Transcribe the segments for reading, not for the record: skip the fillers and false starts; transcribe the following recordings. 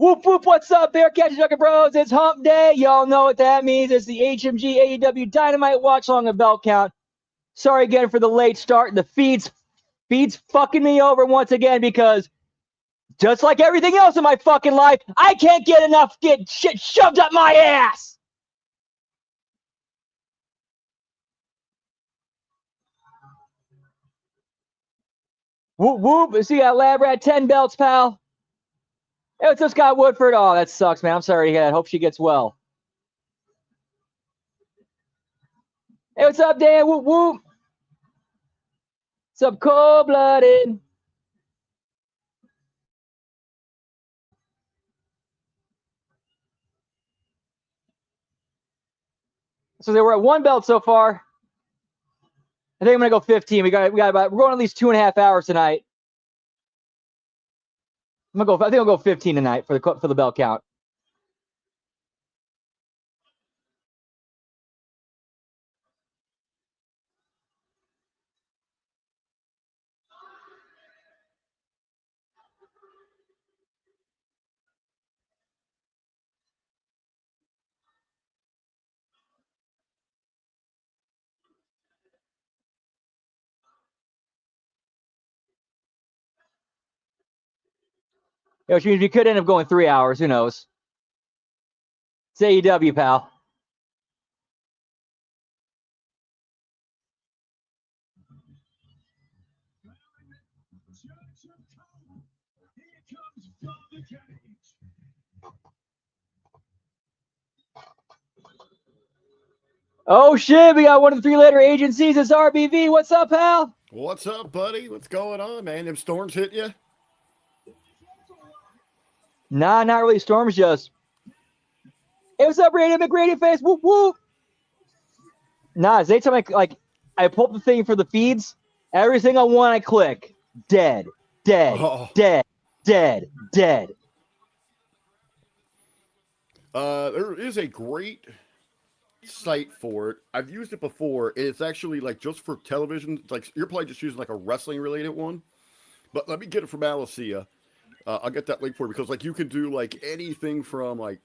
Whoop, whoop, what's up, Bearcats, Junker Bros? It's Hump Day. Y'all know what that means. It's the HMG AEW Dynamite watch along and belt count. Sorry again for the late start. The feed's fucking me over once again because just like everything else in my fucking life, I can't get enough shit shoved up my ass. Whoop, whoop. See that Lab Rat 10 belts, pal. Hey, what's up, Scott Woodford? Oh, that sucks, man. I'm sorry to hear that. Hope she gets well. Hey, what's up, Dan? Whoop, whoop. What's up, cold-blooded? So they were at one belt so far. I think I'm gonna go 15. We're going at least 2.5 hours tonight. I think I'll go 15 tonight for the belt count. Which means we could end up going 3 hours. Who knows? It's AEW, pal. Oh shit, we got one of the 3-letter agencies. It's RBV. What's up, pal? What's up, buddy? What's going on, man? Them storms hit you? Nah, not really storms, just. Hey, what's up, Radio McRadio face? Whoop whoop. Nah, it's anytime I pull up the thing for the feeds, every single one I click, dead, dead, dead, dead, dead. There is a great site for it. I've used it before. It's actually like just for television. It's like you're probably just using like a wrestling related one. But let me get it from Alicia. I'll get that link for you because like you can do like anything from like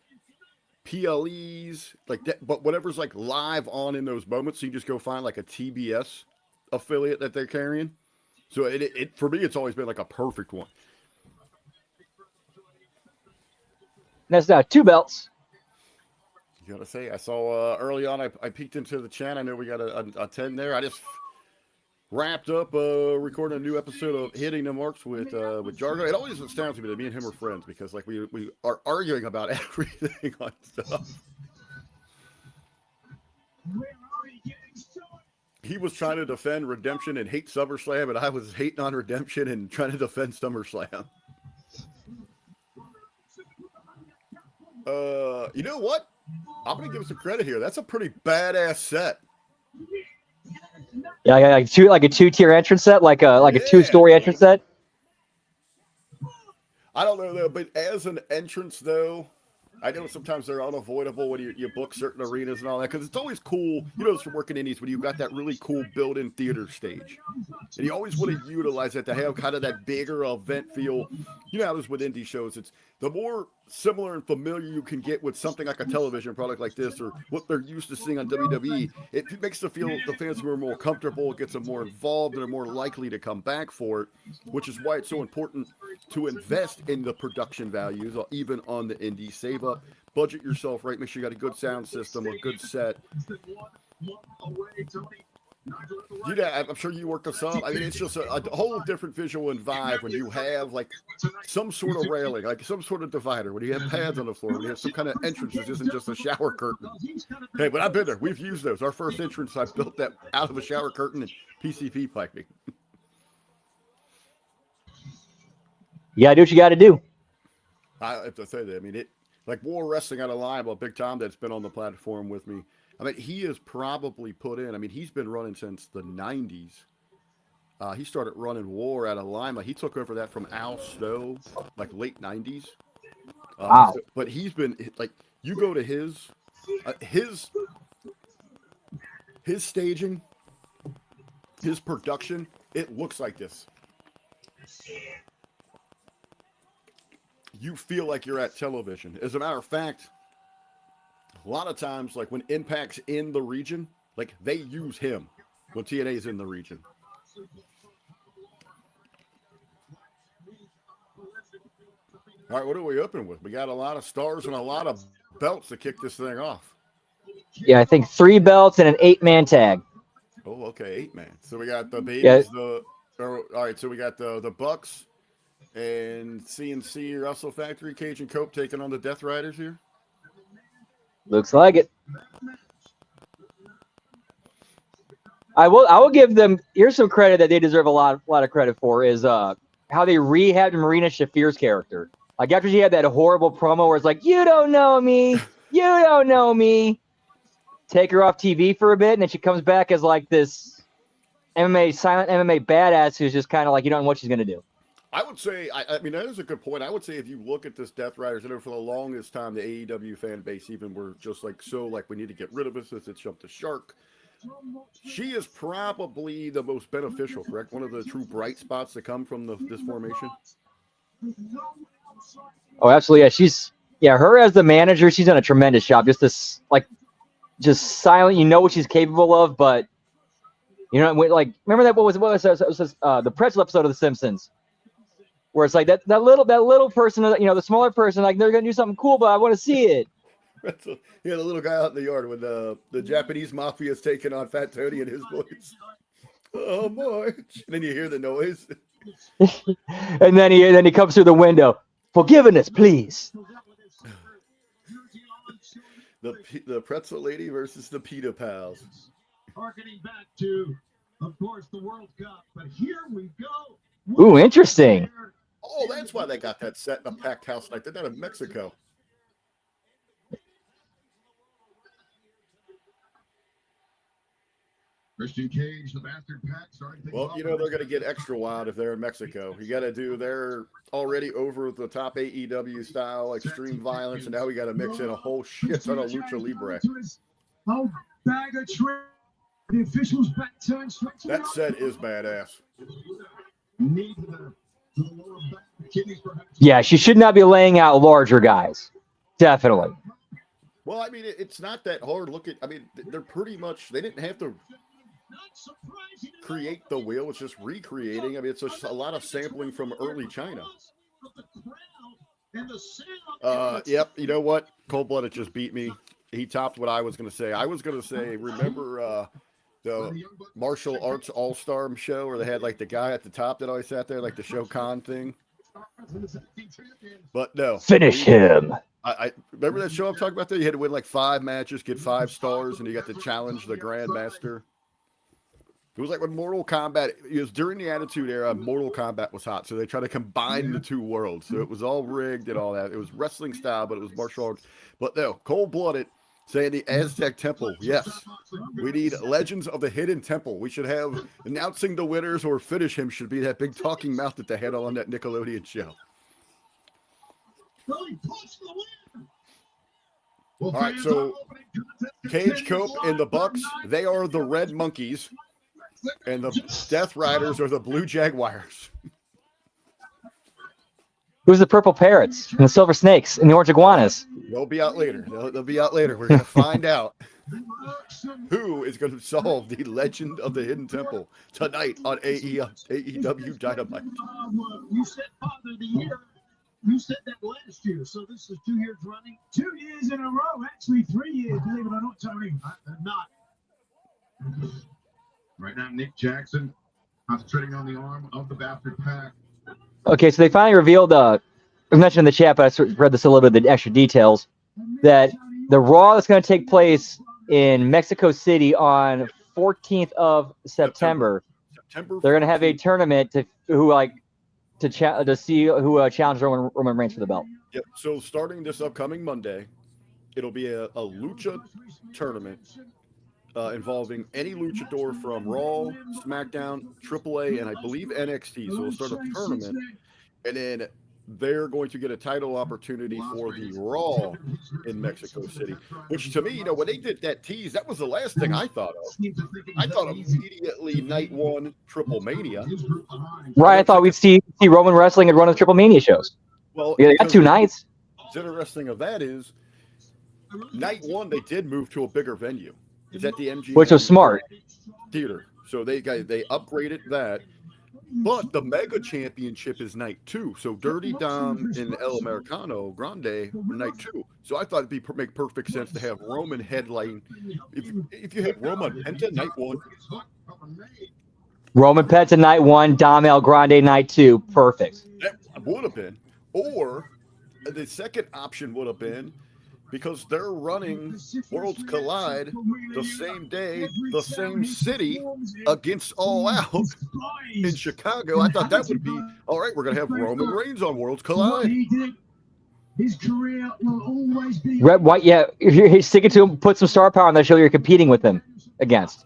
PLEs, like that, but whatever's like live on in those moments. So you just go find like a TBS affiliate that they're carrying. So it for me, it's always been like a perfect one. That's now 2 belts. You gotta say, I saw early on, I peeked into the chat. I know we got a 10 there. I just wrapped up recording a new episode of Hitting the Marks with Jargo. It always astounds me that me and him are friends because like we are arguing about everything on stuff. He was trying to defend Redemption and hate SummerSlam, and I was hating on Redemption and trying to defend SummerSlam. You know what? I'm gonna give some credit here. That's a pretty badass set. Yeah, like a 2-tier entrance set, like a 2-story entrance set. I don't know though, but as an entrance though, I know sometimes they're unavoidable when you book certain arenas and all that, because it's always cool, you know, from working indies when you've got that really cool built-in theater stage. And you always want to utilize that to have kind of that bigger event feel. You know how it is with indie shows. It's the more similar and familiar you can get with something like a television product like this or what they're used to seeing on WWE, it makes the fans who are more comfortable, it gets them more involved, and are more likely to come back for it, which is why it's so important to invest in the production values, even on the indie. Save up, budget yourself right, make sure you got a good sound system, a good set. Yeah, I'm sure you worked us up. I mean, it's just a whole different visual and vibe when you have like some sort of railing, like some sort of divider, when you have pads on the floor, when you have some kind of entrance that isn't just a shower curtain. Hey, but I've been there. We've used those. Our first entrance, I built that out of a shower curtain and PCP piping. Yeah, do what you got to do. I have to say that. I mean, like War Wrestling out of Line, Big Tom, that's been on the platform with me. I mean, he has probably put in, I mean, he's been running since the 90s. He started running War out of Lima. He took over that from Al Snow, like late 90s. Wow. But he's been, like, you go to his staging, his production, it looks like this. you feel like you're at television. As a matter of fact, a lot of times, like when Impact's in the region, like they use him when TNA's in the region. All right, what are we opening with? We got a lot of stars and a lot of belts to kick this thing off. Yeah, I think 3 belts and an 8-man tag. Oh, okay, 8-man. So we got the babies, all right, so we got the Bucks and CNC Russell Factory, Cage and Cope taking on the Death Riders here. Looks like it. I will give them. Here's some credit that they deserve a lot of credit for is how they rehabbed Marina Shafir's character. Like after she had that horrible promo where it's like, "You don't know me, you don't know me." Take her off TV for a bit, and then she comes back as like this silent MMA badass who's just kind of like you don't know what she's gonna do. I would say, I mean, that is a good point. I would say if you look at this Death Riders, I know for the longest time, the AEW fan base even were just like, so like, we need to get rid of this. It's jumped the shark. She is probably the most beneficial, correct? One of the true bright spots that come from this formation. Oh, absolutely. Yeah, her as the manager, she's done a tremendous job. Just silent. You know what she's capable of, but you know, like, remember that, what was the pretzel episode of The Simpsons? Where it's like that little person, you know, the smaller person, like they're gonna do something cool, but I want to see it. The little guy out in the yard when the Japanese mafia is taking on Fat Tony and his boys. Oh boy! And then you hear the noise. And then he comes through the window. Forgiveness, please. The pretzel lady versus the pita pals. Harkening back to, of course, the World Cup, but here we go. Ooh, interesting. Oh, that's why they got that set in a packed house like that in Mexico. Christian Cage, the Bastard Pack. Well, you know they're going to get extra wild if they're in Mexico. You got to do they're already over the top AEW style extreme violence, and now we got to mix in a whole shit ton of lucha libre. Oh, bag of trip. The officials back turn straight. That set is badass. Yeah, she should not be laying out larger guys. Definitely. Well, I mean, it's not that hard. Look at, I mean, they're pretty much, they didn't have to create the wheel. It's just recreating. I mean, it's just a lot of sampling from early China. Yep. You know what? Cold-Blooded just beat me. He topped what I was going to say. I was going to say, remember the martial arts all-star show where they had like the guy at the top that always sat there, like the Shokan thing? But no. Finish him. I remember that show I'm talking about there? You had to win like 5 matches, get 5 stars, and you got to challenge the Grandmaster. It was like when Mortal Kombat, it was during the Attitude Era, Mortal Kombat was hot. So they tried to combine the two worlds. So it was all rigged and all that. It was wrestling style, but it was martial arts. But no, Cold-Blooded saying the Aztec Temple. Yes, we need Legends of the Hidden Temple. We should have announcing the winners or finish him should be that big talking mouth that they had on that Nickelodeon show. All right, so Cage, Cope, and the Bucks, they are the Red Monkeys, and the Death Riders are the Blue Jaguars. Who's the Purple Parrots and the Silver Snakes and the Orange Iguanas? They'll be out later. They'll be out later. We're going to find out who is going to solve the Legend of the Hidden Temple tonight on AEW Dynamite. You said Father of the Year. You said that last year, so this is 2 years running. 2 years in a row, actually 3 years. Believe it or not, Tony, I'm not. Right now, Nick Jackson concentrating on the arm of the Bastard Pack. Okay, so they finally revealed, I mentioned in the chat, but I read this a little bit, the extra details, that the Raw that's going to take place in Mexico City on 14th of September. They're going to have a tournament to see who challenges Roman Reigns for the belt. Yep. So starting this upcoming Monday, it'll be a lucha tournament involving any luchador from Raw, SmackDown, AAA, and I believe NXT. So we'll start a tournament, and then they're going to get a title opportunity for the Raw in Mexico City. Which to me, you know, when they did that tease, that was the last thing I thought of. I thought immediately Night 1 Triple Mania. Right, I thought we'd see Roman wrestling at one of the Triple Mania shows. Well, Yeah, they got 2 nights. What's interesting of that is night 1 they did move to a bigger venue. It's at the MGM Which was smart. Theater. So they upgraded that. But the Mega Championship is night 2. So Dirty Dom and El Americano Grande were night 2. So I thought it'd make perfect sense to have Roman headline. If you had Roman Penta night 1. Roman Penta night 1, Dom El Grande night 2. Perfect. That would have been. Or the second option would have been, because they're running Worlds Collide the same day, the same city against All Out in Chicago. I thought that would be, all right, we're going to have Roman Reigns on Worlds Collide. His career will always be. Red White, yeah. If you're sticking to him, put some star power on that show you're competing with him against.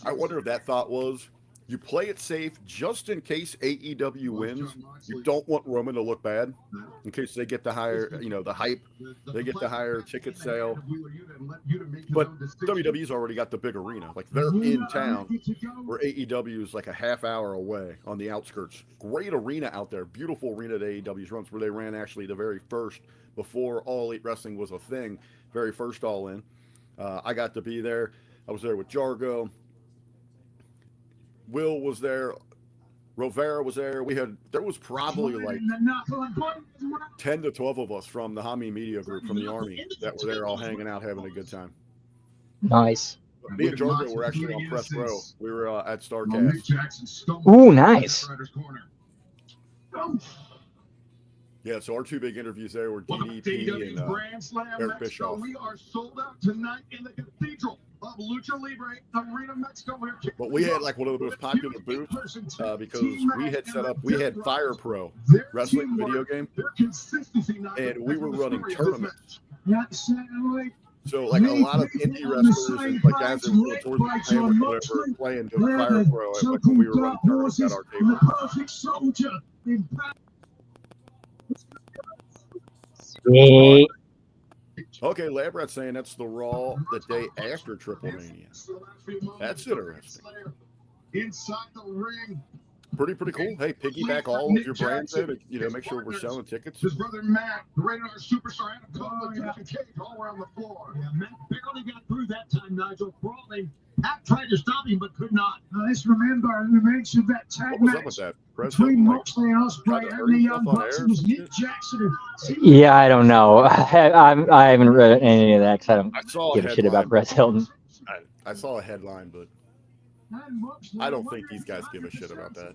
I wonder if that thought was, you play it safe just in case AEW wins. You don't want Roman to look bad in case they get the higher, the hype. They get the higher ticket sale. But WWE's already got the big arena. Like, they're in town, where AEW is like a half hour away on the outskirts. Great arena out there. Beautiful arena that AEW's runs, where they ran actually the very first, before All Elite Wrestling was a thing, very first All In. I got to be there. I was there with Jargo. Will was there, Rovera was there. There was probably like 10 to 12 of us from the Hami Media Group from the Army that were there, all hanging out, having a good time. Nice. Me and Jargo were actually on press row. We were at StarCast. Ooh, nice. Yeah, so our 2 big interviews there were DDP and Eric Bischoff. We are sold out tonight in the Cathedral of Lucha Libre Arena, Mexico. But we had like one of the most popular booths because we had Fire Pro wrestling video game, and we were running tournaments. So like a lot of indie wrestlers and like guys that were towards the family or whatever playing doing Fire Pro, like when we were running tournaments at our table. Sweet. Okay, Labrat's saying that's the Raw the day after Triple Mania. That's interesting. Inside the ring. Pretty cool. Hey, piggyback all of your brands there to, make sure we're selling tickets. His brother Matt, the radar superstar, and a couple of cage all around the floor. Yeah, Matt barely got through that time, Nigel. Crawling. Pat tried to stop him, but could not. Let's remember, we mentioned that tag What was match up with that? between Moxley and Ospreay and the Young Bucks. It was Nick Jackson. Yeah, I don't know. I haven't read any of that because I don't give a shit about Bret Hilton. I saw a headline, but I don't think these guys give a shit about that.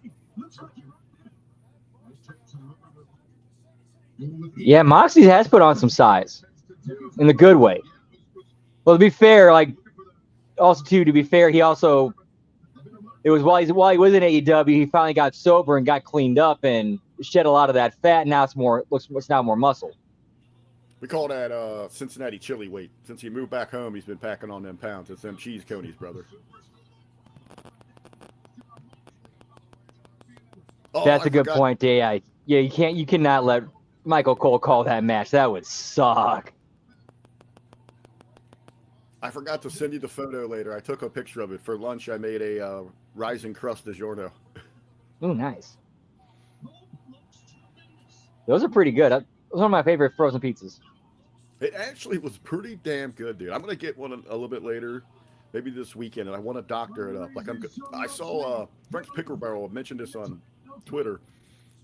Yeah, Moxley has put on some size in the good way. Well, to be fair, it was while he was in AEW, he finally got sober and got cleaned up and shed a lot of that fat. Now it's now more muscle. We call that Cincinnati chili weight. Since he moved back home, he's been packing on them pounds. It's them cheese conies, brother. Oh, That's a good point, yeah. Yeah, you cannot let Michael Cole call that match. That would suck. I forgot to send you the photo later. I took a picture of it. For lunch, I made a rising crust DiGiorno. Oh, nice. Those are pretty good. Those are one of my favorite frozen pizzas. It actually was pretty damn good, dude. I'm going to get one a little bit later, maybe this weekend, and I want to doctor it up. I saw Frank's Pickle Barrel mentioned this on Twitter,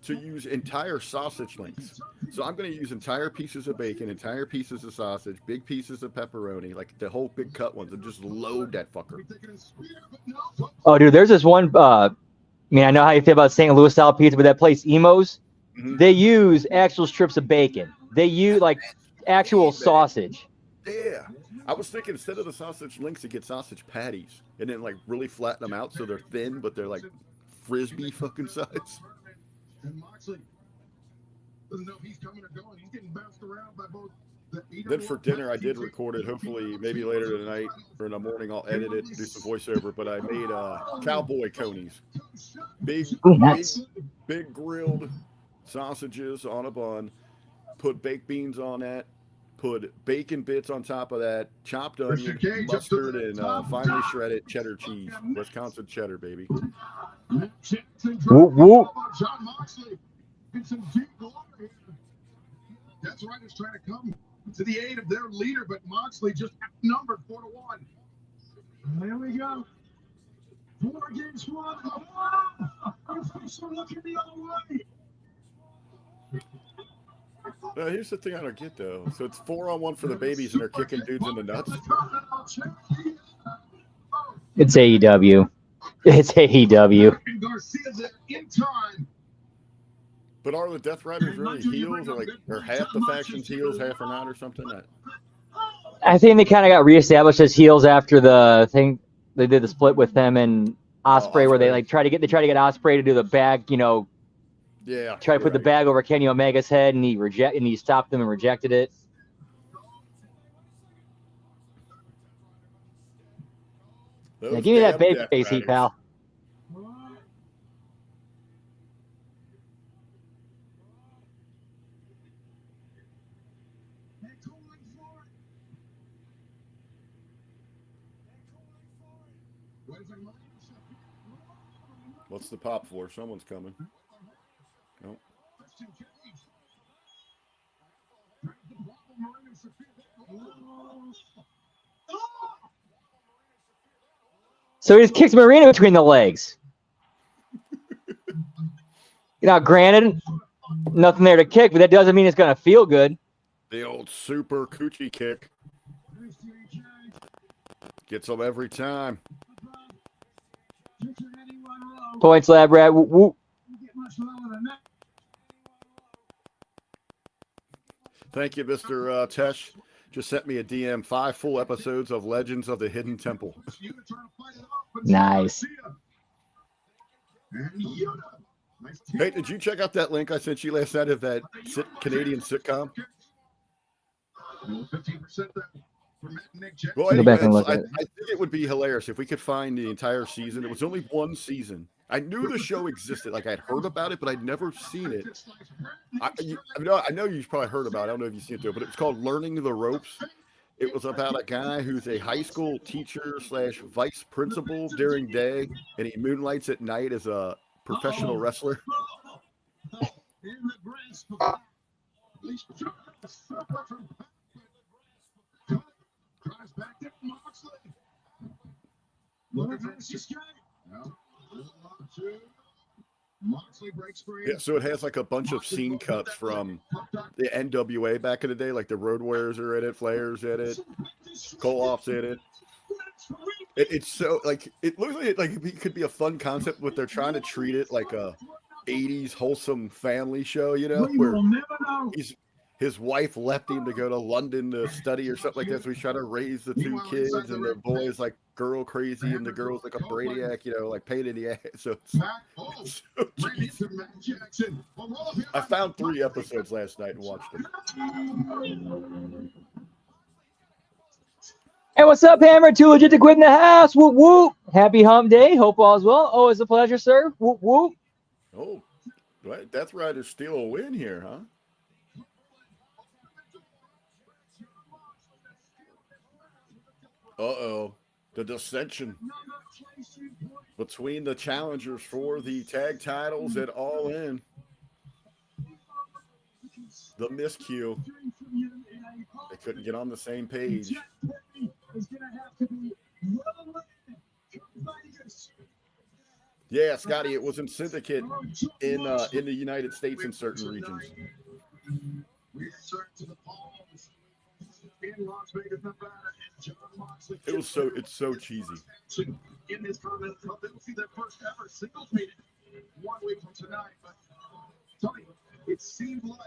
to use entire sausage links. So I'm going to use entire pieces of bacon, entire pieces of sausage, big pieces of pepperoni, like the whole big cut ones, and just load that fucker. Oh, dude, there's this one. I know how you feel about St. Louis style pizza, but that place, Emo's, they use actual strips of bacon. They use like actual sausage. Yeah. I was thinking instead of the sausage links, you get sausage patties and then like really flatten them out so they're thin, but they're like frisbee fucking size. And Moxley doesn't know if he's coming or going. He's getting bounced around by both. Then for dinner, I did record it. Hopefully, maybe later tonight or in the morning, I'll edit it, do some voiceover. But I made cowboy conies, big grilled sausages on a bun. Put baked beans on that. Put bacon bits on top of that. Chopped onion, mustard, and finely shredded cheddar cheese. Wisconsin cheddar, baby. Whoop, whoop. John Moxley in some deep glory. is trying to come to the aid of their leader, but Moxley just outnumbered 4-1. There we go. 4 against 1. Oh, official looking the other way. Here's the thing I don't get, though. So it's 4-on-1 for the babies, and they're kicking dudes in the nuts. It's AEW. It's AEW. And Garcia there in time. But are the Death Riders really heels, or half the faction's heels, half are not, or something? I think they kind of got reestablished as heels after the thing. They did the split with them and Ospreay, where they like try to get Ospreay to do the bag, try to put the bag over Kenny Omega's head, and he stopped them and rejected it. Yeah, give me that baby face, pal. What's the pop for? Someone's coming. Nope. So he just kicks Marina between the legs. Granted, nothing there to kick, but that doesn't mean it's going to feel good. The old super coochie kick. Gets them every time. Points, Lab Rat. Whoop, whoop. Thank you, Mr. Tesh. Just sent me a DM. 5 full episodes of Legends of the Hidden Temple. Nice. Hey, did you check out that link I sent you last night of that Canadian sitcom? 15% Well, anyway, I think it would be hilarious if we could find the entire season. It was only 1 season. I knew the show existed. Like, I'd heard about it, but I'd never seen it. I know you've probably heard about it. I don't know if you've seen it, though, but it was called Learning the Ropes. It was about a guy who's a high school teacher / vice principal during day, and he moonlights at night as a professional wrestler. Yeah, so it has like a bunch of scene cuts from the NWA back in the day, like the Road Warriors are in it, Flair's in it, Koloff's in it. It's so like it looks like it could be a fun concept, but they're trying to treat it like a 80s wholesome family show, where his wife left him to go to London to study or something like that. So he's trying to raise the 2 kids, and the boy's like girl crazy, and the girl's like a brainiac, like pain in the ass. So it's so cheesy. I found 3 episodes last night and watched them. And what's up, Hammer? Too legit to quit in the house. Whoop, whoop. Happy hump day. Hope all's well. Always a pleasure, sir. Whoop, whoop. Oh, Death Riders steal a win here, huh? Uh-oh. The dissension between the challengers for the tag titles at All In. The miscue. They couldn't get on the same page. Yeah, Scotty, it was in Syndicate in the United States in certain regions. It's so cheesy. In this tournament, they'll see their first ever singles meeting 1 week from tonight. But Tony, it seemed like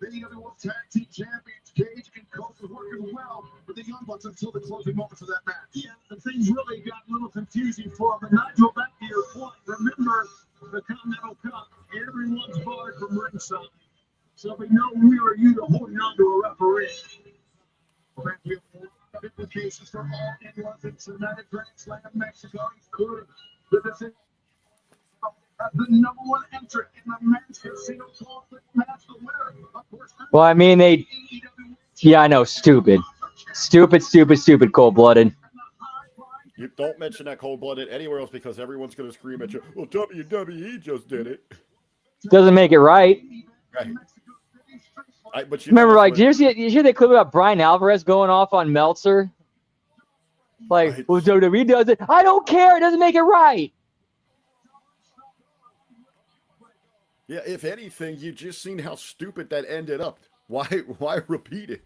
the other World Tag Team Champions, Cage and Coach, were working well with the Young Bucks until the closing moments of that match. Yeah, and things really got a little confusing for them. But Nigel, back to your point, remember the Continental Cup, everyone's barred from ringside. So we know we are you to holding on to a referee. We have implications for all England's United Grand Slam Mexico, including the decision as the number 1 entrant in the men's casino conflict match, the winner. Of course, well, I mean, I know, stupid, cold-blooded. You don't mention that cold-blooded anywhere else because everyone's going to scream at you, well, WWE just did it. Doesn't make it right. Right. But you Remember, notice like, what, did you hear the clip about Brian Alvarez going off on Meltzer? Like, well, WWE does it. I don't care. It doesn't make it right. yeah, if anything, you just seen how stupid that ended up. Why repeat it?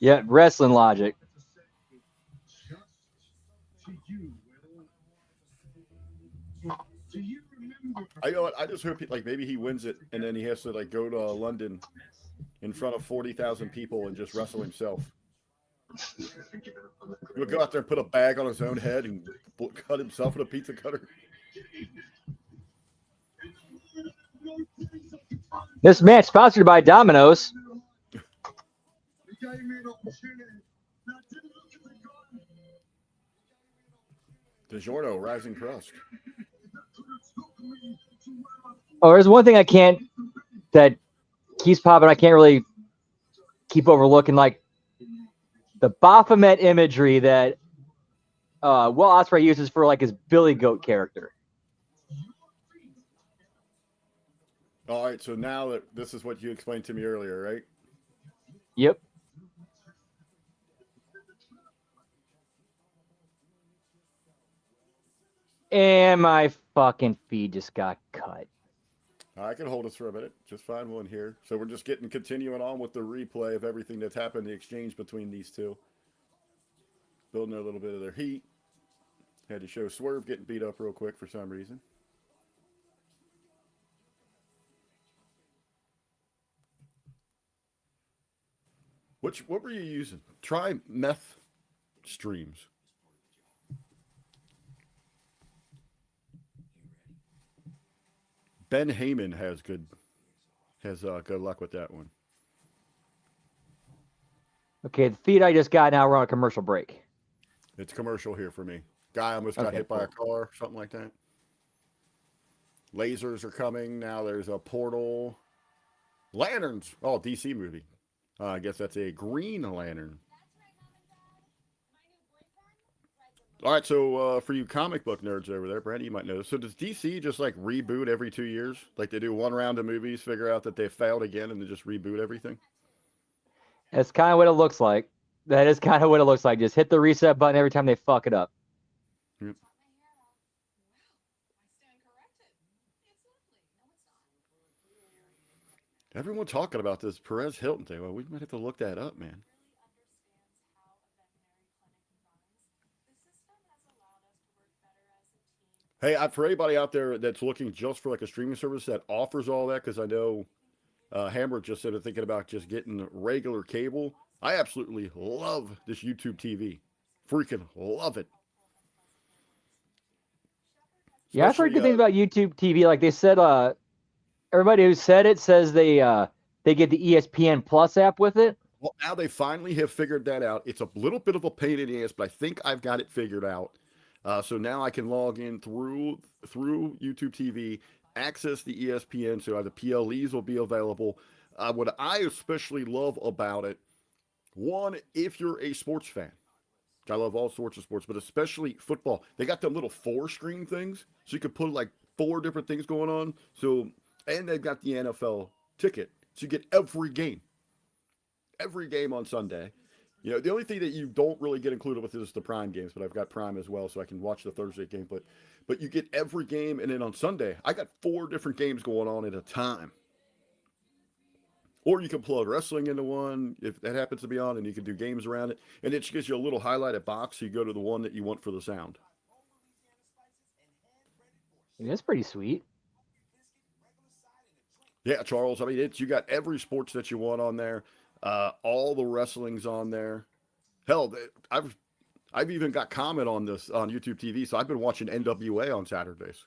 Yeah, wrestling logic. I know what, I just hope like maybe he wins it and then he has to like go to London in front of 40,000 people and just wrestle himself. He would go out there and put a bag on his own head and cut himself with a pizza cutter. This match sponsored by Domino's. DiGiorno, Rising Crust. Oh, there's one thing that keeps popping. I can't really keep overlooking, like the Baphomet imagery that Will Ospreay uses for like his Billy Goat character. All right, so now that this is what you explained to me earlier, right? Yep. And my fucking feed just got cut. I can hold us for a minute. Just find one here. So we're just continuing on with the replay of everything that's happened, the exchange between these two. Building a little bit of their heat. Had to show Swerve getting beat up real quick for some reason. What were you using? Try meth streams. Ben Heyman has good luck with that one. Okay, the feed I just got, now we're on a commercial break. It's commercial here for me. Guy almost got hit by a car, something like that. Lasers are coming. Now there's a portal. Lanterns. Oh, DC movie. I guess that's a Green Lantern. All right, so for you comic book nerds over there, Brandy, you might know. So does DC just like reboot every 2 years? Like they do one round of movies, figure out that they failed again, and then just reboot everything? That's kind of what it looks like. That is kind of what it looks like. Just hit the reset button every time they fuck it up. Yep. Everyone talking about this Perez Hilton thing. Well, we might have to look that up, man. Hey, for anybody out there that's looking just for like a streaming service that offers all that, because I know Hammer just said thinking about just getting regular cable. I absolutely love this YouTube TV. Freaking love it. Yeah, I've heard good things about YouTube TV. Like they said, everybody who said it says they get the ESPN Plus app with it. Well, now they finally have figured that out. It's a little bit of a pain in the ass, but I think I've got it figured out. So now I can log in through YouTube TV, access the ESPN, so the PLEs will be available. What I especially love about it, one, if you're a sports fan, I love all sorts of sports, but especially football. They got them little 4-screen things, so you could put like 4 different things going on. So, and they've got the NFL ticket, so you get every game on Sunday. You know, the only thing that you don't really get included with is the Prime games, but I've got Prime as well, so I can watch the Thursday game. But you get every game, and then on Sunday, I got 4 different games going on at a time. Or you can plug wrestling into one if that happens to be on, and you can do games around it. And it just gives you a little highlighted box, so you go to the one that you want for the sound. That's pretty sweet. Yeah, Charles. I mean, you got every sports that you want on there. All the wrestling's on there. Hell, I've even got comment on this on YouTube TV, so I've been watching NWA on Saturdays.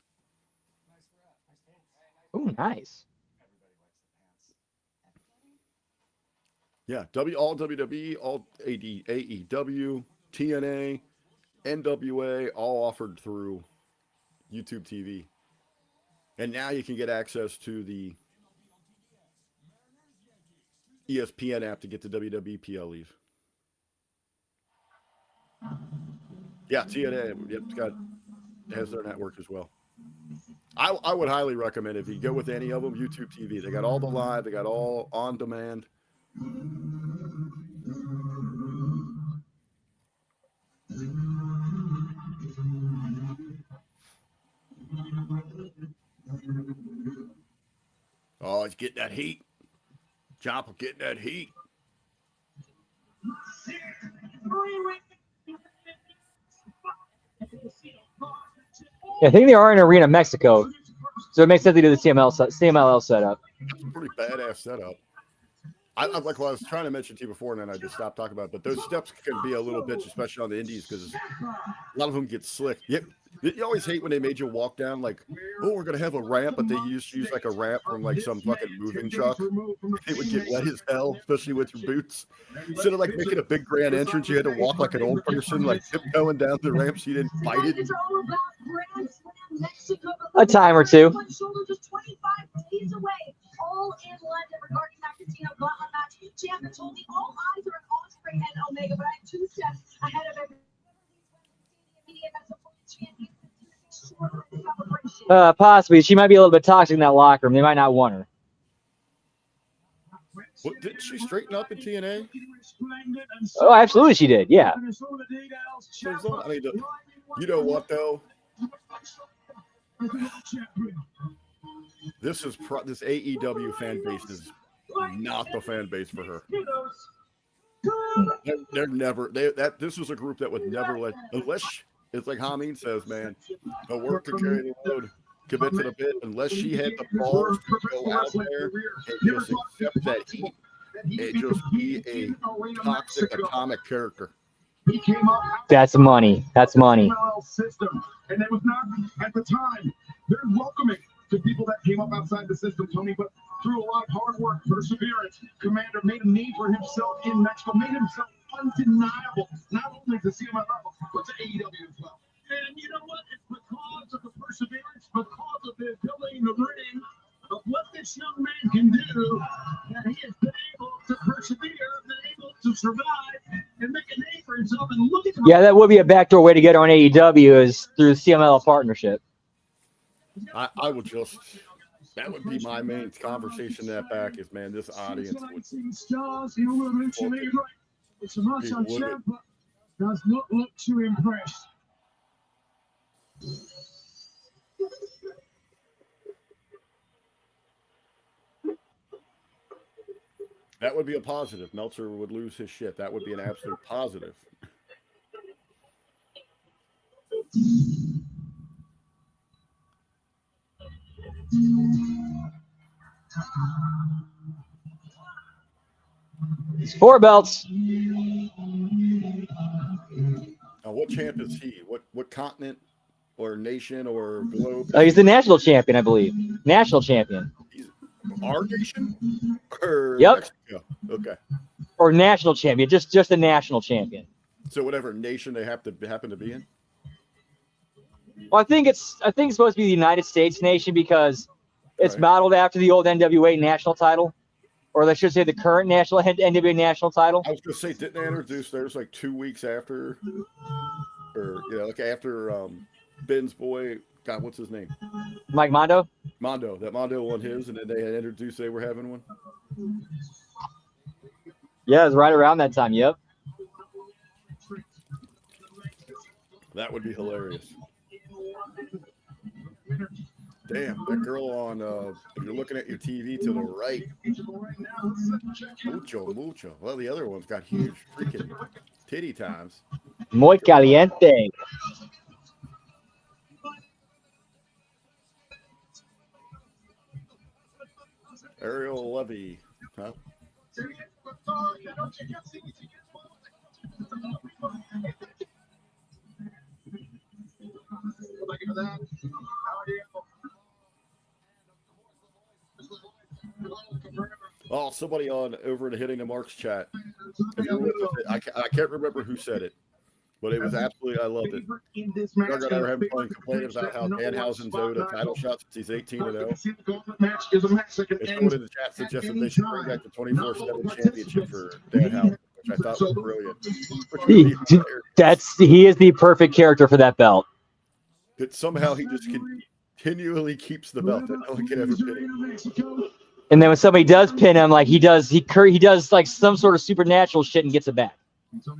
Oh, nice. Yeah, all WWE, all AEW, TNA, NWA, all offered through YouTube TV. And now you can get access to the ESPN app to get the WWE PLEs. Yeah, TNA. Yep, has their network as well. I would highly recommend if you go with any of them, YouTube TV. They got all the live, they got all on demand. Oh, he's getting that heat. Ciampa getting that heat. Yeah, I think they are in Arena, Mexico. So it makes sense to do the CMLL setup. That's a pretty badass setup. I like what I was trying to mention to you before, and then I just stopped talking about it. But those steps can be a little bitch, especially on the indies, because a lot of them get slick. You always hate when they made you walk down like, oh, we're going to have a ramp, but they used to use like a ramp from like some fucking moving truck. It would get wet as hell, especially with your boots. Instead of like making a big grand entrance, you had to walk like an old person, like tiptoeing down the ramp so you didn't fight it. A time or two. All in London regarding that casino gauntlet match. Ciampa told me all eyes are on Ospreay and Omega, but I'm 2 steps ahead of everyone. Possibly. She might be a little bit toxic in that locker room. They might not want her. What, didn't she straighten up in TNA? Oh, absolutely she did. Yeah. I mean, you know what, though? This AEW fan base is not the fan base for her. They're never. This was a group that would never let, unless it's like Hameen says, man, the work to carry the load, commit to the bit. Unless she had the balls to go out there and just accept that heat, and just be a toxic atomic character. That's money. That's money. And it was not at the time. They're welcoming to people that came up outside the system, Tony, but through a lot of hard work, perseverance, Commander made a name for himself in Mexico, made himself undeniable, not only to CMLL, but to AEW as well. And you know what? It's because of the perseverance, because of the ability in the ring of what this young man can do, that he has been able to persevere, been able to survive, and make a name for himself. And look at Yeah, that would be a backdoor way to get on AEW is through the CMLL partnership. I would just, that would be my main conversation in that back is, man, this audience would. Does not look too impressed. That would be a positive. Meltzer would lose his shit. That would be an absolute positive. It's 4 belts. Now, what champ is he? What continent or nation or globe? He's the national champion, I believe. National champion. He's our nation? Or Yep. Mexico? Okay. Or national champion. Just a national champion. So whatever nation they happen to be in? Well, I think it's supposed to be the United States nation because it's Right. modeled after the old NWA national title, or I should say the current national NWA national title. I was going to say, didn't they introduce theirs like 2 weeks after, or like after Ben's boy? God, what's his name? Mike Mondo. Mondo. That Mondo won his, and then they had introduced they were having one. Yeah, it was right around that time. Yep. That would be hilarious. Damn, that girl on, if you're looking at your TV to the right, mucho. Well, the other one's got huge freaking titty times. Muy caliente. Ariel Levy, huh? Oh, somebody on over in the Hitting the Marks chat. I can't remember who said it, But it was absolutely, I loved it. In this match, Juggernaut, I remember him complaining about how Danhausen's owed a title shot since he's 18-0. Is a match that can And end someone in the chat suggested they should bring back the 24/7 championship for Danhausen, which I thought was brilliant. He is the perfect character for that belt. That somehow he just continually keeps the belt that no one can ever pin him. And then when somebody does pin him, like he does like some sort of supernatural shit and gets it back.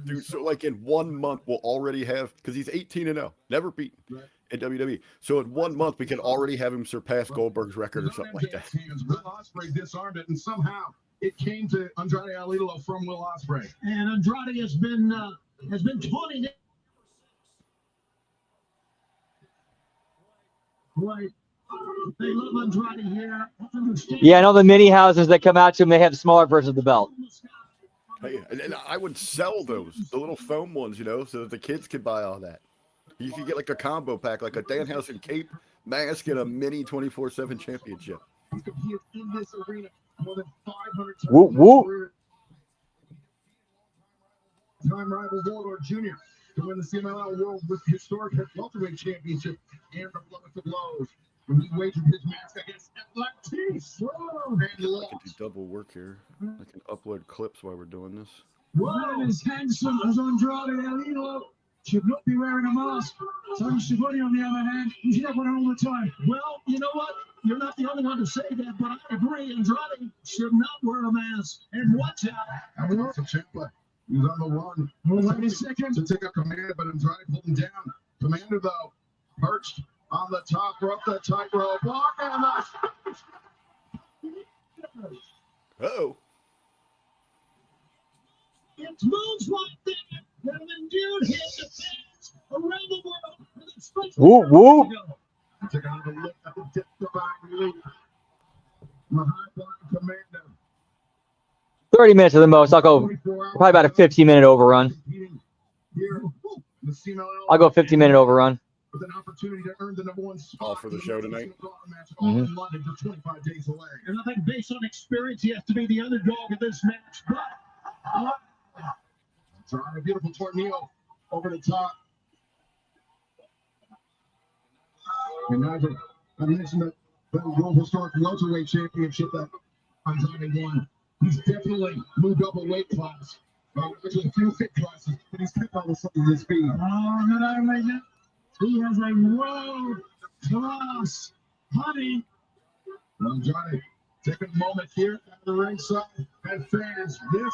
Dude, so like in 1 month we'll already have, because he's 18-0, never beaten in WWE. So in 1 month we can already have him surpass Goldberg's record or something like that. Will Ospreay disarmed it, and somehow it came to Andrade Alilo from Will Ospreay. And Andrade has been taunting it. Right. They love Andrade here. Yeah, I know the mini houses that come out to him, they have smaller versions of the belt. Hey, and I would sell those, the little foam ones, so that the kids could buy all that. You could get like a combo pack, like a Danhausen cape, mask, and a mini 24/7 championship. He's competed in this arena more than 500 times. Whoop, whoop. Time rival Warlord Jr. to win the CMLL World with historic welterweight championship and the lowest of lows. When he wagered his match against Atlantis. I can do double work here. I can upload clips while we're doing this. One as handsome as Andrade Alilo should not be wearing a mask. Tony Schiavone, on the other hand, he should have one all the time. Well, you know what? You're not the only one to say that, but I agree. Andrade should not wear a mask. And watch out. I mean, that's a Ciampa. He's on the run. Well, wait a second. To take up command, but Andrade pulled him down. Commander, though, perched on the top rope, the tightrope block, and Uh-oh. It moves like that. When the dude hits the fans around the world. Whoop, whoop. Take another look at the depth of our relief. The high-flying commander. 30 minutes at the most. I'll go probably about a 15-minute overrun. I'll go 15-minute overrun. With an opportunity to earn the #1 spot. All for the show tonight. In London, just 25 days away. And I think based on experience, he has to be the underdog of this match. But trying a beautiful tornado over the top. And Nigel, I mentioned that World Historic Welterweight Championship that Andrade won. He's definitely moved up a weight class. Which is a few fit classes, but he's kept on with his speed. Oh, not only that, he has a world-class honey. Andrade, take a moment here at the ringside and fans. This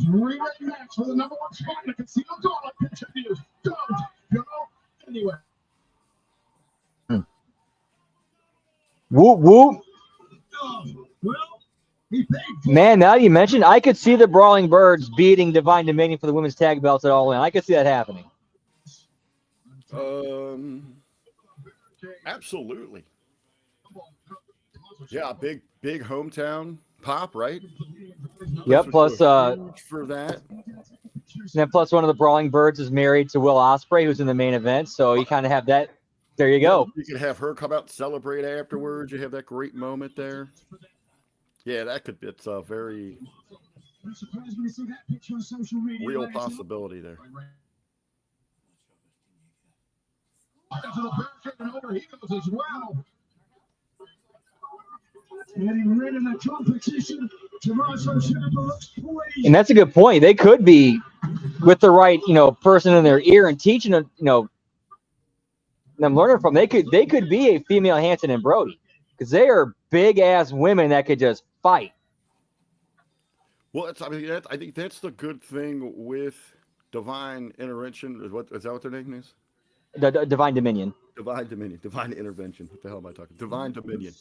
three-way match for the #1 spot in the casino gauntlet continues. Don't go anywhere. Whoop, whoop. Oh, well, he paid for Man, now you mentioned, I could see the Brawling Birds beating Divine Dominion for the women's tag belts at All In. I could see that happening. Absolutely. Yeah, big hometown pop, right? Yep, plus for that. and then plus one of the Brawling Birds is married to Will Ospreay, who's in the main event, so you kind of have that. There you go. You could have her come out and celebrate afterwards. You have that great moment there. Yeah, it's a very real possibility there. To the barricade and over he goes as well. Getting rid of the competition. Tommaso Ciampa looks poised. And that's a good point. They could be with the right, person in their ear and teaching them, them learning from. They could be a female Hanson and Brody because they are big ass women that could just fight. Well, I think that's the good thing with Divine Intervention. Is that what their name is? Divine Dominion. Divine Dominion. Divine Intervention. What the hell am I talking? Divine Dominion.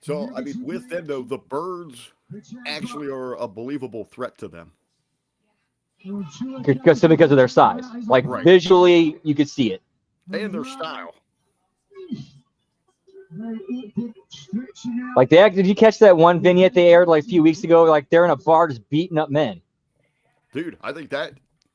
So, with them, though, the Birds actually are a believable threat to them. Because of their size. Like, right. Visually, you could see it. And their style. Like, did you catch that one vignette they aired like a few weeks ago? Like, they're in a bar just beating up men. Dude, I think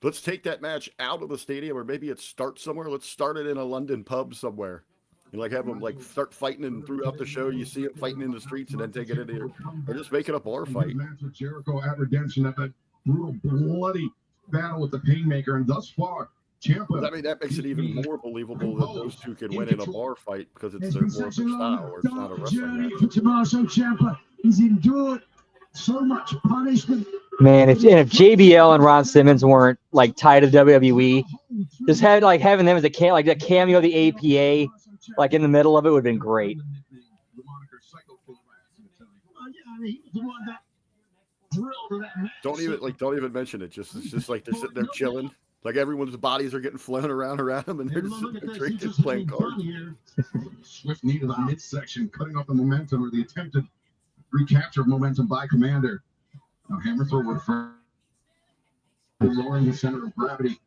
let's take that match out of the stadium, or maybe it starts somewhere. Let's start it in a London pub somewhere. And have them start fighting, and throughout the show you see them fighting in the streets, and then take it into here, or just make it a bar fight. Jericho at Redemption at that brutal, bloody battle with the Painmaker, and thus far, Ciampa. I mean, that makes it even more believable that those two can win in a bar fight because it's more of their style, or it's not a wrestling match. For Tommaso Ciampa, he's endured so much punishment. Man, if JBL and Ron Simmons weren't like tied to WWE, just had like having them as a cameo of the APA, like in the middle of it, would have been great. Don't even mention it. It's just like they're sitting there chilling. Like everyone's bodies are getting flown around them, and they're just sitting there drinking, playing cards. Swift knee to the midsection, cutting off the momentum or the attempted recapture of momentum by Commander. Now Hammer throw refer lowering the center of gravity.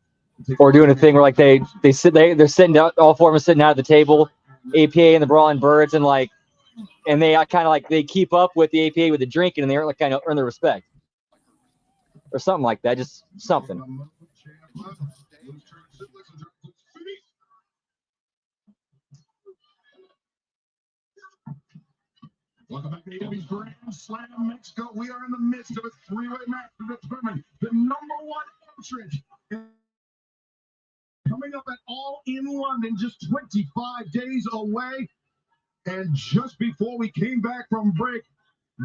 Or doing a thing where like they're sitting down, all four of them sitting out at the table, APA and the Brawling Birds, and they kind of like they keep up with the APA with the drinking, and they like kind of earn their respect or something like that. Just something. Welcome back to AEW's Grand Slam Mexico. We are in the midst of a three-way match to determine the #1 entrant. Coming up at All in London, just 25 days away. And just before we came back from break,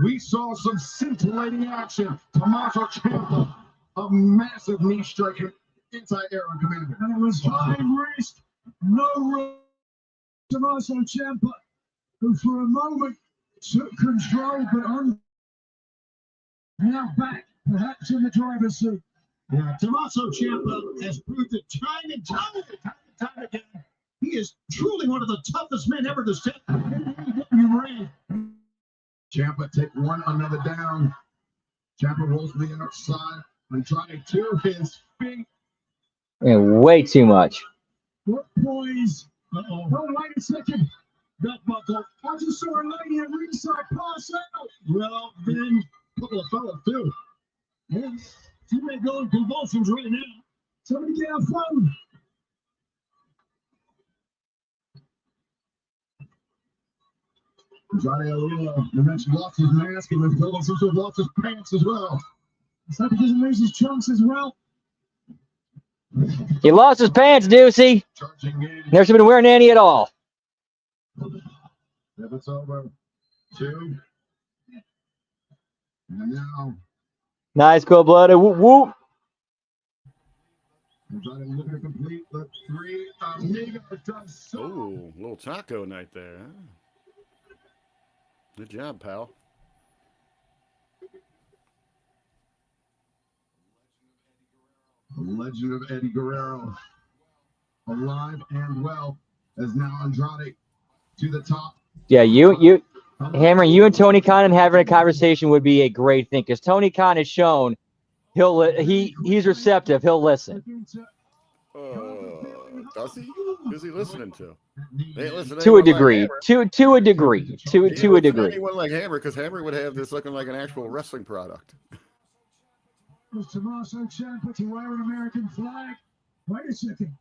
we saw some scintillating action. Tommaso Ciampa, a massive knee striker, anti-air Commander. And it was high risk, no room. Tommaso Ciampa, who for a moment took control, but now back, perhaps in the driver's seat. Yeah, Tommaso Ciampa has proved it time and time again. He is truly one of the toughest men ever to step in the ring. Ciampa take one, another down. Ciampa rolls to the outside and trying to his feet. And way too much. What poise? Oh, wait a second. Belt buckle. I just saw a lady at ringside pass out. Well, then, a couple of fellas, too. Yeah, she may go in convulsions right now. Somebody get a phone. Andrade Alula, you mentioned lost his mask, and then also lost his pants as well. It's like he doesn't lose his trunks as well. He lost his pants, Deucey. Never should have been wearing any at all. If it's over, 2. And now. Nice, cold-blooded. Whoop, whoop. Andrade looking to complete the 3. Omega does so. Oh, little taco night there. Huh? Good job, pal. The legend of Eddie Guerrero, alive and well, as now Andrade to the top. Yeah, you, Hammer, you and Tony Khan having a conversation would be a great thing, because Tony Khan has shown he's receptive. He'll listen. Does he? Who's he listening to? To a degree. To a degree. To a degree. Anyone like Hammer, because Hammer would have this looking like an actual wrestling product. Was Tommaso Ciampa to wear an American flag? Wait a second.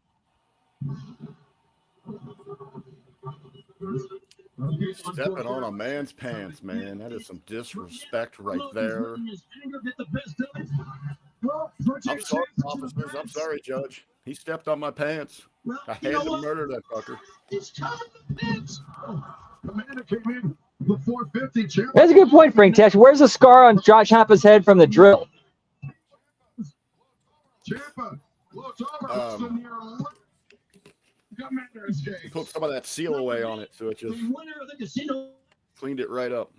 Stepping on a man's pants, man. That is some disrespect right there. I'm sorry, officers. I'm sorry, Judge. He stepped on my pants. I had to murder that fucker. Commander came in the 450. That's a good point, Frank Tesh. Where's the scar on Josh Ciampa's head from the drill? Ciampa looks over. Put some of that seal away on it, so it just cleaned it right up.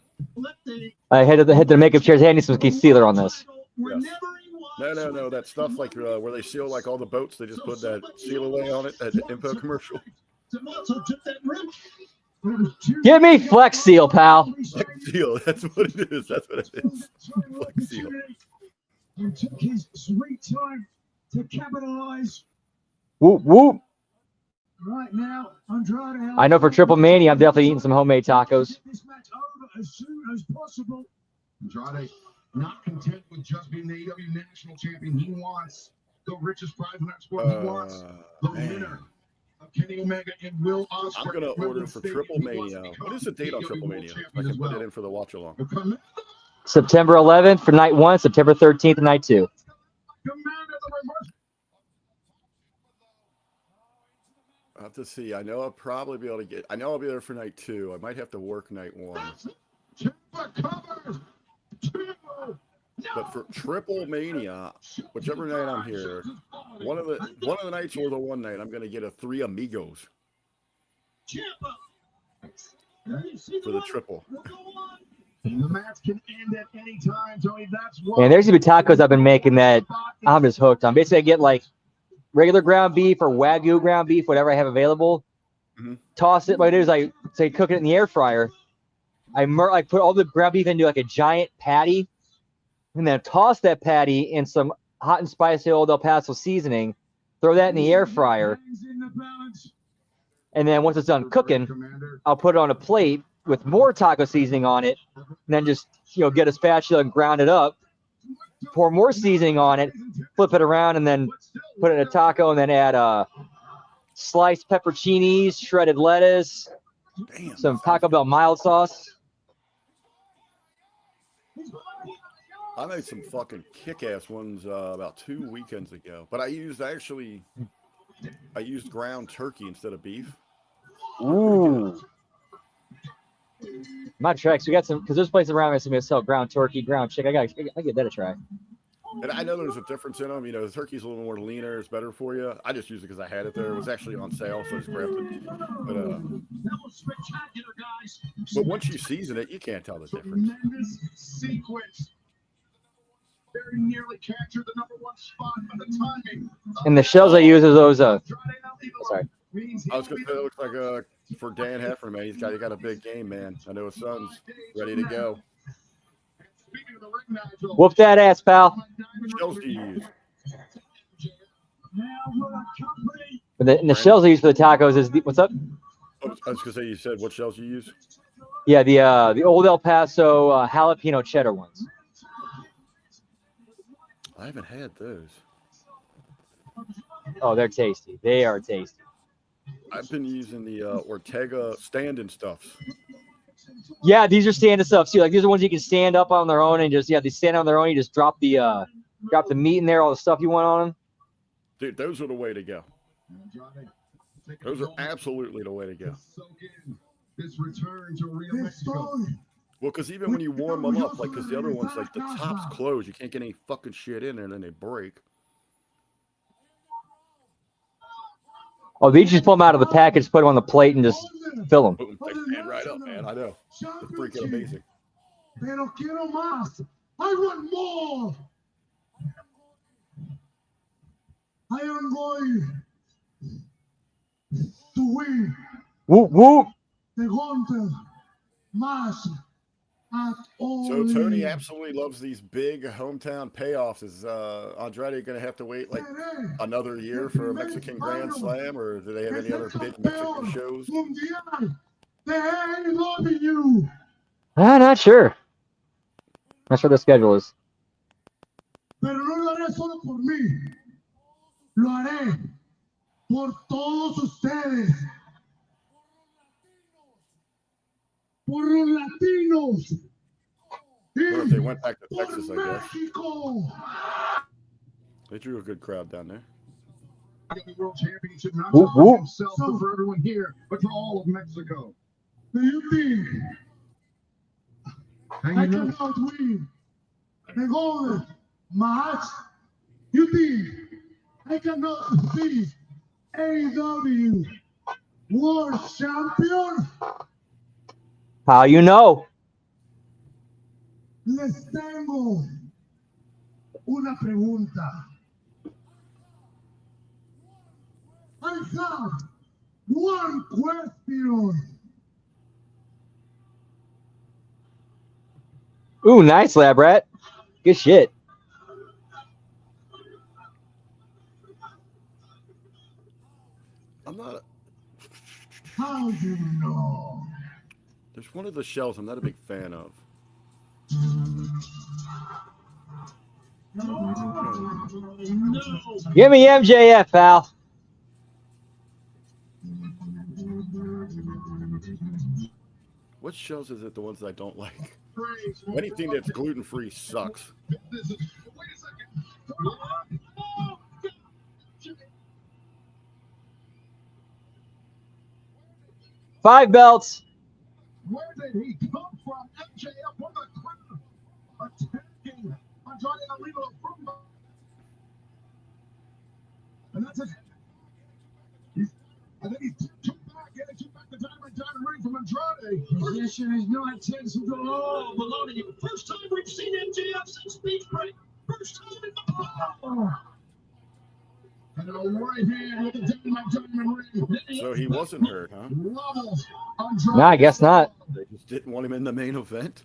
I had to the makeup chairs. Hey, I need some sealer on this. Yes. No. That stuff like where they seal like all the boats, they just put that seal away on it. That info commercial. Give me Flex Seal, pal. Flex Seal. That's what it is. That's what it is. Flex Seal. He took his sweet time to capitalize. Whoop whoop. Right now, Andrade. I know for Triple Mania, I'm definitely eating some homemade tacos. This match over as soon as possible. Andrade not content with just being the AEW National Champion. He wants the richest prize in that sport. He wants the winner of Kenny Omega and Will Ospreay. I'm gonna order for Triple Mania. What is the date on Triple Mania? I can put it in for the watch along. September 11th for night 1, September 13th for night 2. Commander, the I'll have to see. I know I'll probably be able to get. I know I'll be there for night 2. I might have to work night 1. But for Triple Mania, whichever night I'm here, one of the nights or the one night, I'm gonna get a 3 Amigos for the triple. The match can end at any time, Tony. That's why. And there's gonna be tacos I've been making that I'm just hooked on. Basically, I get like regular ground beef or Wagyu ground beef, whatever I have available. Mm-hmm. Toss it. What I do is I say cook it in the air fryer. I put all the ground beef into like a giant patty, and then toss that patty in some hot and spicy Old El Paso seasoning. Throw that in the air fryer, and then once it's done cooking, I'll put it on a plate with more taco seasoning on it, and then just get a spatula and ground it up. Pour more seasoning on it, flip it around, and then put it in a taco, and then add sliced pepperoncinis, shredded lettuce, some Taco Bell mild sauce. I made some fucking kick-ass ones about 2 weekends ago, but I used ground turkey instead of beef. Ooh. My tracks. We got some because there's places around me that sell ground turkey, ground chicken. I get that a try. And I know there's a difference in them. The turkey's a little more leaner. It's better for you. I just used it because I had it there. It was actually on sale, so I just grabbed it. But once you season it, you can't tell the difference. Tremendous sequence. Very nearly captured the #1 spot by the timing. And the shells I use are those. Sorry. I was going to say, it looks like for Dan Heffer, man, he got a big game, man. I know his son's ready to go. Whoop that ass, pal. What shells do you use? And the shells I use for the tacos is what's up? I was going to say, you said what shells you use? Yeah, the Old El Paso jalapeno cheddar ones. I haven't had those. Oh, they're tasty. They are tasty. I've been using the Ortega stand-in stuffs. Yeah, these are stand-in stuff too. Like these are ones you can stand up on their own and just they stand on their own. You just drop the meat in there, all the stuff you want on them. Dude, those are the way to go. Those are absolutely the way to go. This return to Rio Mexico. Well, because even when you warm them up, like, because the other ones, like, the top's closed, you can't get any fucking shit in there, and then they break. Oh, they just pull them out of the package, put them on the plate, and just fill them. Boom, they stand right up, man. I know. It's freaking amazing. Pero quiero más. I want more. I am going to win. Whoop, whoop. The hunter más. So Tony absolutely loves these big hometown payoffs. Is Andrade going to have to wait like another year for a Mexican Grand Slam, or do they have any other big Mexican shows? I'm not sure. Not sure the schedule is. Pero no lo haré solo por mí. Lo haré por todos ustedes. Por los latinos. Or if they went back to Texas, I guess. They drew a good crowd down there. The World Championship, not Whoop, for whoop. himself, but for everyone here, but for all of Mexico. Do you think I cannot win the golden match? You think I cannot be AEW World Champion? How you know? Les tengo una pregunta. I have one question. Ooh, nice, lab rat. Good shit. I'm not. How do you know? There's one of the shells I'm not a big fan of. Give me MJF, pal. What shells is it? The ones that I don't like. Anything that's gluten-free sucks. 5 belts. Where did he come from? MJF from the crowd attacking Andrade Alito from. And that's it. I think he's took back the Dynamite ring from Andrade. Position is not tense at all. Baloney. First time we've seen MJF since speech break. First time in the and a right hand with the Dynamite ring. So he wasn't hurt, huh? No, I guess not. They just didn't want him in the main event.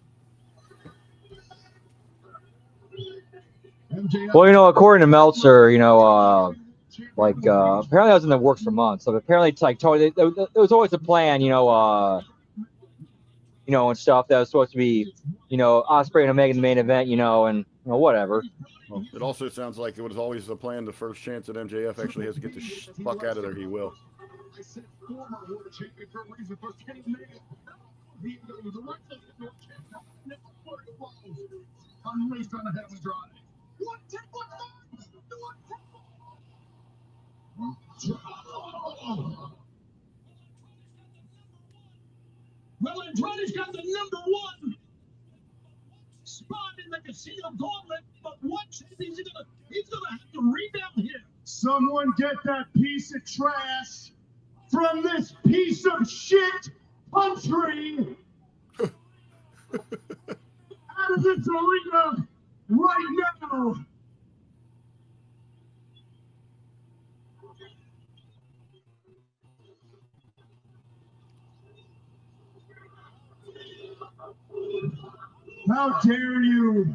Well, you know, according to Meltzer, you know, apparently that was in the works for months. So apparently, it's like totally. There was always a plan, you know, and stuff that was supposed to be, you know, Ospreay and Omega in the main event, you know, and you know, whatever. Well, it also sounds like it was always the plan. The first chance that MJF actually has to get the fuck out of there, he will. I said former world champion for a reason. For Kenny Omega, he was the right place to do it. Never put it close. Unleashed on the head of Andrade. One, two, one, well, Andrade's got the #1 spot in the casino gauntlet, but once he's gonna have to rebound here. Someone get that piece of trash from this piece of shit country out of this arena right now. How dare you?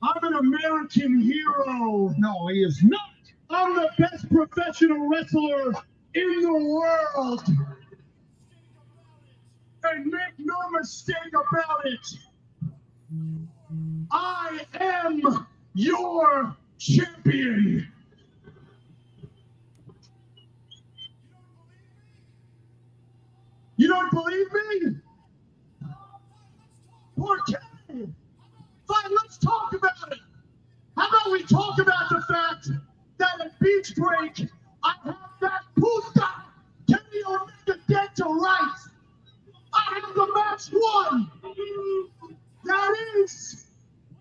I'm an American hero. No, he is not. I'm the best professional wrestler in the world. And make no mistake about it, I am your champion. You don't believe me? Okay. Fine, let's talk about it. How about we talk about the fact that at Beach Break, I have that puta Kenny Omega dead to rights. I have the match won. That is,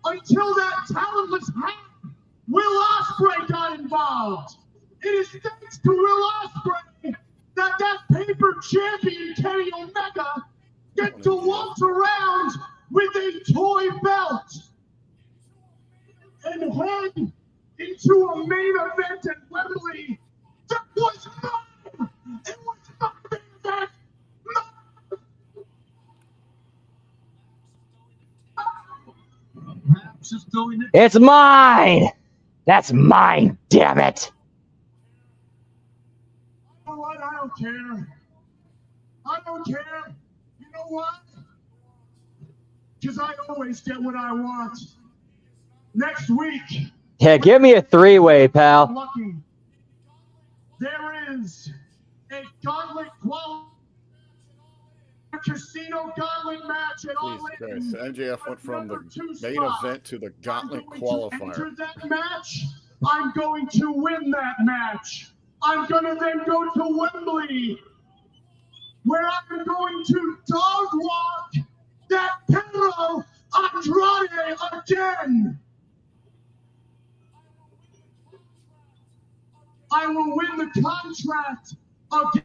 until that talentless hand, Will Ospreay got involved. It is thanks to Will Ospreay that paper champion Kenny Omega gets to walk around with a toy belt and head into a main event at Wembley. That was mine. It was my main event. It's mine. That's mine. Damn it. You know what? I don't care. I don't care. You know what? Because I always get what I want. Next week. Yeah, give me a 3-way, pal. Lucky. There is a gauntlet casino gauntlet match at All Jesus In. Christ. MJF went from the main spot. event to the gauntlet I'm going qualifier. to enter that match. I'm going to win that match. I'm going to then go to Wembley, where I'm going to dog walk that Pedro Andrade again. I will win the contract again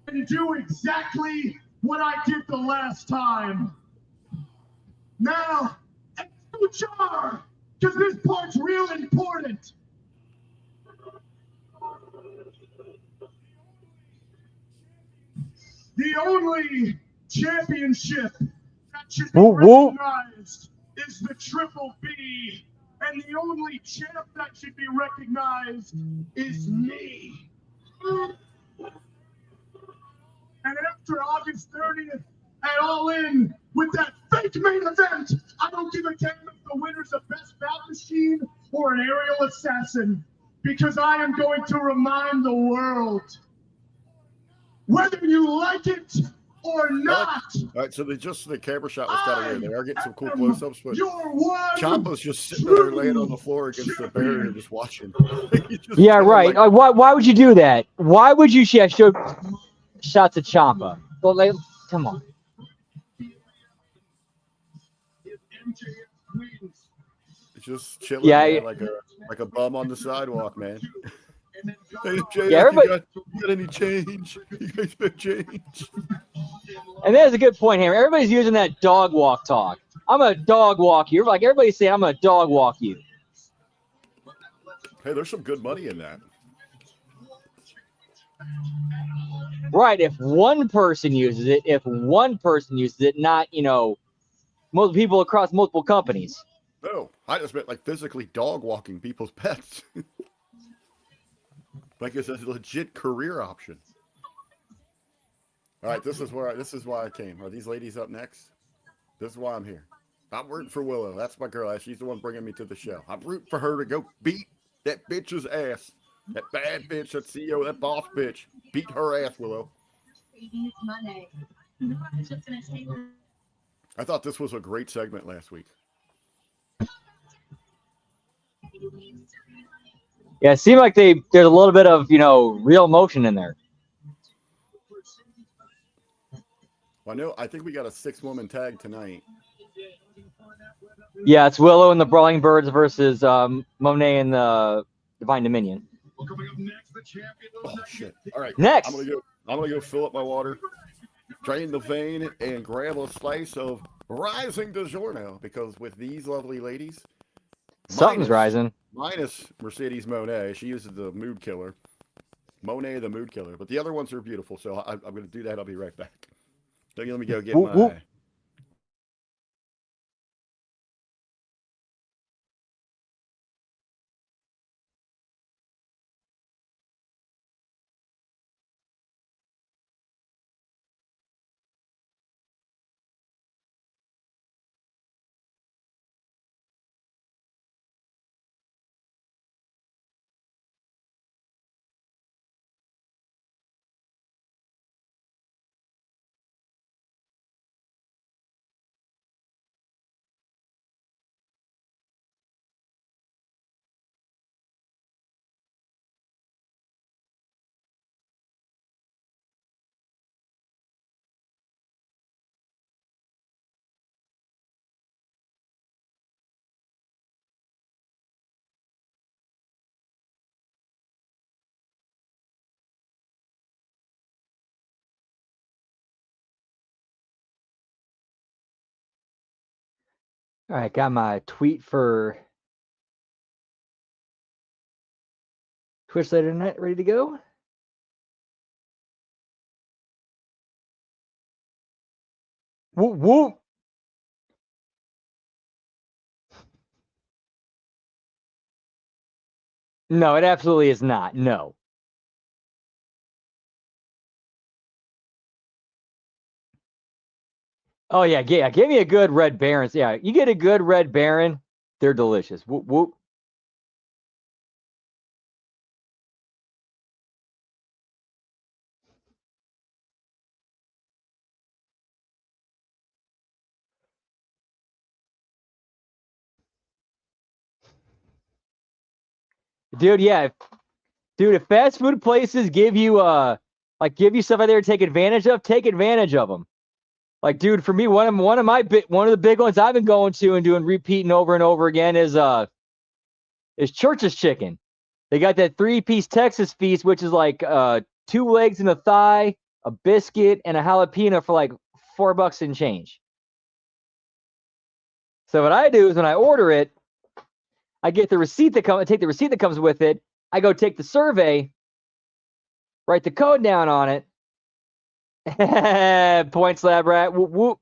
and do exactly what I did the last time. Now, escuchar, because this part's real important. The only championship that should be recognized is the Triple B. And the only champ that should be recognized is me. And after August 30th at All In with that fake main event, I don't give a damn if the winner's a Best Bout Machine or an aerial assassin, because I am going to remind the world, whether you like it or not. All right, so the camera shot was kind of weird. They are getting some cool close-ups, but Ciampa's Ciampa's just sitting there laying on the floor against the barrier, just watching. Yeah, right. Like, Why would you do that? Why would you show shots of Ciampa? Well, like, come on. If MJF wins, Just chilling, Yeah, man, like a bum on the sidewalk, man. and then Hey, go JF, Yeah, everybody- you got any change? You guys got change? And there's a good point here. Everybody's using that dog walk talk. I'm gonna dog walk you. Like everybody's saying, I'm gonna dog walk you. Hey, there's some good money in that. Right, if one person uses it, not, multiple people across multiple companies. No, I just meant like physically dog walking people's pets. Like it's a legit career option. All right, this is why I came. Are these ladies up next? This is why I'm here. I'm rooting for Willow. That's my girl. She's the one bringing me to the show. I'm rooting for her to go beat that bitch's ass. That bad bitch, that CEO, that boss bitch. Beat her ass, Willow. I thought this was a great segment last week. Yeah, it seemed like there's a little bit of, real emotion in there. Well, I think we got a 6-woman tag tonight. Yeah, it's Willow and the Brawling Birds versus Monet and the Divine Dominion. coming up next, the champion. Oh shit! All right, Next. I'm gonna go fill up my water, drain the vein, and grab a slice of rising DiGiorno because with these lovely ladies, Something's rising. minus Mercedes Monet, she uses the mood killer. Monet the mood killer, but the other ones are beautiful. So I'm gonna do that. I'll be right back. Let me go get Whoop, my. whoop. All right, got my tweet for Twitch later tonight ready to go. Whoop, whoop. No, it absolutely is not. No. Oh, yeah. Give me a good Red Baron. Yeah, you get a good Red Baron, they're delicious. Whoop, whoop. Dude, yeah. Dude, if fast food places give you stuff out there to take advantage of them. Like, dude, for me, one of the big ones I've been going to and doing repeating over and over again is Church's Chicken. They got that 3-piece Texas feast, which is like 2 legs and a thigh, a biscuit, and a jalapeno for like $4 and change. So what I do is when I order it, I get the receipt that comes with it. I go take the survey, write the code down on it. Points lab rat. Whoop, whoop.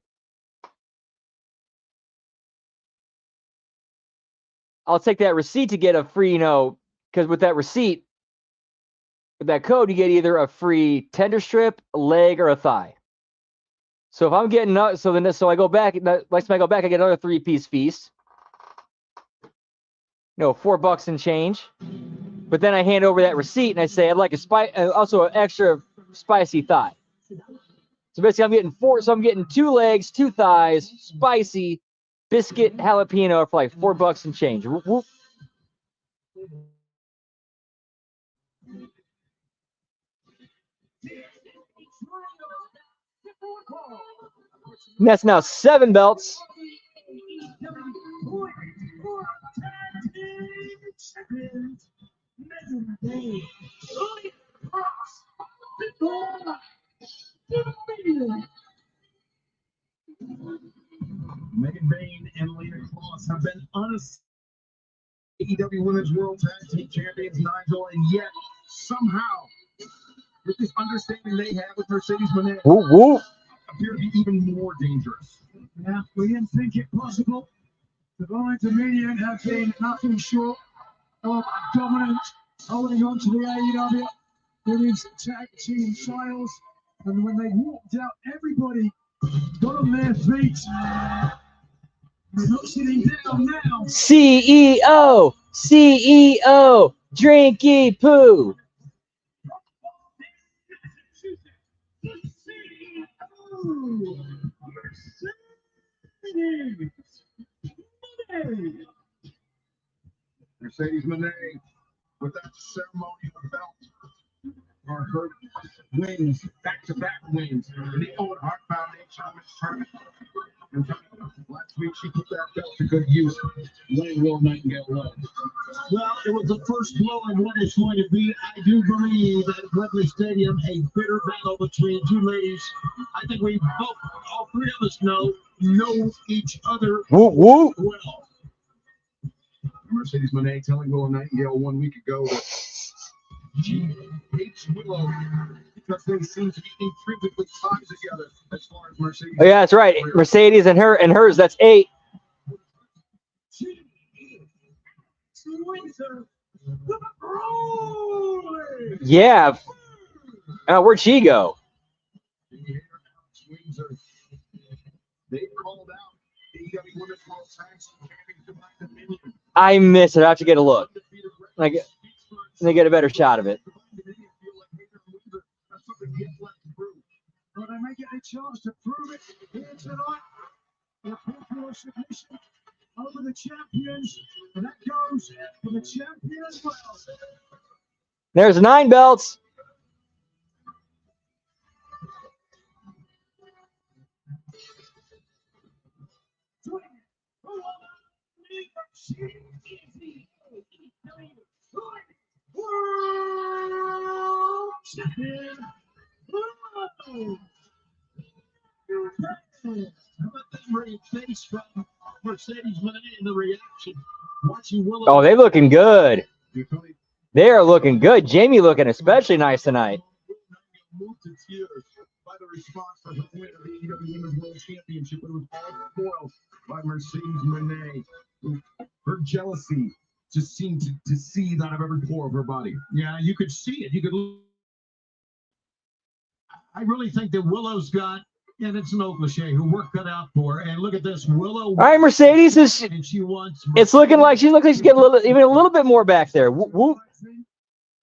I'll take that receipt to get a free, because with that receipt, with that code, you get either a free tender strip, a leg, or a thigh. So if I'm getting so I go back. Next time I go back, I get another 3-piece feast. $4 and change. But then I hand over that receipt and I say I'd like also an extra spicy thigh. So basically, I'm getting 4. So I'm getting 2 legs, 2 thighs, spicy, biscuit, jalapeno for like $4 and change. Whoop, whoop. And that's now 7 belts. Megan Bain and Lena Cross have been honest AEW Women's World Tag Team Champions, Nigel, and yet somehow, with this understanding they have with Mercedes Moné, Whoop, whoop. appear to be even more dangerous. Yeah, we didn't think it possible. The Divine Dominion have been nothing short of dominant, holding on to the AEW Women's Tag Team titles. And when they walked out, everybody got on their feet. They're not sitting down now. CEO, CEO, Drinky Poo. Mercedes Moné, with that ceremonial belt, are her wins, back-to-back wins, in the Owen Hart Foundation Women's Tournament. And last week she put that belt to good use, winning Will Nightingale low. Well, it was the first blow of what it's going to be. I do believe at Wembley Stadium, a bitter battle between two ladies. I think we both, all three of us know each other Whoop, whoop. well. Mercedes Moné telling Willow Nightingale 1 week ago that she hates Willow because they seem to be intrinsically tied together as far as Mercedes. Oh, yeah, that's right. Mercedes and hers, that's 8. Yeah. Where'd she go? They called out AEW Women's World Tag Team Championship Dominion. I miss it. I have to get a look. Like, they get a better shot of it. But they may get a chance to prove it here tonight. A popular submission over the champions, and that goes for the champion as well. There's 9 belts. Face from Mercedes Moné in the reaction. Watching Willow. Oh, they looking good. They are looking good. Jamie looking especially nice tonight. Moved to tears by the response for her win of the AEW Women's World Championship, but it was all spoiled by Mercedes Moné. Her jealousy just seemed to seethe out of every pore of her body. Yeah, you could see it. You could. I really think that Willow's got, and it's no cliche, who worked that out for her. And look at this, Willow. All right, Mercedes is. And she wants. It's looking like she's getting even a little bit more back there. Whoop, whoop.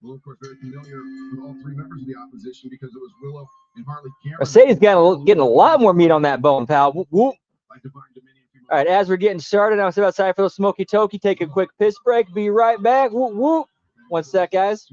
Well, of course, very familiar with all three members of the opposition because it was Willow and Harley Cameron. Mercedes getting a lot more meat on that bone, pal. Whoop, whoop. All right, as we're getting started, I'm outside for the Smoky Toki. Take a quick piss break. Be right back. Whoop, whoop. 1 sec, guys.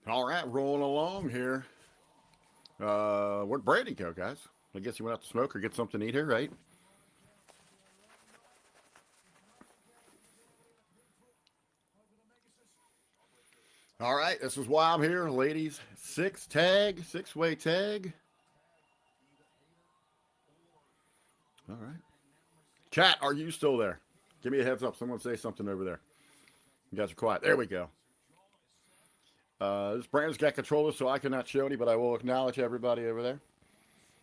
All right, rolling along here. Where'd Brady go, guys? I guess he went out to smoke or get something to eat here, right? All right, this is why I'm here, ladies. Six-way tag. Chat, are you still there? Give me a heads up. Someone say something over there. You guys are quiet. There we go. This Brandon's got controllers, so I cannot show any, but I will acknowledge everybody over there.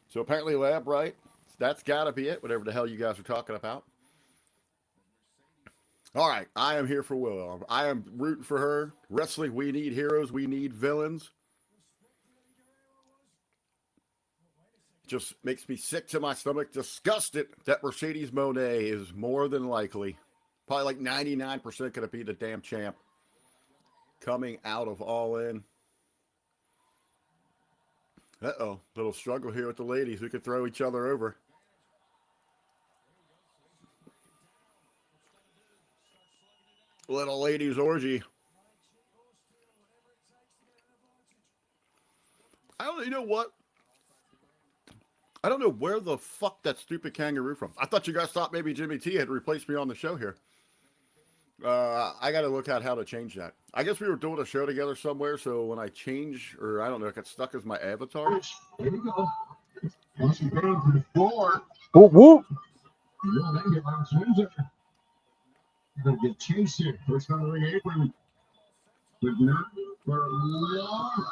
So apparently Lab, right? That's got to be it, whatever the hell you guys are talking about. All right, I am here for Willow. I am rooting for her. Wrestling, we need heroes. We need villains. Just makes me sick to my stomach, disgusted that Mercedes Moné is more than likely, probably like 99% going to be the damn champ coming out of All In. Uh-oh, little struggle here with the ladies. We could throw each other over. Little ladies orgy. I don't, you know what? I don't know where the fuck that stupid kangaroo from. I thought you guys thought maybe Jimmy T had replaced me on the show here. I got to look at how to change that. I guess we were doing a show together somewhere, so when I change, or I don't know, it got stuck as my avatar. Here we go. Once you down to the floor. Whoop, whoop. Yeah, they can get long swings there. You're going to get chased here. First on the ring apron. But not for long.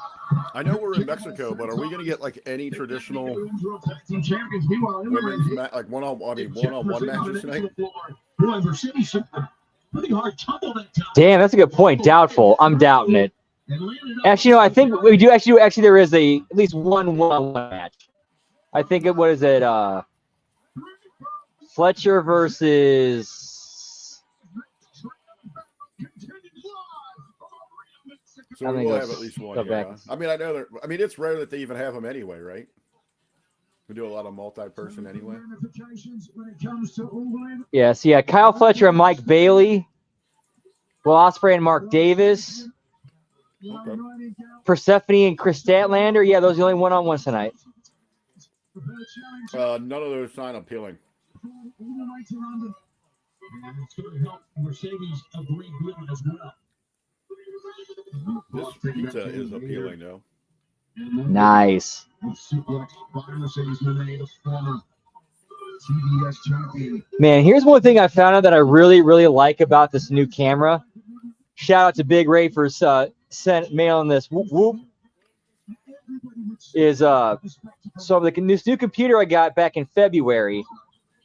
I know we're in Mexico, but are we going to get like any traditional champions? Meanwhile, women's like one-on-one matches tonight? Pretty hard tumble that time. Damn, that's a good point. Doubtful. I'm doubting it. Actually, no, I think we do actually. Actually, there is at least one one-on-one match. I think it what is it? Fletcher versus. So I think we'll it's- have at least one. go Yeah. back. I mean, I know that. I mean, it's rare that they even have them anyway, right? We do a lot of multi-person anyway. Yes, yeah. Kyle Fletcher and Mike Bailey. Will Ospreay and Mark Davis. Okay. Persephone and Chris Statlander. Yeah, those are the only one-on-ones tonight. None of those sound appealing. And it's going to help Mercedes agree with it as well. This pizza is appealing, though. Nice. Suplex by Mercedes Moné, the former TBS champion. Man, here's one thing I found out that I really, really like about this new camera. Shout out to Big Ray for mailing this. Whoop, whoop. Is so this new computer I got back in February.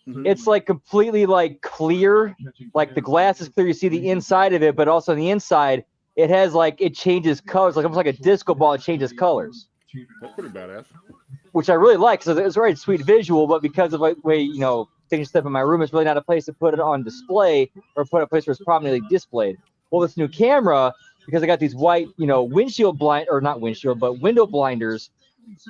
Mhm. It's like completely like clear, like the glass is clear. You see the inside of it, but also on the inside, it has like it changes colors, like almost like a disco ball. It changes colors, That's pretty badass. which I really like. So it's a very sweet visual, but because of the way things stuff in my room, it's really not a place to put it on display or put a place where it's prominently displayed. Well, this new camera, because I got these white, windshield blind or not windshield, but window blinders.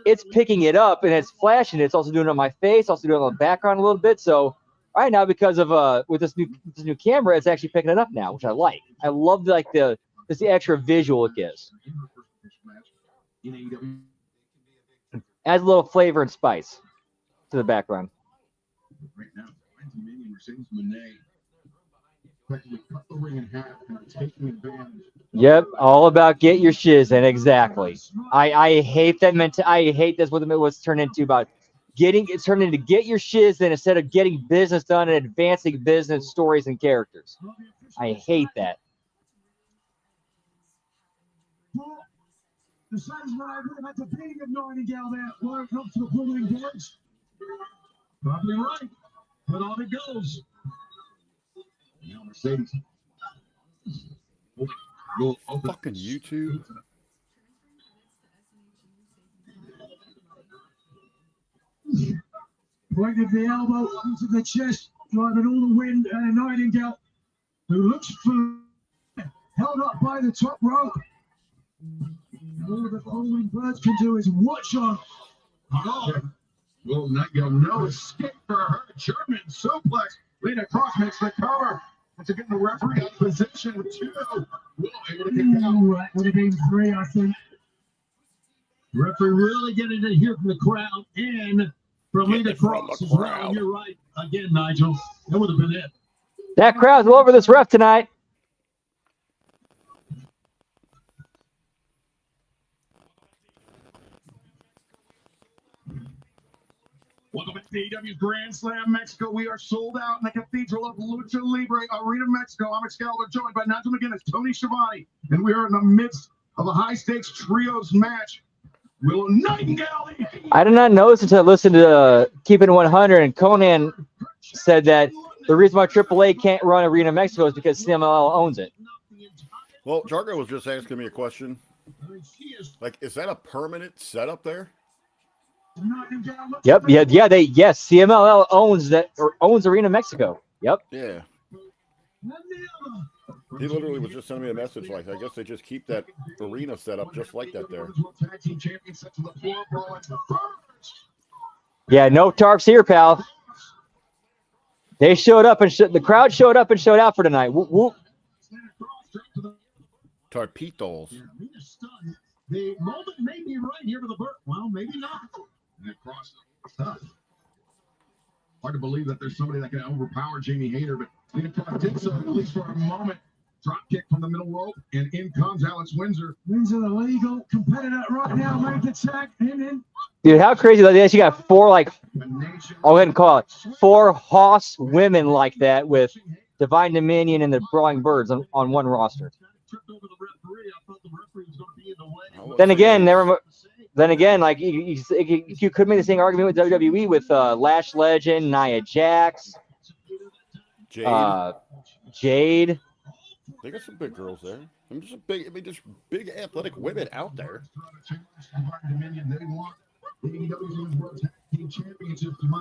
It's picking it up and it's flashing. It's also doing it on my face, also doing it on the background a little bit. So right now, because of with this new camera, it's actually picking it up now, which I like. I love the extra visual it gives. Adds a little flavor and spice to the background. Right now, Mercedes Moné practically cut the ring in half and taking advantage. Yep, all about get your shiz in. Exactly. I hate that I hate that's what it was turned into about it's turned into get your shiz in instead of getting business done and advancing business stories and characters. I hate that. The satisfied with at the beginning of Nightingale there, where it comes to the following boards. Probably right, but on it goes. Now Mercedes. Fucking YouTube. Point of the elbow into the chest, driving all the wind, and Nightingale, who looks for held up by the top rope. All the following birds can do is watch on. Oh, well, Nightingale, no escape for her. German suplex. Lena Cross makes the cover. That's again the referee in position 2. Well, able to kick out. Right, would have been 3, I think. Referee really getting to hear from the crowd and from Lena Cross as well. You're right. Again, Nigel, that would have been it. That crowd's all over this ref tonight. Welcome back to AEW's Grand Slam Mexico. We are sold out in the Cathedral of Lucha Libre Arena, Mexico. I'm Excalibur, joined by Nigel McGuinness, Tony Schiavone, and we are in the midst of a high-stakes trios match. Willow Nightingale. I did not notice until I listened to Keeping It 100, and Conan said that the reason why AAA can't run Arena Mexico is because CMLL owns it. Well, Jargo was just asking me a question. Like, is that a permanent setup there? Yep. Yeah. Yes. CMLL owns that, or owns Arena Mexico. Yep. Yeah. He literally was just sending me a message like, I guess they just keep that arena set up just like that there. Yeah. No tarps here, pal. They showed up and the crowd showed up and showed out for tonight. Whoop, whoop. Tarpitos. The moment may be right here for the Burke. Well, maybe not. Hard to believe that there's somebody that can overpower Jamie Hayter, but Leopold did so at least for a moment. Drop kick from the middle rope, and in comes Alex Windsor. Windsor, the legal competitor right now, make the tag. Dude, how crazy that is. You got four, like, I'll go ahead and call it 4 Hoss women like that with Divine Dominion and the Brawling Birds on one roster. Then again, like you could make the same argument with WWE with Lash Legend, Nia Jax, Jade. They got some big girls there. Just big athletic women out there.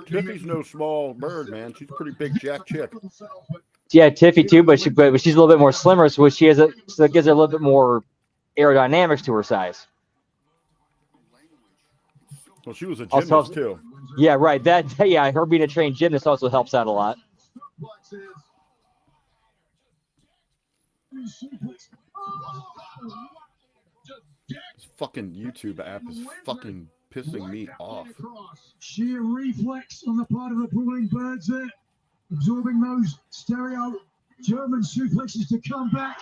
Tiffy's no small bird, man. She's a pretty big jack chick. Yeah, Tiffy too, but she's a little bit more slimmer, so so it gives her a little bit more aerodynamics to her size. Well, she was a gymnast too. Yeah, right. Yeah, her being a trained gymnast also helps out a lot. This fucking YouTube app is fucking pissing me off. Sheer reflex on the part of the Brawling Birds there, absorbing those stereo German suplexes to come back.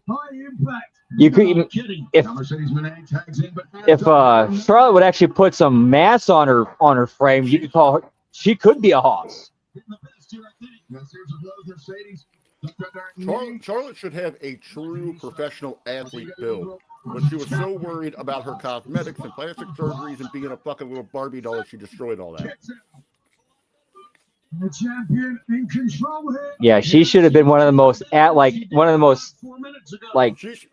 High impact. You could if Charlotte would actually put some mass on her frame, you could call her. She could be a Hoss. Charlotte should have a true professional athlete build, but she was so worried about her cosmetics and plastic surgeries and being a fucking little Barbie doll that she destroyed all that. The champion in control here. Yeah, she should have been one of the most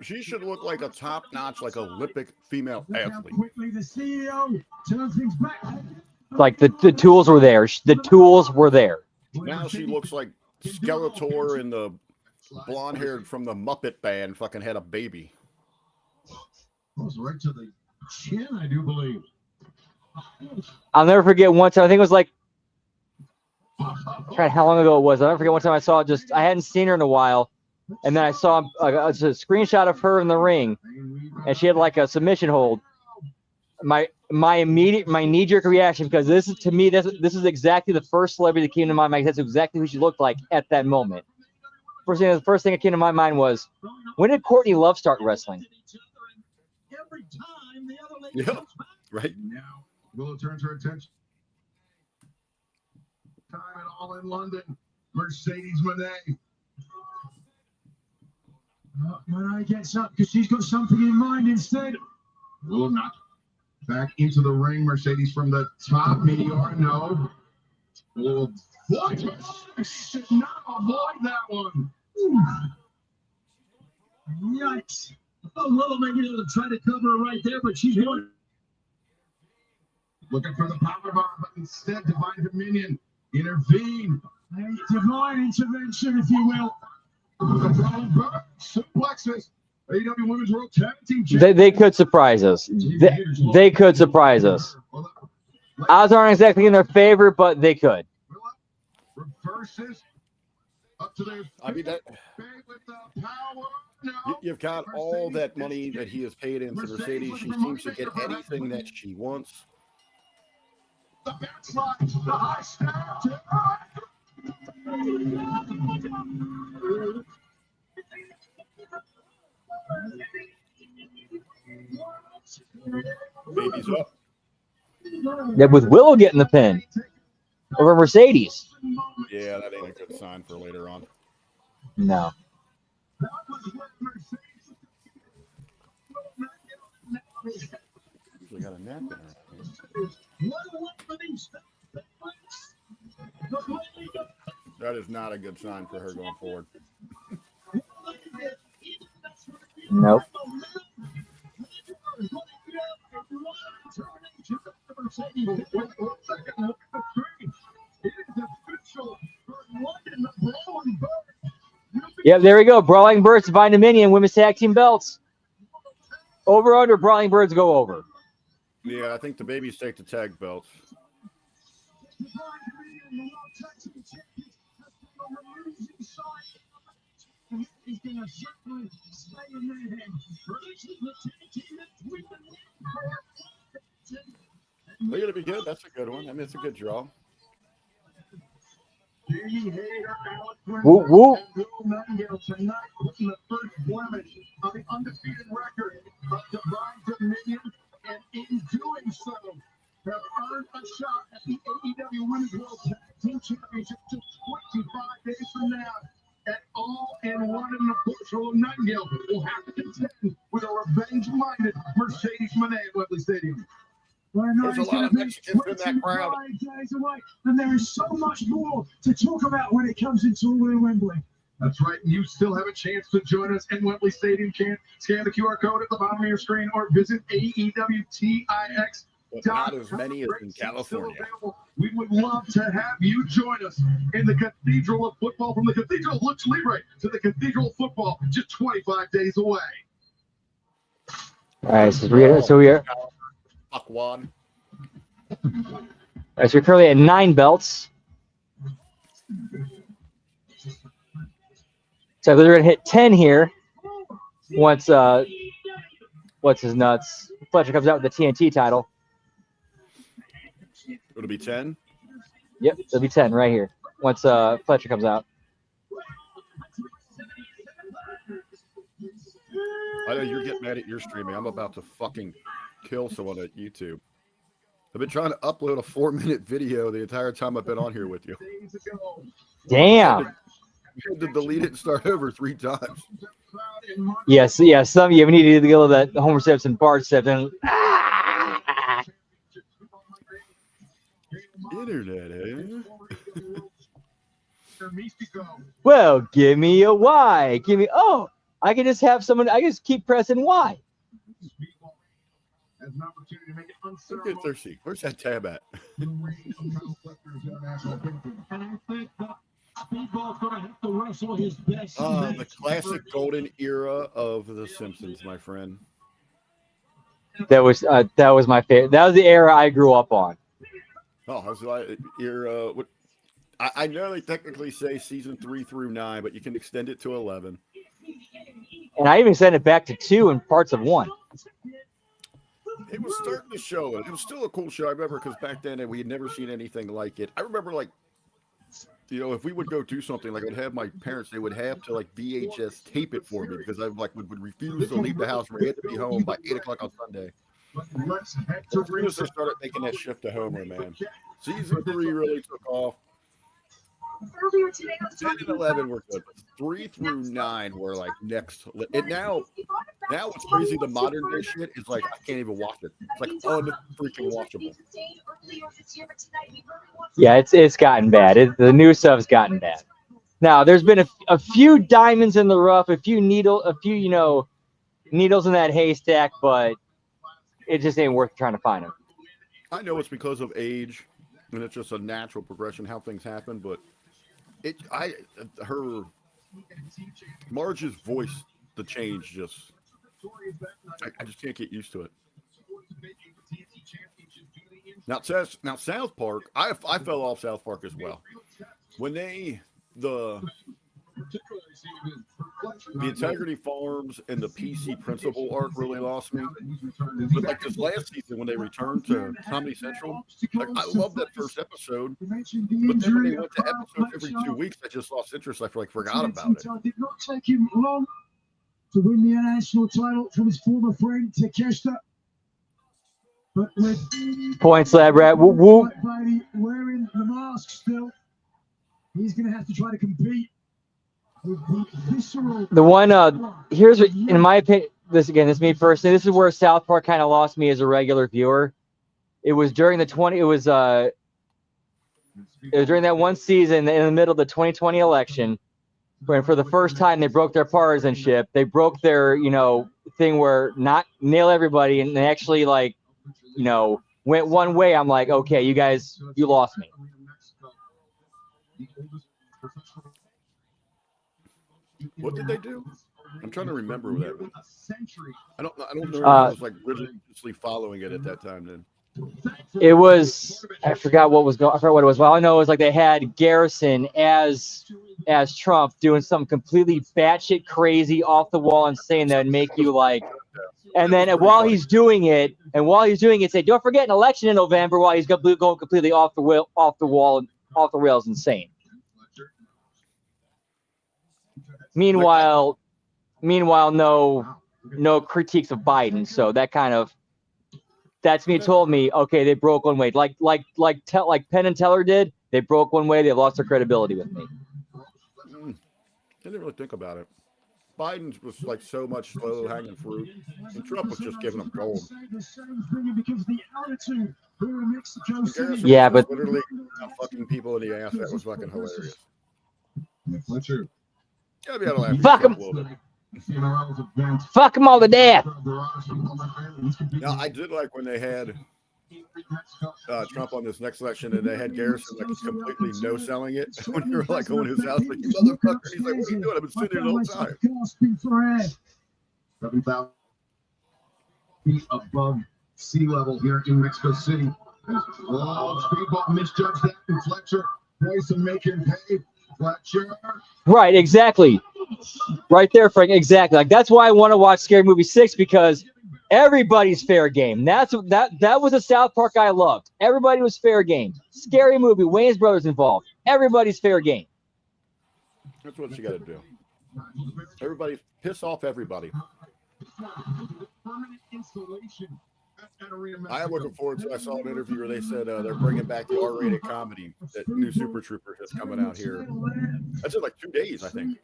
she should look like a top-notch, like Olympic female athlete. Quickly, the CEO turns things back. Like the tools were there. The tools were there. Now she looks like Skeletor and the blonde-haired from the Muppet Band fucking had a baby. Goes right to the chin, I do believe. I'll never forget one time. I think it was like, God, how long ago it was. I'll never forget one time I saw I hadn't seen her in a while, and then I saw a screenshot of her in the ring, and she had like a submission hold. My knee-jerk reaction, because this is exactly the first celebrity that came to my mind. That's exactly who she looked like at that moment. The first thing that came to my mind was, when did Courtney Love start wrestling? Yeah, right. Now Willow turns her attention. Time and all in London. Mercedes Moné. Moné gets up because she's got something in mind instead. Willow not back into the ring. Mercedes from the top. Meteor, no. Willow avoid. Should not avoid that one. Yikes. Willow may be able to try to cover her right there, but she's going. Looking for the power bomb, but instead, Divine Dominion intervene. A divine intervention, if you will. Suplexes. AEW Women's World Tag Team Championship. They could surprise us. They could surprise us. Odds aren't exactly in their favor, but they could. Reverses up to their with the power. You've got all that money that he has paid into Mercedes. She seems to get anything that she wants. The backslide, the high snap. Baby's up. That with Willow getting the pin over Mercedes. Yeah, that ain't a good sign for later on. No. Usually got a napkin. That is not a good sign for her going forward. Nope. Yep, there we go. Brawling Birds define Dominion women's tag team belts. Over under Brawling Birds go over. Yeah, I think the babies take the tag belts. They're gonna be good. That's a good one. I mean, it's a good draw. Woo woo. Tonight, putting the first blemish on the undefeated record of Divine Dominion, and in doing so, have earned a shot at the AEW Women's World Tag Team Championship just 25 days from now. At All in One in the Bushel of Nightingale will have to contend with a revenge-minded Mercedes Moné at Wembley Stadium. There's a lot of Mexicans in that crowd. And there is so much more to talk about when it comes into Wembley. That's right. You still have a chance to join us at Wembley Stadium. Scan the QR code at the bottom of your screen or visit AEWTIX. But not as many as in California. We would love to have you join us in the Cathedral of Football, from the Cathedral of Lucha Libre to the Cathedral of Football, just 25 days away. All right, so we are. Aquan. All right, so we're currently at 9 belts. So they're gonna hit 10 here. Once what's his nuts? Fletcher comes out with the TNT title. It'll be 10. Yep, it'll be 10 right here. Once Fletcher comes out. I know you're getting mad at your streaming. I'm about to fucking kill someone at YouTube. I've been trying to upload a 4-minute video the entire time I've been on here with you. Damn. I had to delete it and start over 3 times. Yes, yeah, some of you need to go to that Homer Simpson Bart step and Internet, eh? well, give me a Y. Give me I can just have someone. I just keep pressing Y. Look at thirsty. Where's that tab at? The classic golden era of The Simpsons, my friend. That was my favorite. That was the era I grew up on. Oh, I was like, I know they technically say season 3 through 9, but you can extend it to 11. And I even sent it back to 2 and parts of 1. It was starting to show. It was still a cool show. I remember because back then we had never seen anything like it. I remember, like, you know, if we would go do something, like I'd have my parents, they would have to like VHS tape it for me because I would refuse to leave the house. We had to be home by 8 o'clock on Sunday. As soon as they started making that shift to Homer, man, season 3 really took off. Earlier today, 10 and 11 were good. 3 through 9 were like next. And now what's crazy, the modern day shit is like I can't even watch it. It's like unfreaking watchable. Yeah, it's gotten bad. The new stuff's gotten bad. Now there's been a few diamonds in the rough, a few needles in that haystack, but it just ain't worth trying to find them. I know it's because of age, and it's just a natural progression how things happen, but Marge's voice, the change just, I just can't get used to it. Now South Park, I fell off South Park as well. When the Integrity Farms and the PC Principal arc really lost me. But like this last season when they returned to Comedy Central, like I love that first episode. But then when they went to episodes every 2 weeks, I just lost interest. I forgot about it. It did not take him long to win the national title from his former friend Takeshita. But with Points lab rat. Whoop whoop. Bailey wearing the mask still, he's going to have to try to compete with the visceral. The one here's in my opinion. This is me personally. This is where South Park kind of lost me as a regular viewer. It was during the it was during that one season in the middle of the 2020 election, when for the first time they broke their partisanship. They broke their thing where not nail everybody, and they actually like went one way. I'm like, okay, you guys, you lost me. What did they do? I'm trying to remember that. I don't know if I was like religiously following it at that time then. It was, I forgot what was going. I forgot what it was. Well, all I know is like they had Garrison as Trump doing something completely batshit crazy, off the wall, and saying that would make you like. And then while he's doing it, say, don't forget an election in November. While he's going completely off the wall, and off the rails, insane. Meanwhile, no critiques of Biden. So that's me told me, okay, they broke one way. Like Penn and Teller did. They broke one way. They lost their credibility with me. I didn't really think about it. Biden's was like so much slow hanging fruit, and Trump was just giving them gold. Yeah, but literally fucking people in the ass. That was fucking hilarious. Yeah, be able to laugh fuck him. Fuck them all to death. Now, I did like when they had Trump on this next election, and they had Garrison like completely no selling it. When you were like going to his house, like, you motherfucker. He's like, what are you doing? I've been sitting here the whole time. 7,000 feet above sea level here in Mexico City. Speedball misjudged that, and Fletcher tries to make him pay. Fletcher. Right, exactly. Right there, Frank. Exactly. Like that's why I want to watch Scary Movie 6, because everybody's fair game. That was a South Park I loved. Everybody was fair game. Scary Movie, Wayne's brothers involved. Everybody's fair game. That's what you got to do. Everybody piss off everybody. I am looking forward to. I saw an interview where they said they're bringing back the R-rated comedy. That new Super Troopers is coming out here. That's in like 2 days, I think.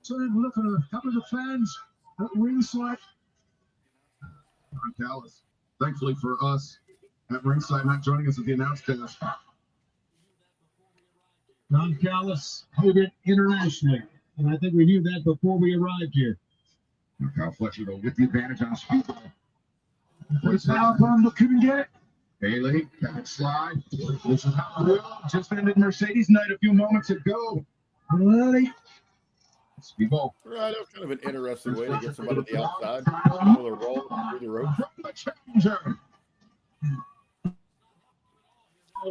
So look at a couple of the fans at ringside. Callis, thankfully for us at ringside, not joining us at the announce cast. Don Callis played it internationally, and I think we knew that before we arrived here. Kyle Fletcher, though, with the advantage on speedball. What's now on the couldn't get it. Bailey, can slide. This is how it just ended Mercedes night a few moments ago. Ready. Speedball. Right, that was kind of an interesting way to get somebody to the outside. With a roll through the ropes.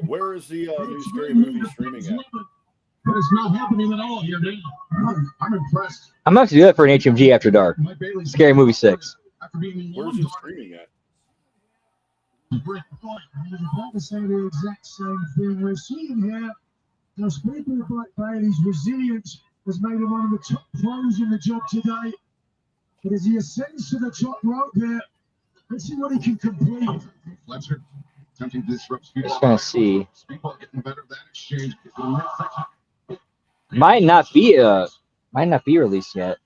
Where is the new Scary Movie streaming at? But it's not happening at all here, dude. I'm impressed. I'm about to do that for an HMG After Dark. Scary Movie 6. Where's it streaming at? That was saying the exact same thing. We're seeing here those people like Bailey's resilience has made him one of the top pros in the job today. But as he ascends to the top rope there, let's see what he can complete. Fletcher attempting to disrupt Speedball. Just gonna see. Speedball getting better at that exchange. Might not be released yet.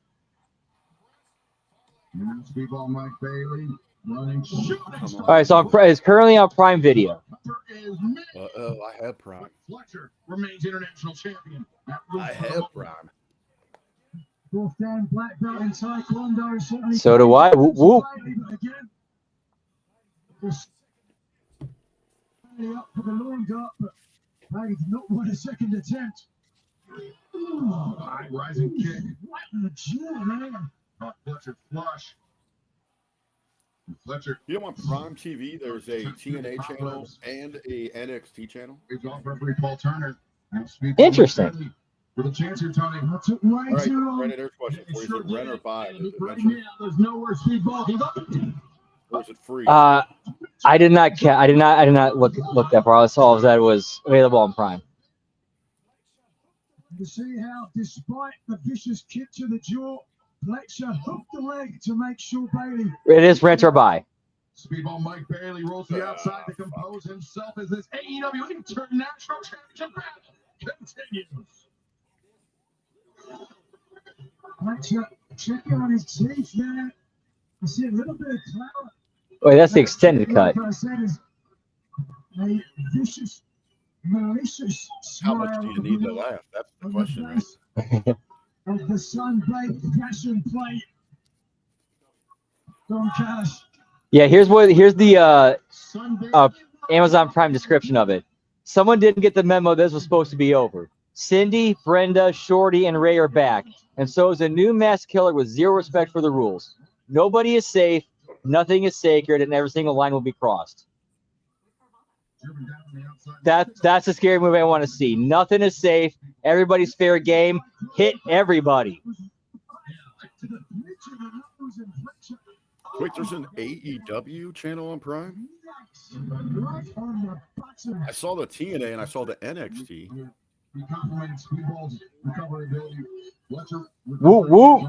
Speedball Mike Bailey running. All right, so it's currently on Prime Video. I have Prime. Fletcher remains international champion. I have Prime. Fourth down black belt in Taekwondo. So do I. Whoop, whoop. Up for the long dart, but Bailey did not want a second attempt. High rising kick. Right in the jaw, man. Fletcher flush. Fletcher. You know, on Prime TV, there's a TNA channel and a NXT channel. Referee Paul Turner. Interesting. With a chance here, Tony. That took way All right, too long. Brandon, there's a question for you. Is it rent or buy? Right now, there's nowhere Speedball. He's up. Or is it free? I did not look that far. I saw that it was available on Prime. To see how, despite the vicious kick to the jaw, Fletcher hooked the leg to make sure Bailey. It is rent or buy. Speedball Mike Bailey rolls to the outside to compose himself as this AEW International Championship battle continues. Checking on his teeth, man. I see a little bit of cloud. Wait, that's the extended cut. What I said is a vicious, malicious How smile much do you need to laugh? That's the on question, right? face of the sun-baked passion plate. Don Cash. Yeah, here's the Amazon Prime description of it. Someone didn't get the memo this was supposed to be over. Cindy, Brenda, Shorty, and Ray are back, and so is a new mass killer with zero respect for the rules. Nobody is safe, nothing is sacred, and every single line will be crossed. That's a scary movie I want to see. Nothing is safe. Everybody's fair game. Hit everybody. Wait, there's an AEW channel on Prime? I saw the TNA and I saw the NXT. Woo woo.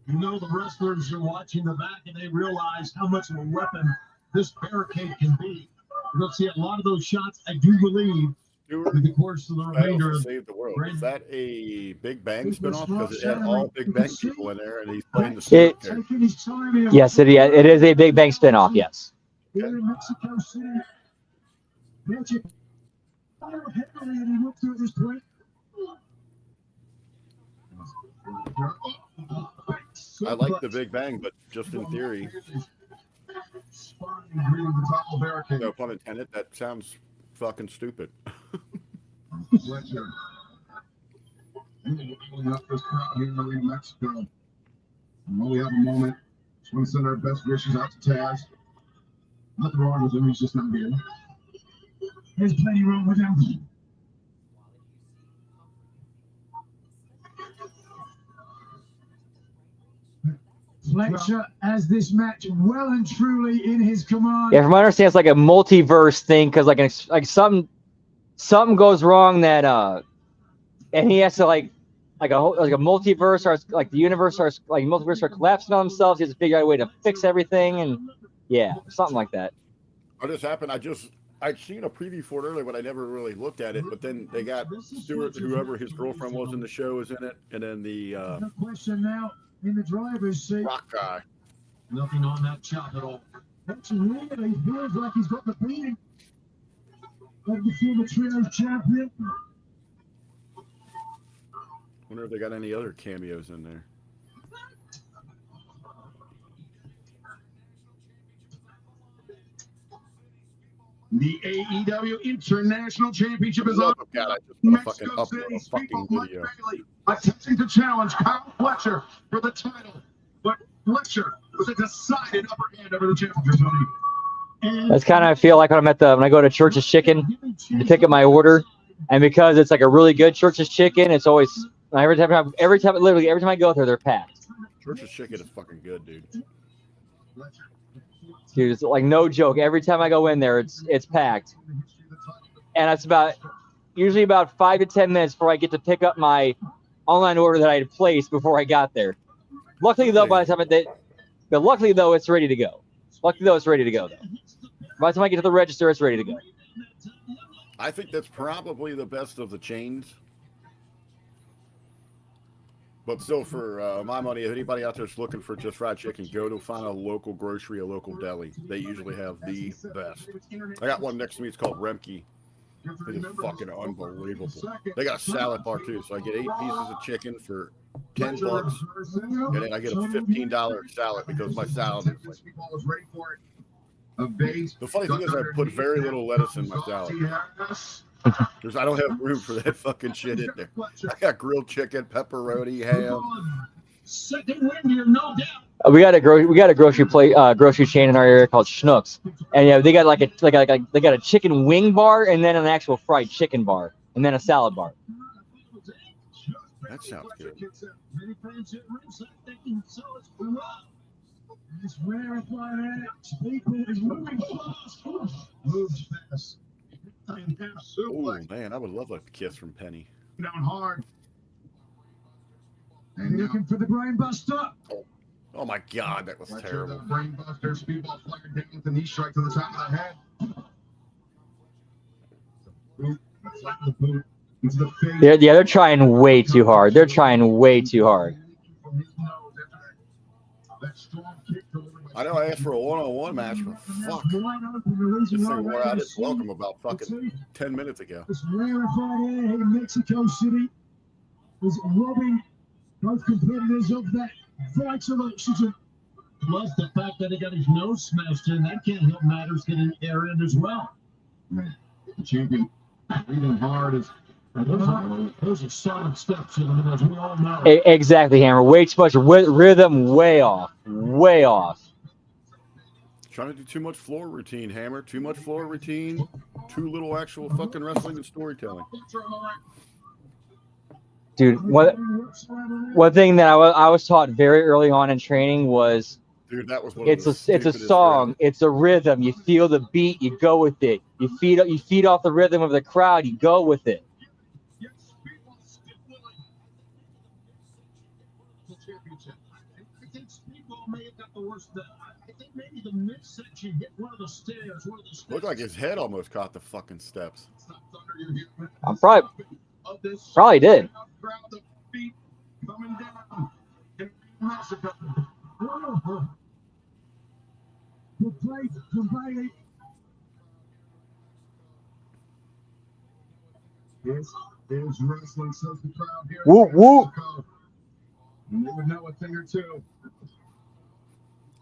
You know, the wrestlers are watching the back and they realize how much of a weapon this barricade can be. You'll see a lot of those shots, I do believe, Stuart, in the course of the remainder of Save the World. Is that a Big Bang spinoff? Because it had all Big Bang people in there and he's playing the Stuart character. Yes, it is a Big Bang spinoff, yes. Here in Mexico City, Magic heavily and he looked through this point. I like the Big Bang, but just in theory. No pun intended. That sounds fucking stupid. Mexico. While we have a moment, just want to send our best wishes out to Taz. Nothing wrong with him, he's just not here. There's plenty wrong with him. Fletcher has this match well and truly in his command. Yeah, from what I understand, it's like a multiverse thing because like something goes wrong that and he has to like a multiverse or like the universe or like multiverse are collapsing on themselves. He has to figure out a way to fix everything and yeah, something like that. What just happened? I'd seen a preview for it earlier, but I never really looked at it. But then they got Stuart, whoever his girlfriend was in the show, is in it, and then the No question now in the driver's seat. rock guy. Nothing on that chop at all. Fletcher really feels like he's got the beating of the former trios champion. Wonder if they got any other cameos in there. The AEW International Championship is on. Oh God, I just want to fucking Mexico upload a City, fucking Speedball Mike video. Bailey attempting to challenge Kyle Fletcher for the title, but Fletcher with a decided upper hand over the championship. That's kind of I feel like when I go to Church's Chicken to pick up my order, and because it's like a really good Church's Chicken, it's always every time I go there, they're packed. Church's Chicken is fucking good, dude. Dude, it's like no joke. Every time I go in there, it's packed, and it's usually about 5 to 10 minutes before I get to pick up my online order that I had placed before I got there. Luckily though, luckily though, it's ready to go. By the time I get to the register, it's ready to go. I think that's probably the best of the chains. But still, for my money, if anybody out there is looking for just fried chicken, go to find a local grocery, a local deli. They usually have the best. I got one next to me. It's called Remke. It is fucking unbelievable. They got a salad bar too, so I get 8 pieces of chicken for $10, and then I get a $15 salad because my salad is like. The funny thing is, I put very little lettuce in my salad. Because I don't have room for that fucking shit in there. I got grilled chicken, pepperoni, ham. We got a grocery chain in our area called Schnucks, and yeah, they got they got a chicken wing bar and then an actual fried chicken bar and then a salad bar. That sounds good. This rarefied air, people is moving fast. Moves fast. Oh man, I would love a kiss from Penny. Down hard. And looking for the brain buster. Oh my God, that was terrible. The brain buster, speedball flared down with the knee strike to the top of the head. Boot, flatten the boot into the face. They're trying way too hard. They're trying way too hard. I know I asked for a one-on-one match, but fuck. This thing wore out its welcome about fucking 10 minutes ago. This rarefied air in Mexico City is robbing both competitors of that vital oxygen. Plus the fact that he got his nose smashed in, that can't help matters getting air in as well. The champion breathing hard is. Those are solid steps, gentlemen, as we all know. Exactly, Hammer. Way too much rhythm, way off. Way off. Trying to do too much floor routine, Hammer. Too much floor routine. Too little actual fucking wrestling and storytelling. Dude, one thing that I was taught very early on in training was, dude, that was one it's a song, it's a rhythm. You feel the beat, you go with it. You feed off the rhythm of the crowd, you go with it. I think Speedball may have got the worst. I think maybe the midsection hit one of the stairs. Looked like his head almost caught the fucking steps. I'm probably did. This is wrestling, says the crowd here. Woo woo. And they would know a thing or two.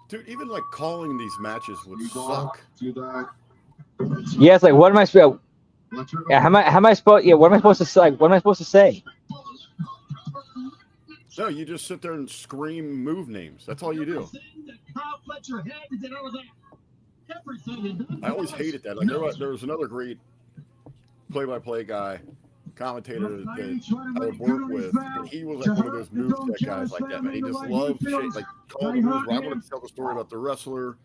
Dude, even like calling these matches would suck. Yeah, it's like, what am I supposed? Yeah, how am I supposed? Yeah, what am I supposed to say? What am I supposed to say? No, you just sit there and scream move names. That's all you do. I always hated that. Like there was another great play-by-play guy, commentator that I would work with, and he was like one of those moveset guys like that, man. He just loved shit, like calling the moves. I wanted to tell the story about the wrestler,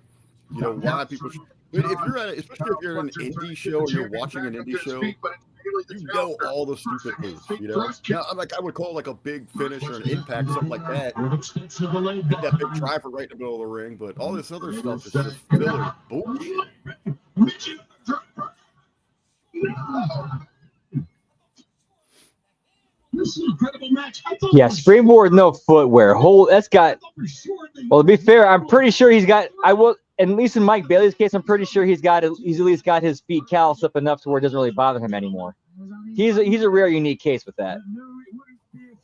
you know, why people should. If you're at, especially if you're at an indie show or you're watching an indie show, you know all the stupid moves, you know. Now, I would call it like a big finish or an impact, something like that. Get that big driver right in the middle of the ring, but all this other stuff is just filler bullshit. Yeah, springboard, no footwear. That's got. Well, to be fair, I'm pretty sure he's got. At least in Mike Bailey's case, I'm pretty sure he's at least got his feet calloused up enough to where it doesn't really bother him anymore. He's a rare, unique case with that.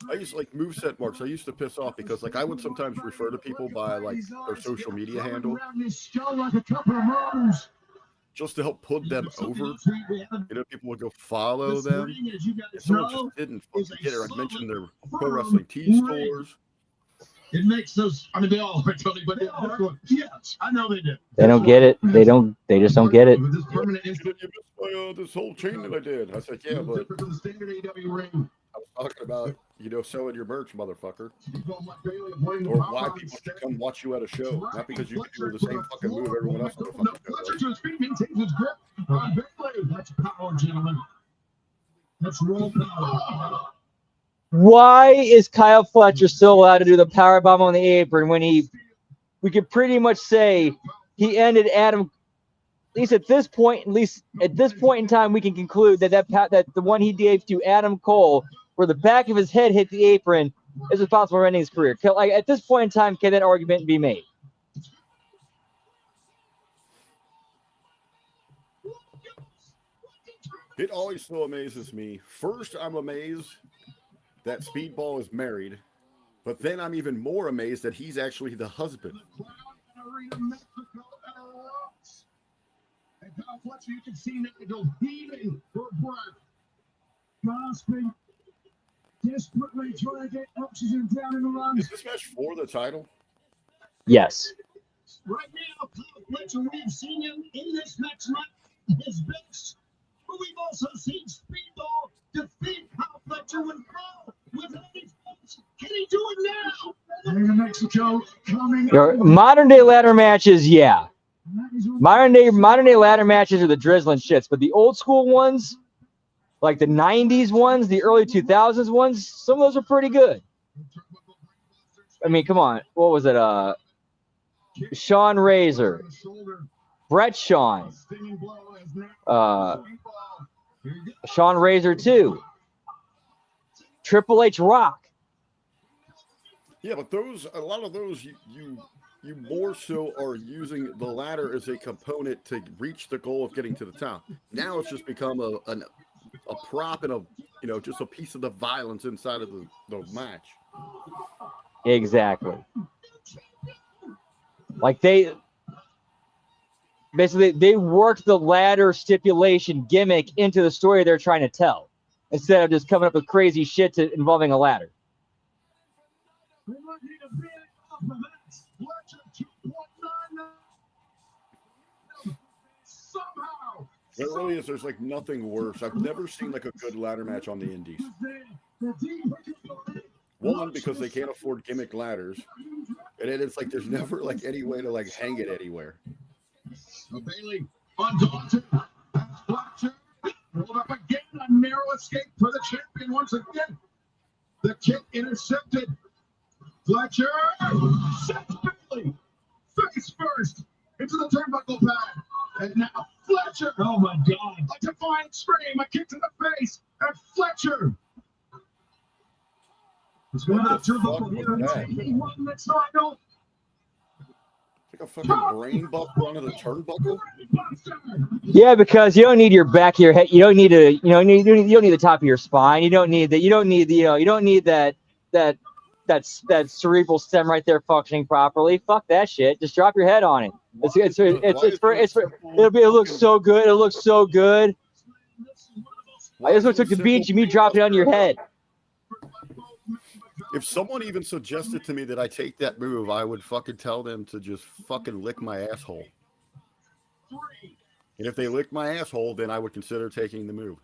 I used to like moveset marks. I used to piss off because like I would sometimes refer to people by like their social media handle just to help put them over. You know, people would go follow them. And someone just didn't fucking get it. I mentioned their pro wrestling tea stores. It makes those. I mean, they all are totally, but yes, I know they do. They don't get it. They just don't get it. With this permanent You missed this whole chain that I did. I said, yeah, but for the standard AEW ring. I was talking about, you know, selling your merch, motherfucker. Or why people should come watch you at a show, not because you can do the same fucking move everyone else on the fucking show. That's power, gentlemen. That's raw power. Why is Kyle Fletcher still allowed to do the powerbomb on the apron when we could pretty much say he ended Adam? At least at this point in time, we can conclude that the one he gave to Adam Cole, where the back of his head hit the apron, is responsible for ending his career. Like at this point in time, can that argument be made? It always still amazes me. First, I'm amazed that Speedball is married, but then I'm even more amazed that he's actually the husband. And Kyle Fletcher, you can see now go heaving for breath. Gasping, desperately trying to get oxygen down in the lungs. Is this match for the title? Yes. Right now, Kyle Fletcher, we've seen him in this next match, his best. But we've also seen Speedball defeat Kyle Fletcher with power, with his punch. Can he do it now? King of Mexico coming. Your modern day ladder matches, yeah. Modern day ladder matches are the drizzling shits, but the old school ones, like the 90s ones, the early 2000s ones, some of those are pretty good. I mean, come on. What was it? Sean Razor, Brett Sean, Sean Razor 2, Triple H Rock. Yeah, but a lot of those, you more so are using the ladder as a component to reach the goal of getting to the top. Now it's just become a prop and just a piece of the violence inside of the match. Exactly. Like they worked the ladder stipulation gimmick into the story they're trying to tell, instead of just coming up with crazy shit involving a ladder. It really is. There's like nothing worse. I've never seen like a good ladder match on the indies. One, because they can't afford gimmick ladders, and then it's like there's never like any way to like hang it anywhere. Bailey undaunted. Fletcher rolled up again. A narrow escape for the champion once again. The kick intercepted. Fletcher sets Bailey face first into the turnbuckle pad. And now Fletcher. Oh my God. A defiant scream. A kick to the face. And Fletcher. He's going out turnbuckle here. Next final. Like a fucking brain buster onto the turnbuckle. Yeah, because you don't need your back of your head. You don't need you don't need the top of your spine. You don't need that. You don't need that cerebral stem right there functioning properly. Fuck that shit. Just drop your head on it. It looks so good. It looks so good. I just took the beach and me dropping it on your head. If someone even suggested to me that I take that move, I would fucking tell them to just fucking lick my asshole. And if they lick my asshole, then I would consider taking the move.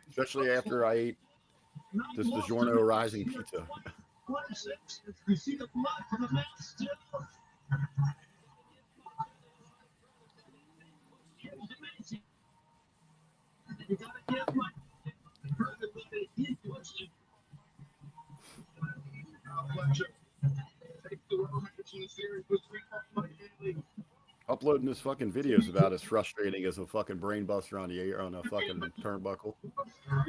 Especially after I ate this DiGiorno Rising pizza. You see the blood from the match still. You gotta give my Uploading this fucking video is about as frustrating as a fucking brain buster on a fucking turnbuckle.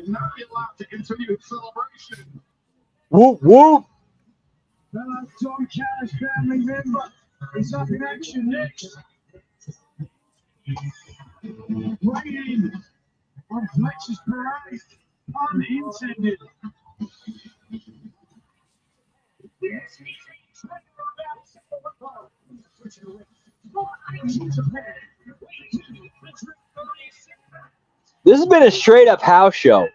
Not be allowed to continue celebration. Whoop whoop. Tom Cash family member is up in action next. Waiting on Fletcher's parade, unintended. This has been a straight up house show.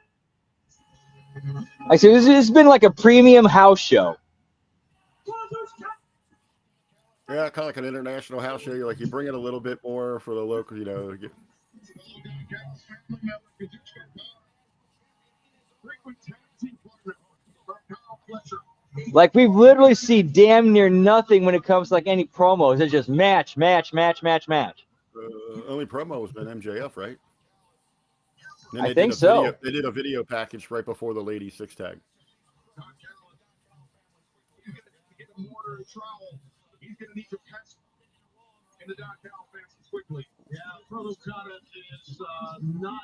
I said this has been like a premium house show. Yeah, kind of like an international house show. You're like, you bring it a little bit more for the local, Like we've literally seen damn near nothing when it comes to like any promos. It's just match. Only promo has been MJF, right? I think so. They did a video package right before the ladies 6-tag. He's going to need to pass in the dock now fast and quickly. Yeah, Proto Kata is not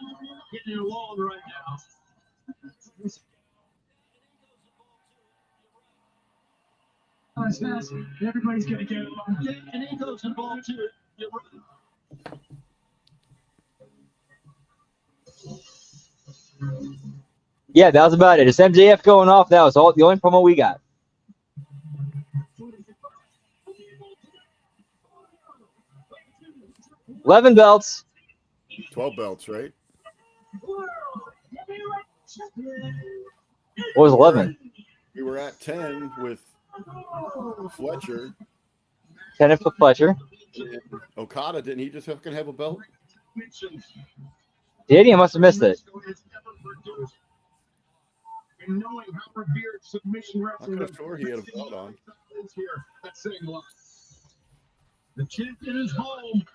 getting along right now. Everybody's going to get along. Yeah, and Ego's involved too. You're right. Yeah, that was about it. It's MJF going off. That was the only promo we got. $11 belts. 12 belts, right? What was 11? We were at 10 with Fletcher. 10 for Fletcher. And Okada, didn't he just fucking have a belt? Did he? I must have missed it. And knowing how revered submission I'm wrestling not sure he had a belt on. is here, that's saying a lot. The champion is home.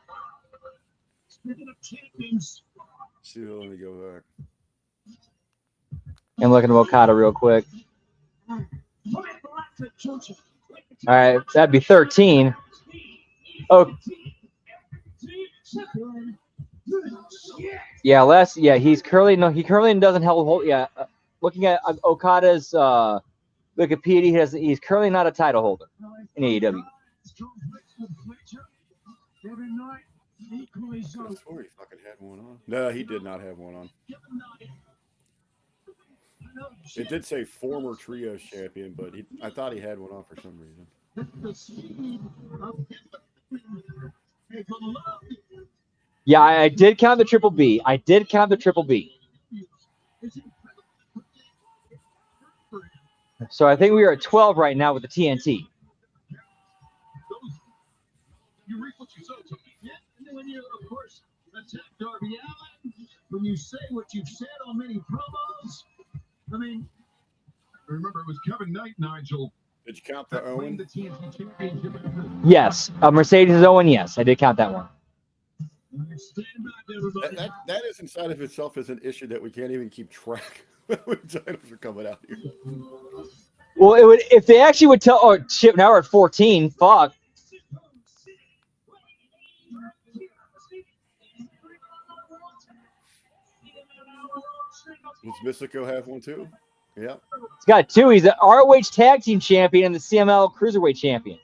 Speaking of champions, See, let me go back. I'm looking at Okada real quick. All right, that'd be 13. Oh, yeah, he currently doesn't hold. Yeah, looking at Okada's Wikipedia, he's currently not a title holder in AEW. I swore he fucking had one on. No, he did not have one on. It did say former trios champion, but I thought he had one on for some reason. Yeah, I did count the Triple B. So I think we are at 12 right now with the TNT. you reap what you sow. Yeah, and then when you, of course, attack Darby Allin, when you say what you've said on many promos, I mean, remember it was Kevin Knight, Nigel. Did you count the Owen? The TNT Championship. Yes, Mercedes Owen. Yes, I did count that one. Stand back, everybody. That is inside of itself is an issue that we can't even keep track of when titles are coming out here. Well, it would if they actually would tell. Oh shit! Now we're at 14. Fuck. Does Mystico have one too? Yeah. He's got two. He's an ROH Tag Team Champion and the CML Cruiserweight Champion.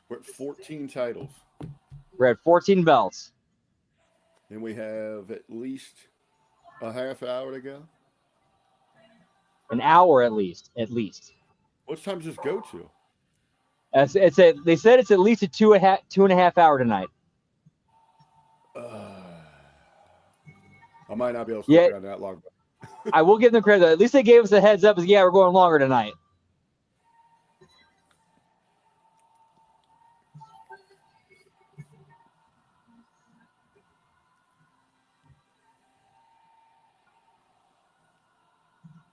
We're at 14 titles. We're at 14 belts. And we have at least a half hour to go. An hour at least. What time does this go to? They said it's at least a two and a half hour tonight. I might not be able to stick around that long. I will give them credit. At least they gave us a heads up. Yeah, we're going longer tonight.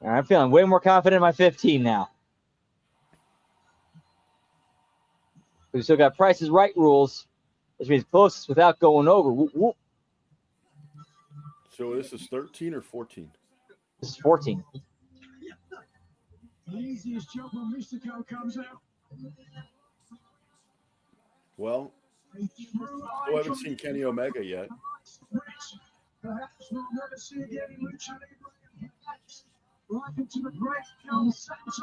I'm feeling way more confident in my 15 now. We still got Price's Right rules, which means closest without going over. Whoop, whoop. So this is 13 or 14? This is 14. The easiest job when Mystico comes out. Well, I haven't seen Kenny Omega yet. Perhaps we'll never see again in Lucha Libre. Life into the great Cal Santos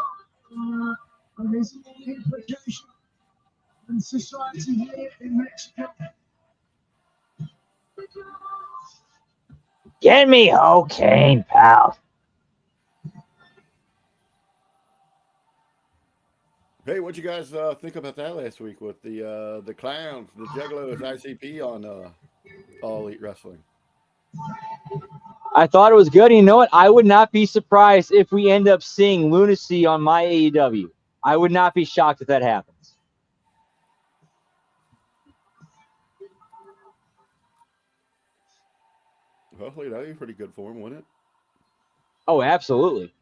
and his implication in society here in Mexico. Get me cocaine, pal. Hey, what'd you guys think about that last week with the clowns, the Juggalos, ICP on All Elite Wrestling? I thought it was good. And you know what? I would not be surprised if we end up seeing Lunacy on my AEW. I would not be shocked if that happens. Hopefully that'd be pretty good for him, wouldn't it? Oh, absolutely.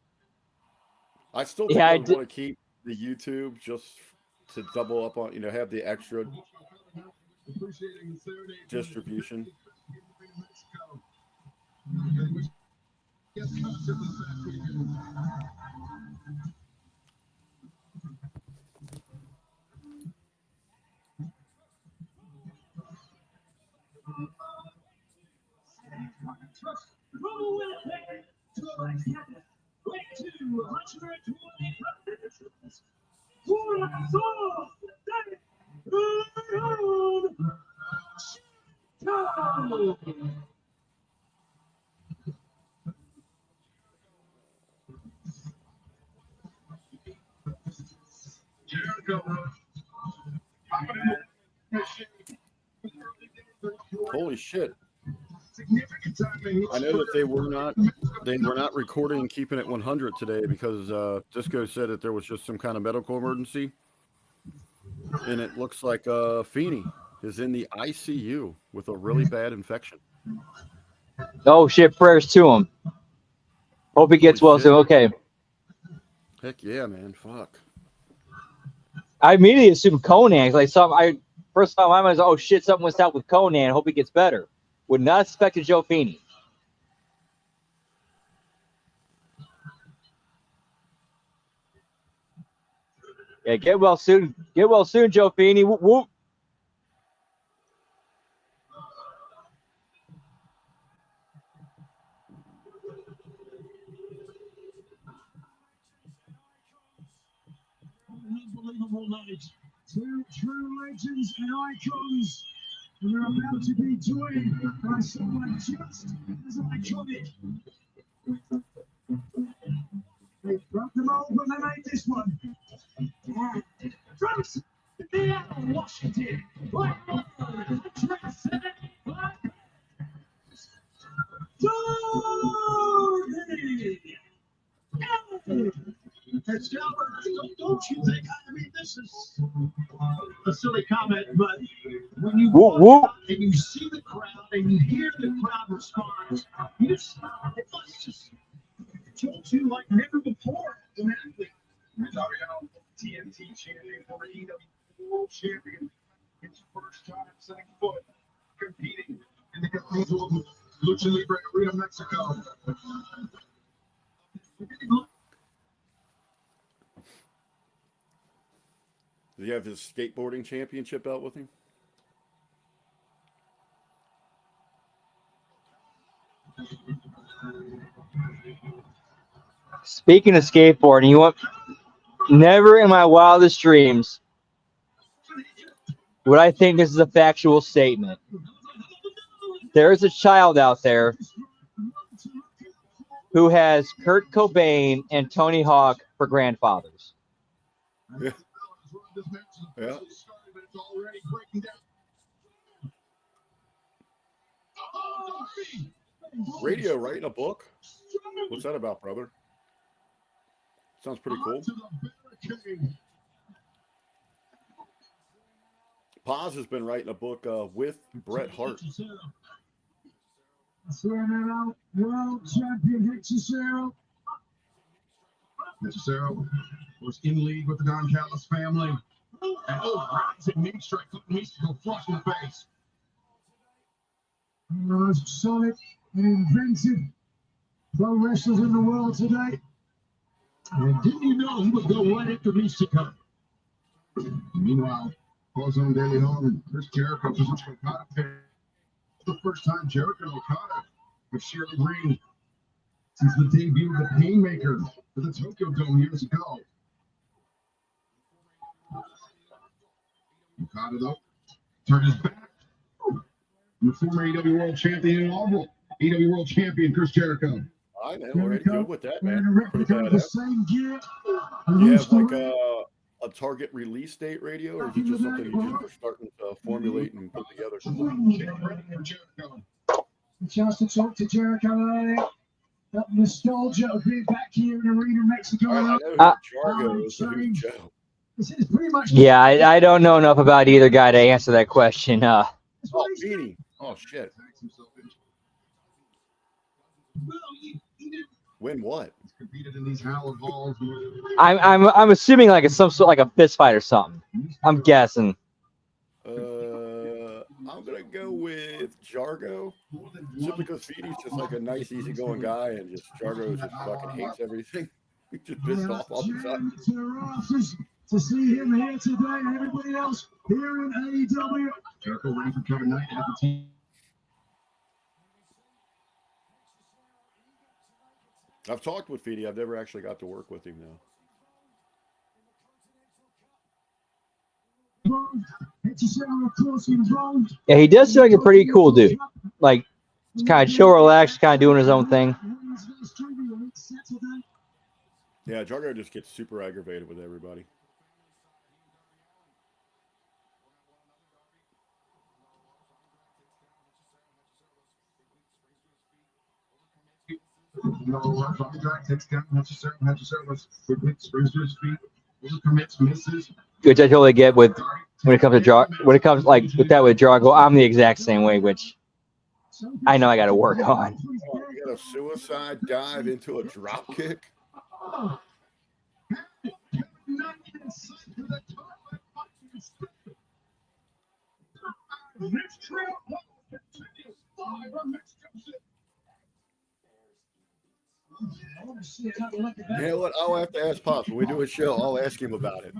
I still think I want to keep the YouTube just to double up on, have the extra distribution. Holy shit. I know that they were not recording and keeping it 100 today because Disco said that there was just some kind of medical emergency. And it looks like Feeney is in the ICU with a really bad infection. Oh, shit. Prayers to him. Hope he gets well soon. Okay. Heck yeah, man. Fuck. I immediately assumed Conan. Like first time I was, oh shit, something went out with Conan. Hope he gets better. Would not have suspected Joe Feeney. Yeah, get well soon. Get well soon, Joe Feeney. Whoop, whoop. Unbelievable night. Two true legends and icons. And they're about to be joined by someone just as iconic. They brought them all when they made this one. From Seattle, Washington, don't you think? I mean, this is a silly comment, but when you walk out and you see the crowd and you hear the crowd respond, you just it must just tilt you like never before. Automatically, TNT champion, former EW World Champion, his first time setting foot competing in the Cathedral of Lucha Libre Arena, Mexico. Does he have his skateboarding championship belt with him? Speaking of skateboarding, you want never in my wildest dreams would I think this is a factual statement. There is a child out there who has Kurt Cobain and Tony Hawk for grandfathers. Yeah. Yeah. Radio writing a book? What's that about, brother? Sounds pretty cool. Paz has been writing a book with Bret Hart. World champion Hechicero. Hechicero was in league with the Don Callis family. And rising knee strike took Mystical flush in the face. One of the most solid and inventive pro wrestlers in the world today. And didn't you know he would go right after Mystical? Meanwhile, Ozone De Leon and Chris Jericho just Okada pick. The first time Jericho and Okada with Shirley Green since the debut of the Painmaker for the Tokyo Dome years ago. Okada, though, turned his back. And the former AEW World Champion and awful AEW World Champion Chris Jericho. I know, already good with that, man. The same gear. You have like a target release date radio, or is it just something you just are starting to formulate and put together? A chance to talk to Jericho earlier. That nostalgia of being back here in Arena, Mexico. I know who Jargo is, and who's Joe. Yeah, I don't know enough about either guy to answer that question. Oh, Beanie. Oh, shit. Win what? I'm assuming like it's some sort like a fist fight or something. I'm guessing. I'm gonna go with Jargo, simply because Feedy's just like a nice, easygoing guy, and just Jargo just fucking hates everything. He's just pissed off all the time. To see him here today and everybody else here in AEW. Jericho ready for Kevin Knight to have the team. I've talked with Feedy. I've never actually got to work with him though. Yeah, he does seem like a pretty cool dude. Like, he's kind of chill, relaxed, kind of doing his own thing. Yeah, Jargo just gets super aggravated with everybody. Which I totally get with when it comes to with Jargo, I'm the exact same way, which I know I got to work on. Oh, you got a suicide dive into a drop kick? Next trio continues live on Mexico City. You know what? I'll have to ask Pops when we do a show. I'll ask him about it.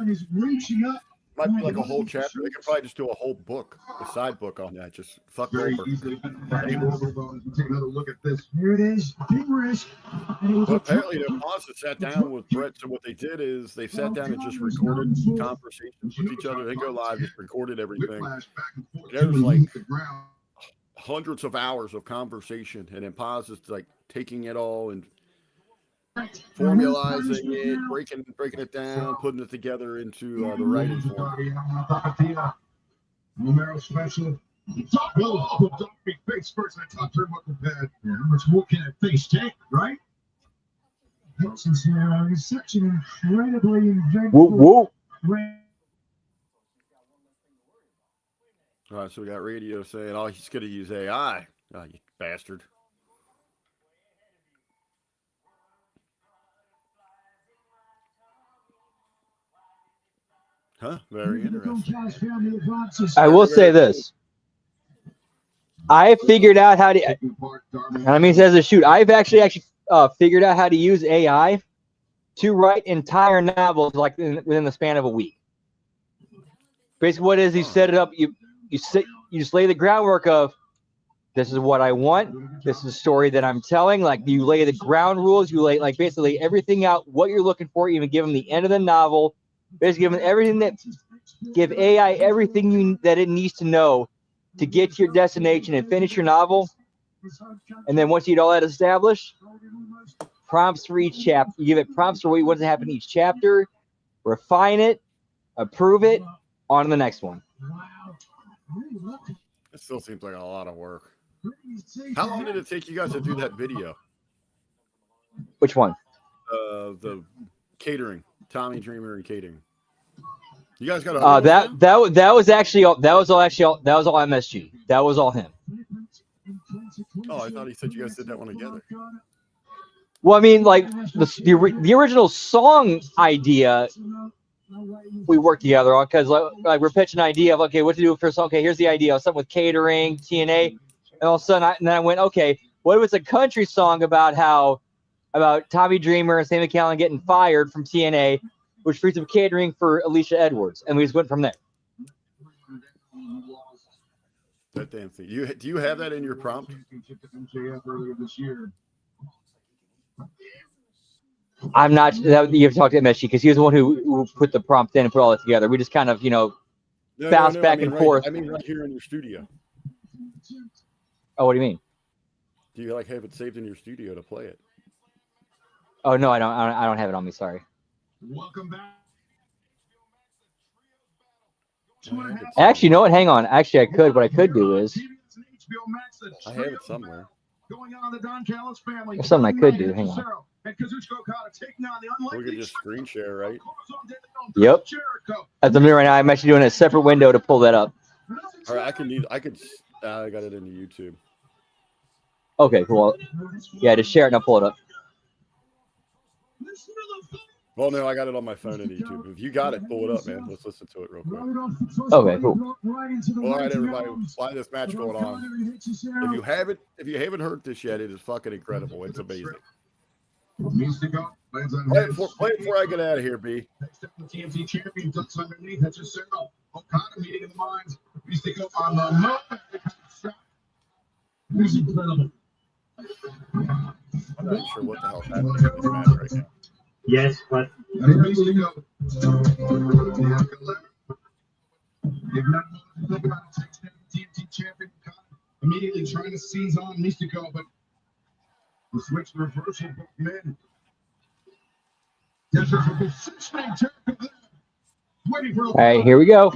He's reaching up. Might be like a whole chapter. They could probably just do a whole book, a side book on that. Just fuck Very over. easily. Take another look at this. Here it is. Big risk. But apparently, the Monster sat down with Brett. So what they did is they sat down and just recorded conversations with each other. They go live, just recorded everything. There was like hundreds of hours of conversation, and then Paz is like taking it all and formalizing it, breaking it down, putting it together into the writing form. Romero special. Don't be face first in the top turnbuckle pad. Yeah, how much more can a face take, right? This is such an incredibly inventive. Whoop, whoop. All right, so we got radio saying, "Oh, he's going to use AI." Oh, you bastard. Huh? Very interesting. I will say this. I figured out how to. I mean, as a shoot, I've actually figured out how to use AI to write entire novels like within the span of a week. Basically, what it is, you set it up. You just lay the groundwork of this is what I want. This is a story that I'm telling. Like you lay the ground rules. You lay like basically everything out. What you're looking for. Even give them the end of the novel. Basically, give them everything that. Give AI everything that it needs to know to get to your destination and finish your novel. And then once you get all that established, prompts for each chapter. You give it prompts for what you want to happen in each chapter, refine it, approve it, on to the next one. It still seems like a lot of work. How long did it take you guys to do that video? Which one? The catering, Tommy Dreamer and catering. You guys got that was all MSG. That was all him. Oh, I thought he said you guys did that one together. Well, I mean, like the original song idea, we worked together on because like we're pitching an idea of okay, what to do for a song. Okay, here's the idea, something with catering, TNA, and all of a sudden, I went, okay, what if it's a country song about Tommy Dreamer and Sam McCallum getting fired from TNA, which features catering for Alicia Edwards, and we just went from there. That damn thing. Do you have that in your prompt? I'm not. You have to talk to MSG because he was the one who put the prompt in and put all that together. We just kind of bounce back and forth. I mean, right here in your studio. Oh, what do you mean? Do you have it saved in your studio to play it? Oh no, I don't. I don't have it on me. Sorry. Welcome back. Actually, you know what? Hang on. Actually, I could. What I could do is. I have it somewhere. There's something I could do. Hang on. We could just screen share, right? Yep. At the minute right now, I'm actually doing a separate window to pull that up. All right, I got it into YouTube. Okay, cool. Yeah, just share it and I'll pull it up. Well, no, I got it on my phone and YouTube. If you got it, pull it up, man. Let's listen to it real quick. Okay, cool. Well, all right, everybody, why this match going on? If you haven't heard this yet, it is fucking incredible. It's amazing. Play it before I get out of here, B. TNT champion ducks underneath. That's just Cero. Okada meeting in the minds. Mystico on the moment. This is incredible. I'm not sure what the hell's happening in this match right now. Yes, but Mystico. TNT champion immediately trying to seize on Mystico, but the switch reversal both men. All right, here we go.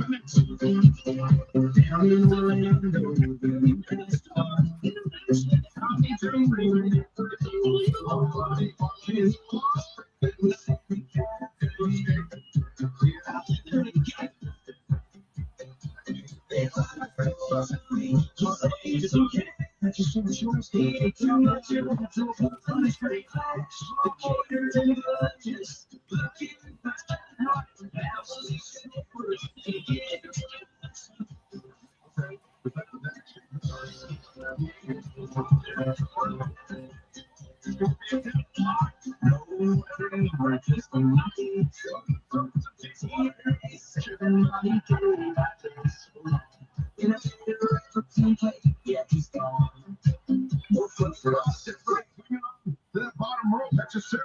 That bottom rope, that's a Sarah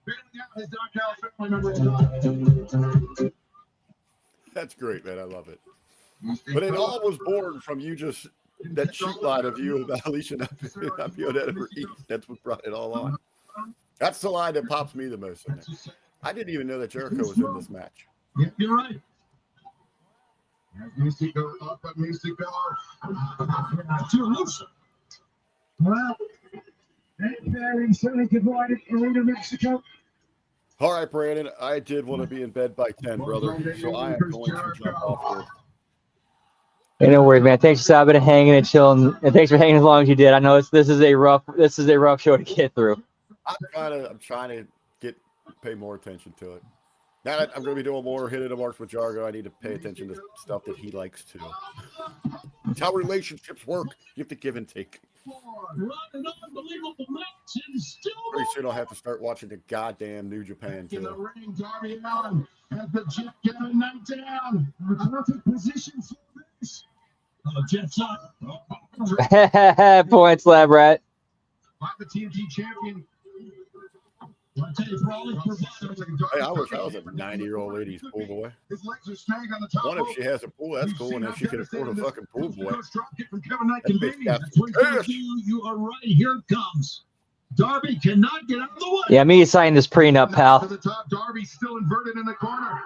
bailing out his knockout family member. That's great, man. I love it. But it all was born from you just that shoot line of you about Alicia not being able to ever eat. That's what brought it all on. That's the line that pops me the most in there. I didn't even know that Jericho was in this match. Yeah, you're right. That needs to go up. That needs to go too loose. Well, that pairing certainly divided Arena Mexico. All right, Brandon. I did want to be in bed by 10, brother. So I am going to jump off here. Hey, no worries, man. Thanks for stopping and hanging and chilling, and thanks for hanging as long as you did. I know this is a rough show to get through. I'm trying to pay more attention to it. Now that I'm going to be doing more hitting the marks with Jargo, I need to pay attention to stuff that he likes too. It's how relationships work. You have to give and take. Pretty soon I'll have to start watching the goddamn New Japan too. In the ring, Darby Allin has the Jet getting knocked down. Perfect position for this. Jet's up. Points, Lab Rat. By the TNT champion. Hey, I wish I was a 90-year-old lady's pool boy. His legs are snagged on the top. One, if she has a pool, that's cool, and if she can afford a fucking pool boy. You are right. Here it comes. Darby cannot get out of the way. Yeah, me signing this prenup, pal. To the top, Darby still inverted in the corner.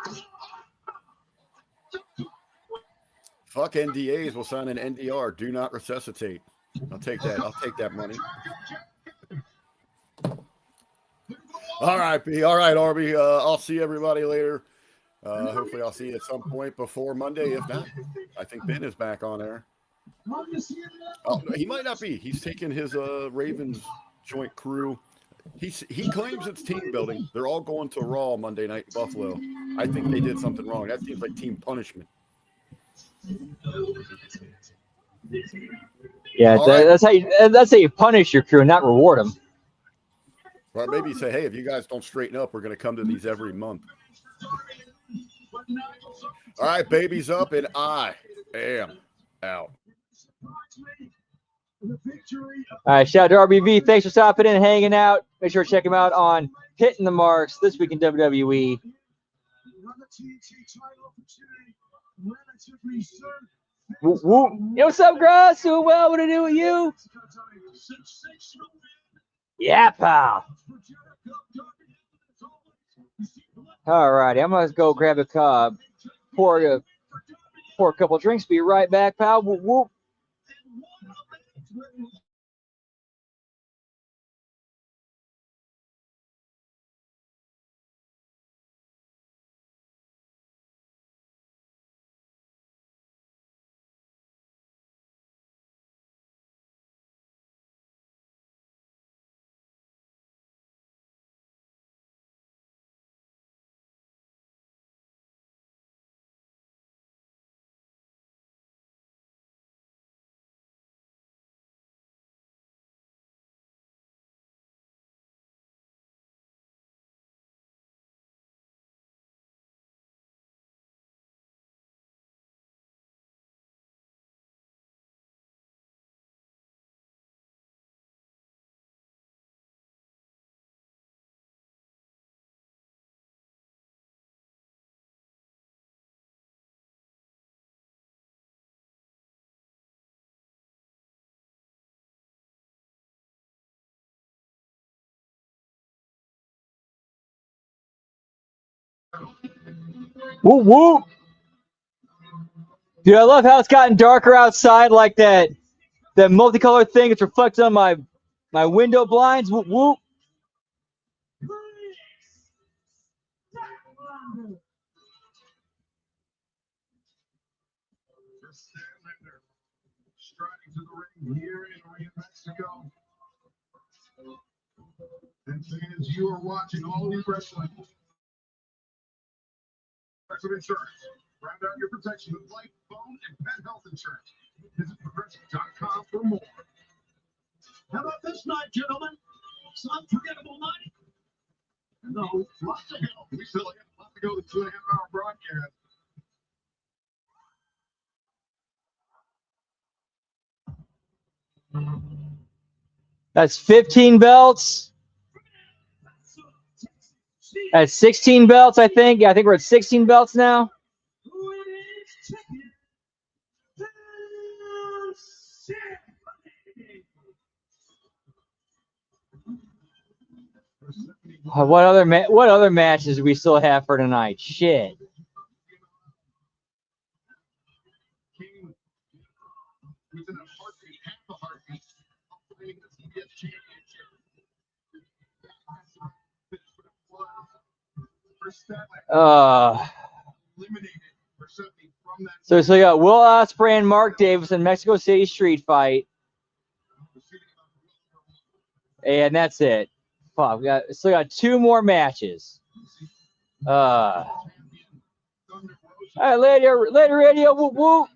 Fuck NDAs. We'll sign an NDR. Do not resuscitate. I'll take that. I'll take that money. All right, B. All right, RB. I'll see everybody later. Hopefully, I'll see you at some point before Monday. If not, I think Ben is back on there. Oh, he might not be. He's taking his Ravens joint crew. He claims it's team building. They're all going to Raw Monday night in Buffalo. I think they did something wrong. That seems like team punishment. Yeah, that's how you punish your crew, not reward them. Or maybe say, hey, if you guys don't straighten up, we're going to come to these every month. All right, baby's up, and I am out. All right, shout out to RBV. Thanks for stopping in and hanging out. Make sure to check him out on Hitting the Marks this week in WWE. Whoop, whoop. Yo, what's up, Grass? Doing well. What to do with you? Yeah, pal. All righty, I'm gonna go grab a cup, pour a couple drinks. Be right back, pal. Whoop, whoop. Whoop, whoop. Dude, I love how it's gotten darker outside like that. That multicolored thing is reflected on my window blinds. Whoop, whoop. Striding to the ring here in Arena Mexico. And fans, you are watching All Elite Wrestling. Insurance. Round out your protection with life, phone, and pet health insurance. Visit progressive.com for more. How about this night, gentlemen? It's an unforgettable night. No, lots to go. We still have lots to go. The 2.5-hour broadcast. That's 15 belts. That's 16 belts, I think. Yeah, I think we're at 16 belts now. What other matches do we still have for tonight? Shit. King within a heartbeat, half a heartbeat, winning the TBS championship. Eliminated for something from that. So you got Will Ospreay and Mark Davis in Mexico City Street Fight. And that's it. Fuck, we still got 2 more matches. All right, later radio, whoop whoop.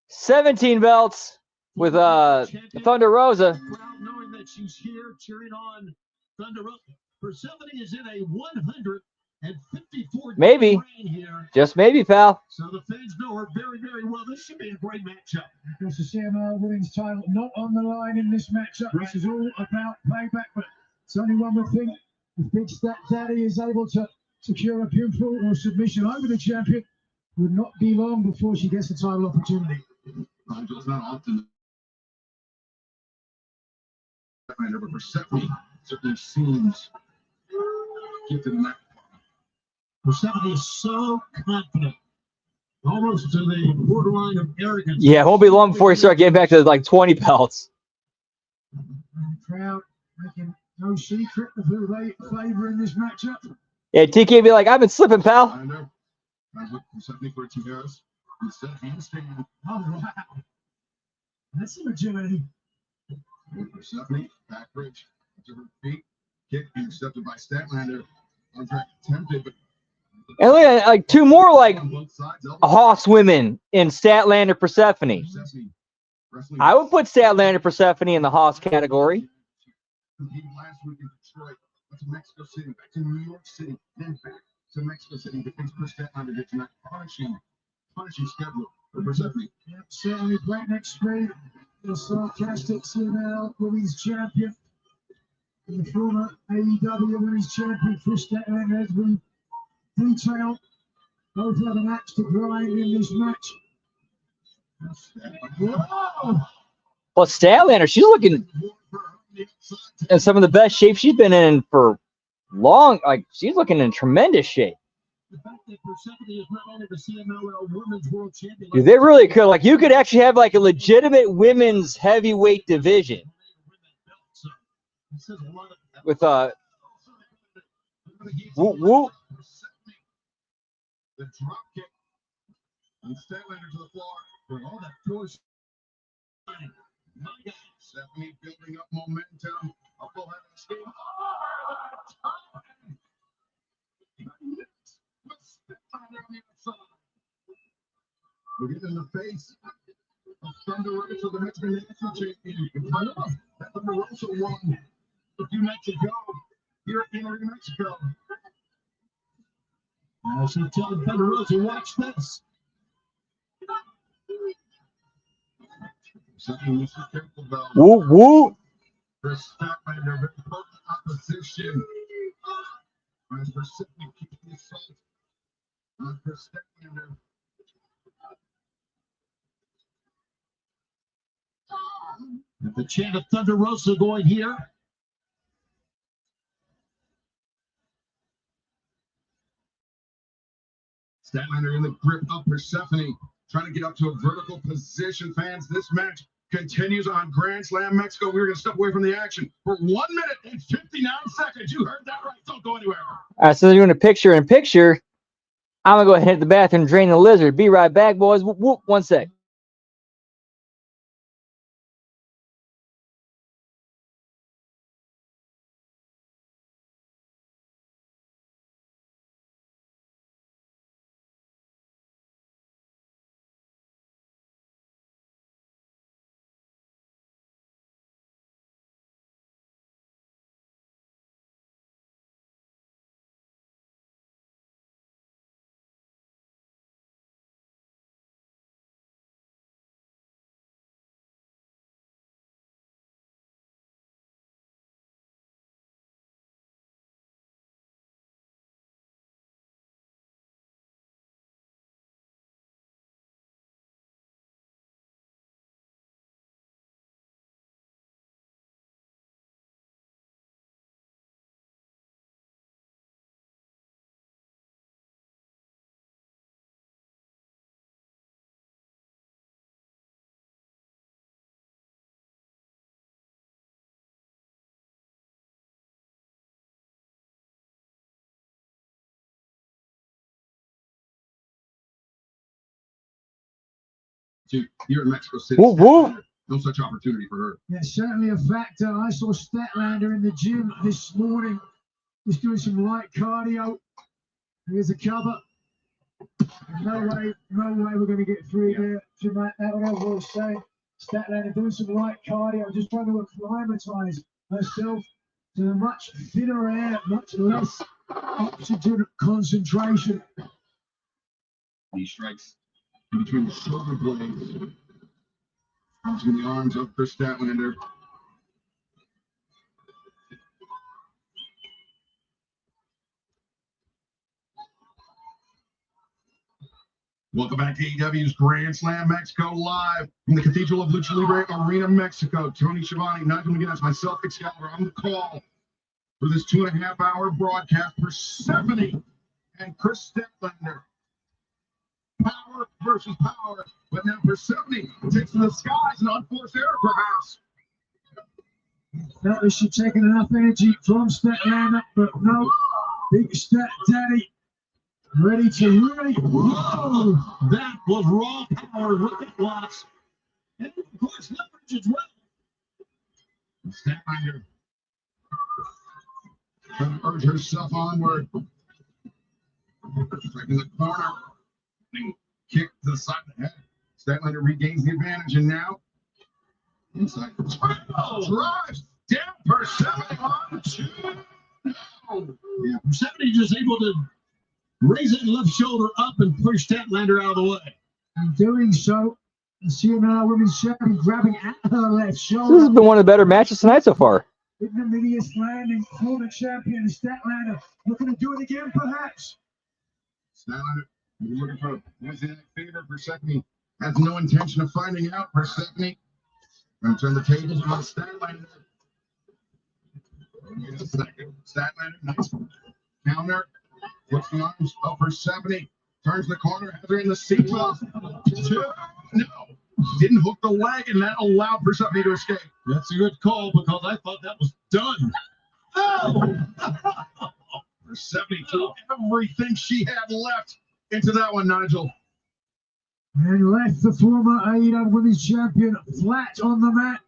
17 belts with Thunder Rosa. Knowing that she's here cheering on Thunder Rosa. Persephone is in a 154 Maybe. reign here. Just maybe, pal. So the fans know her very, very well. This should be a great matchup. It's the CML Women's title not on the line in this matchup. This is all about payback, but it's only one more thing. If Big Stat Daddy is able to secure a pinfall or submission over the champion, would not be long before she gets the title opportunity. Nigel's not often. But Persephone certainly seems gifted in that. Persephone is so confident, almost to the borderline of arrogance. Yeah, it won't be long before we start getting back to like 20 belts. Crowd making no secret of who they favor in this matchup. Yeah, TK be like, I've been slipping, pal. I know. That's what Persephone for two guys. Instead of handstand. Oh, wow. That's some agility. Persephone, back bridge to her feet, kick intercepted by Statlander. On track, attempted, but And look at like 2 more like on both sides. Hoss women in Statlander Persephone. Persephone wrestling. I would put Statlander Persephone in the Hoss category. Competed last week in Detroit, went to Mexico City, back to New York City, then back to Mexico City to face Chris Statlander here tonight. Punishing schedule for Persephone. Yep, certainly breakneck speed. The sarcastic CML Women's Champion. The former AEW Women's Champion, Chris Statlander, as we detail. Both have an axe to grind in this match. Whoa! Well, Statlander, she's looking in some of the best shape she's been in for long. Like, she's looking in tremendous shape. The fact that Persephone is not only the CMLL Women's World Champion. Dude, they really could. Like, you could actually have like a legitimate women's heavyweight division with whoop whoop. The drop kick and Statlander to the floor for all that force. My God, Stephanie building up momentum. A full head of steam. Look at in the face of Thunder Rosa, the Mexican national champion. Thunder Rosa won a few nights ago here in Mexico. I should tell Thunder Rosa, watch this. Something you should be careful about. Whoop whoop. For Statlander, very potent opposition. As Persephone keeps the assault on Statlander. The chant of Thunder Rosa going here. Statlander in the grip of Persephone, trying to get up to a vertical position. Fans, this match continues on Grand Slam Mexico. We're going to step away from the action for 1 minute and 59 seconds. You heard that right. Don't go anywhere. All right, so they're doing a picture-in-picture. I'm going to go ahead and hit the bathroom and drain the lizard. Be right back, boys. Whoop, whoop. 1 sec. substitute here in Mexico City. Whoop, whoop. No such opportunity for her. Yeah, certainly a factor. I saw Statlander in the gym this morning. He's doing some light cardio. Here's a cover. No way we're going to get through there. That what I was saying. Statlander doing some light cardio, just trying to acclimatize herself to a much thinner air, much less oxygen concentration. He strikes in between the shoulder blades. Between the arms of Chris Statlander. Welcome back to AEW's Grand Slam Mexico live from the Cathedral of Lucha Libre Arena, Mexico. Tony Schiavone, Nigel McGinnis, myself, Excalibur, on the call for this 2.5-hour broadcast. Persephone and Chris Statlander. Power versus power. But now Persephone takes to the skies and unforced error, perhaps. Felt as she taking enough energy from Statlander, but no. Big Stat Daddy ready to really. Whoa! That was raw power, rocket blocks. And of course, leverage as well. Statlander trying to urge herself onward. Striking the corner. And kick to the side of the head. Statlander regains the advantage, and now inside drives down Persephone on 2. Yeah, Persephone just able to raise that left shoulder up and push Statlander out of the way. And doing so, the CMLR Women's Champion grabbing at her left This shoulder. has been one of the better matches tonight so far. Ignominious landing for the champion, Statlander. Looking to do it again, perhaps. Statlander looking for a favor. Persephone has no intention of finding out. Persephone going to turn the tables on Statlander. Wait a second. Statlander, nice counter. Flips the arms of Persephone. Turns the corner. Has her in the seatbelt. No. Didn't hook the leg, and that allowed Persephone to escape. That's a good call because I thought that was done. Oh! Persephone threw everything she had left into that one, Nigel. And left the former AEW Women's Champion flat on the mat.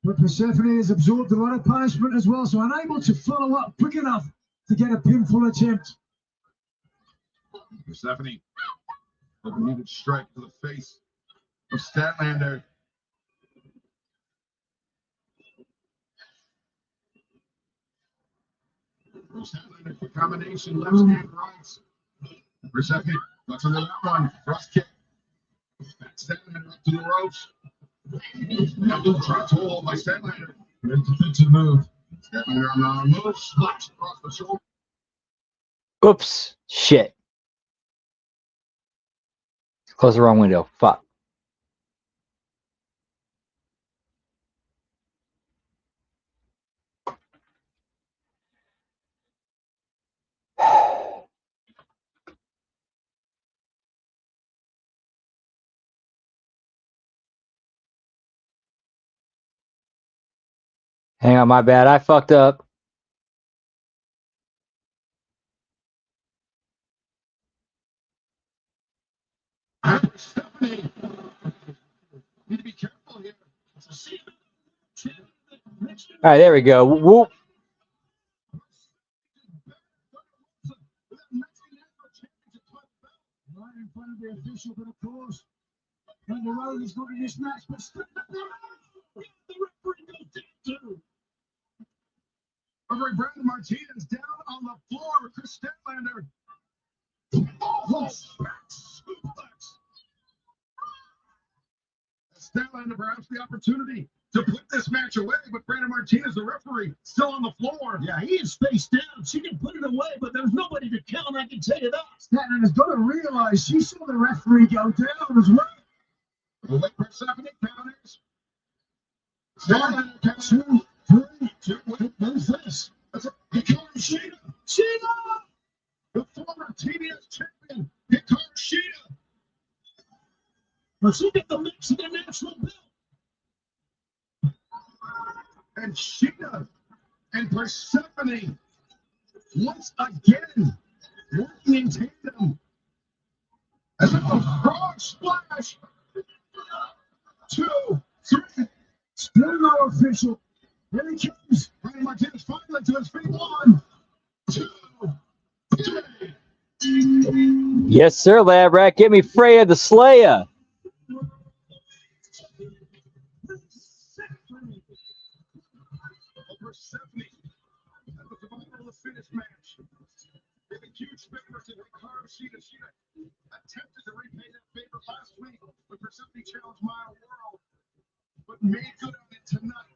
But Persephone has absorbed a lot of punishment as well, so unable to follow up quick enough to get a pinfall attempt. Persephone, open-handed strike to the face of Statlander. Statlander for combination, left hand, right. Persephone, ducks under that one, thrust kick. Statlander up to the ropes. That little drop toe by Statlander. Good defensive move. Statlander on the move, slaps across the shoulder. Oops. Shit. Close the wrong window. Fuck. Hang on, my bad. I fucked up. Stephanie, need to be careful here. All right, there we go. Whoop. Right in front of the official, but of course, and the road is not in this match, but still, The referee goes down too. Referee Brandon Martinez down on the floor with Chris Statlander. Oh, suplex. Statlander perhaps the opportunity to put this match away, but Brandon Martinez, the referee, still on the floor. Yeah, he is face down. She can put it away, but there's nobody to count. I can tell you that. Statlander's got to realize she saw the referee go down as well. The late Persephone counters. Statlander counters. 2, 3. What is this? That's Hikaru Shida. Shida! The former TBS champion, Hikaru Shida. Let's look at the Mexican national belt. And Shida and Persephone once again working in tandem Frog splash. 2, 3. Still no official. Here he comes. Randy Martinez finally to his feet. 1, 2, 3. Yes, sir, Lab Rat. Get me Freya the Slayer. Over 70. That was the final of the finish match. With a huge favor to Hikaru Shida. Shida attempted to repay that favor last week with her 70 challenge Mile World, but made good on it tonight,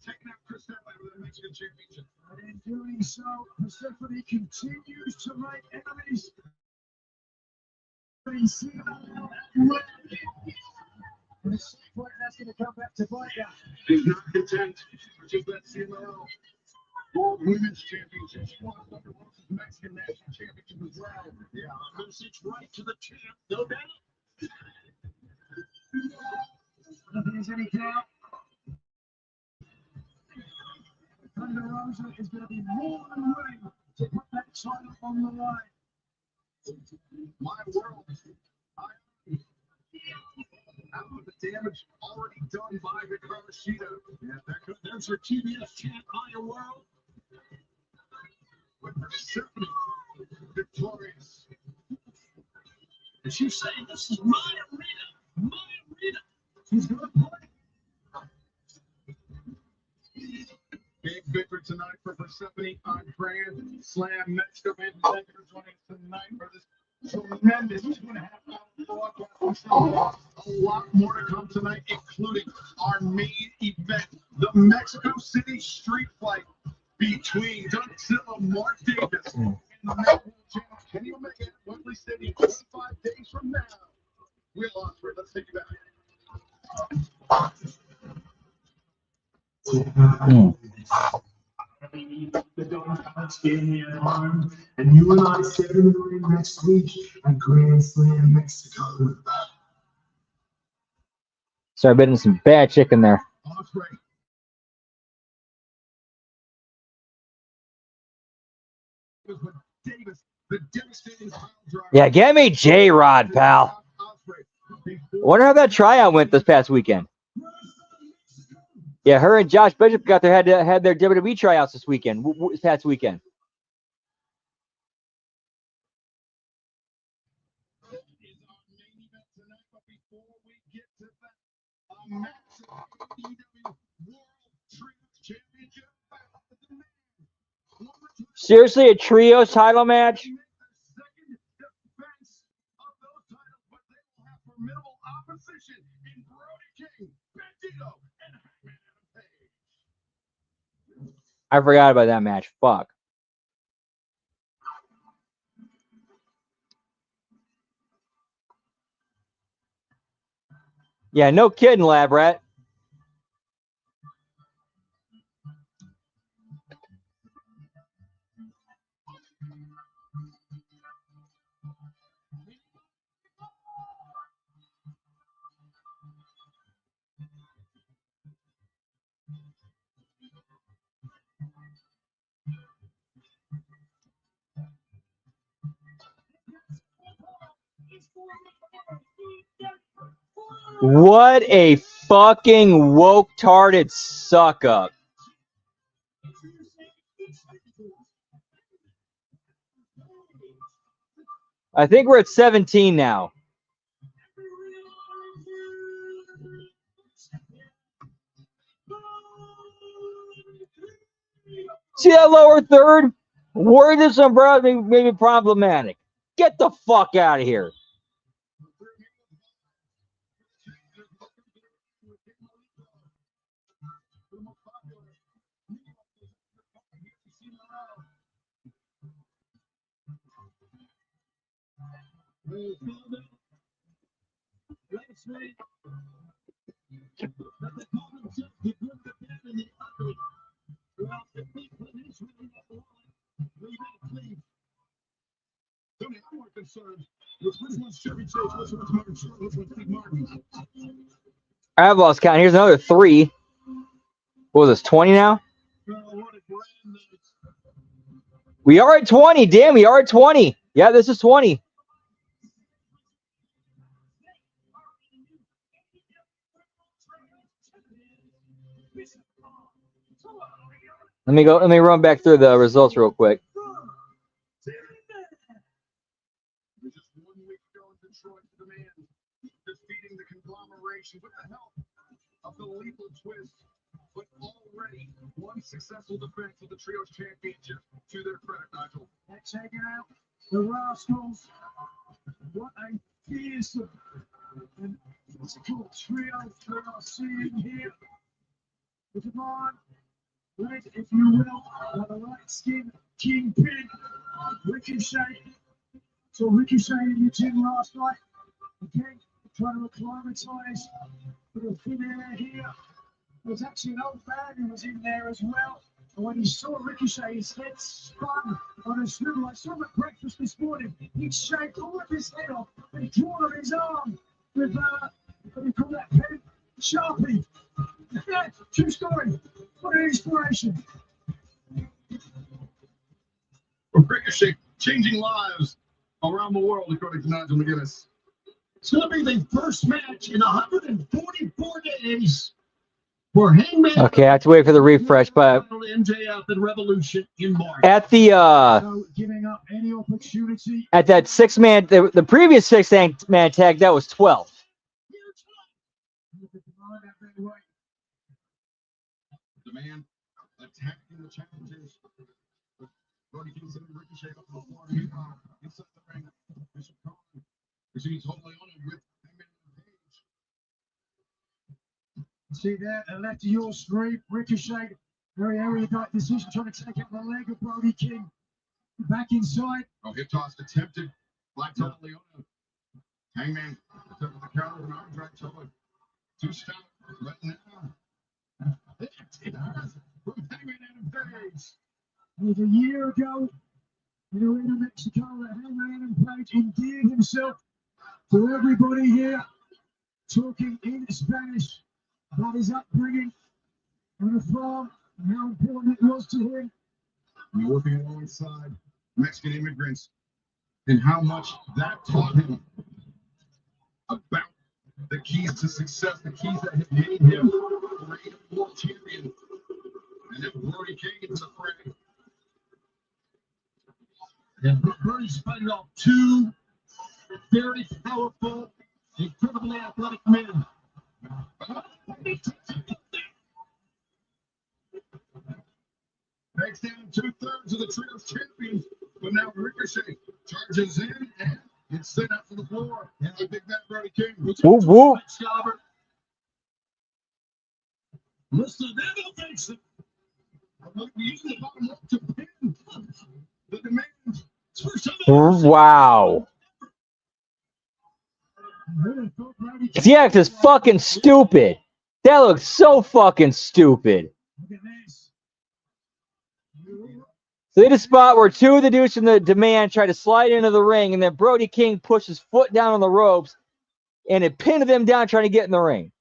taking out Persephone with the Mexican Championship. And in doing so, Persephone continues to make enemies. That's going to come back to bite you. He's not content. Just that CMLL World Women's Championship. She won the Mexican National Championship as well. Yeah, a message right to the champ. No doubt. I don't think there's any doubt. Thunder Rosa is going to be more than willing to put that title on the line. My world. Out of the damage already done by Hikaru Shida. Yeah, there's her TBS champ, Iron World. With Persephone victorious. And she's saying, this is my arena. My arena. She's going to play. Big victory tonight for Persephone on Grand Slam Mexico. Thank you for joining us tonight for this tremendous 2.5 hour broadcast. A lot more to come tonight, including our main event, the Mexico City Street Fight between Godzilla Mark Davis and the Mexican champ Kenny Omega at Wembley Stadium 25 days from now. Will Ospreay, let's take you back. The Donuts gave me an arm, and you and I step in the ring next week at Grand Slam Mexico. Sorry, I've been in some bad chicken there. Ospreay. Davis, the devastating pile driver. Yeah, get me J-Rod, pal. Wonder how that tryout went this past weekend. Yeah, her and Josh Bishop had their WWE tryouts this weekend, this past weekend. Seriously, a trios title match? I forgot about that match. Fuck. Yeah, no kidding, Lab Rat. What a fucking woke-tarded suck-up. I think we're at 17 now. See that lower third? Where this umbrella may be problematic. Get the fuck out of here. I've lost count. Here's another 3. What was this, 20 now? We are at 20. Damn, we are at 20. Yeah, this is 20. Let me run back through the results real quick. Just 1 week ago in Detroit, the man defeating the conglomeration with the help of the lethal twist, but already one successful defense of the Trios Championship to their credit, Nigel. They're taking out the Rascals. What a fearsome and physical trio we are seeing here. The Devon, red, if you will, on the right skin, Kingpin, Ricochet. So Ricochet in the gym last night, again, trying to acclimatise for the thin air here. There's actually an old man who was in there as well. And when he saw Ricochet, his head spun on a swivel. I saw him at breakfast this morning. He'd shaved all of his head off and drawn on his arm with, what do you call that pen? Sharpie. Yeah, true story. What an inspiration. Ricochet changing lives around the world, according to Nigel McGuinness. It's going to be the first match in 144 days for Hangman. Okay, I have to wait for the refresh, but MJF and Revolution in March. at the Giving up any opportunity. at that 6-man, the previous 6-man tag, that was 12. The man attacking the challengers. Brody King sending Ricochet up the floor. Meanwhile, inside the ring, Bishop Cohen receives totally on it with Hangman Page. See that? A left to your street. Ricochet, very erudite decision, trying to take out the leg of Brody King. Back inside. Oh, hip toss attempted by Tony Leona. Hangman attempted the counter with an arm drag to it. 2 stop right now. It has from Hangman Adam Page. It was a year ago in Arena, Mexico, that Hangman Adam Page endeared himself to everybody here, talking in Spanish about his upbringing on a farm and how important it was to him. And working alongside Mexican immigrants and how much that taught him about the keys to success, the keys that have made him a great world champion. And then Brody King into the fray. And Brody's fighting off 2 very powerful, incredibly athletic men. Breaks down 2/3 of the Trios champions, but now Ricochet charges in and gets sent out to the floor. And the big man Brody King. Whoop, whoop. Mr. Devil takes it. We use the bottom up to pin the demand. Wow. Ziak is fucking stupid. That looks so fucking stupid. So they did a spot where 2 of the dudes from the Demand try to slide into the ring, and then Brody King pushed his foot down on the ropes, and it pinned them down trying to get in the ring.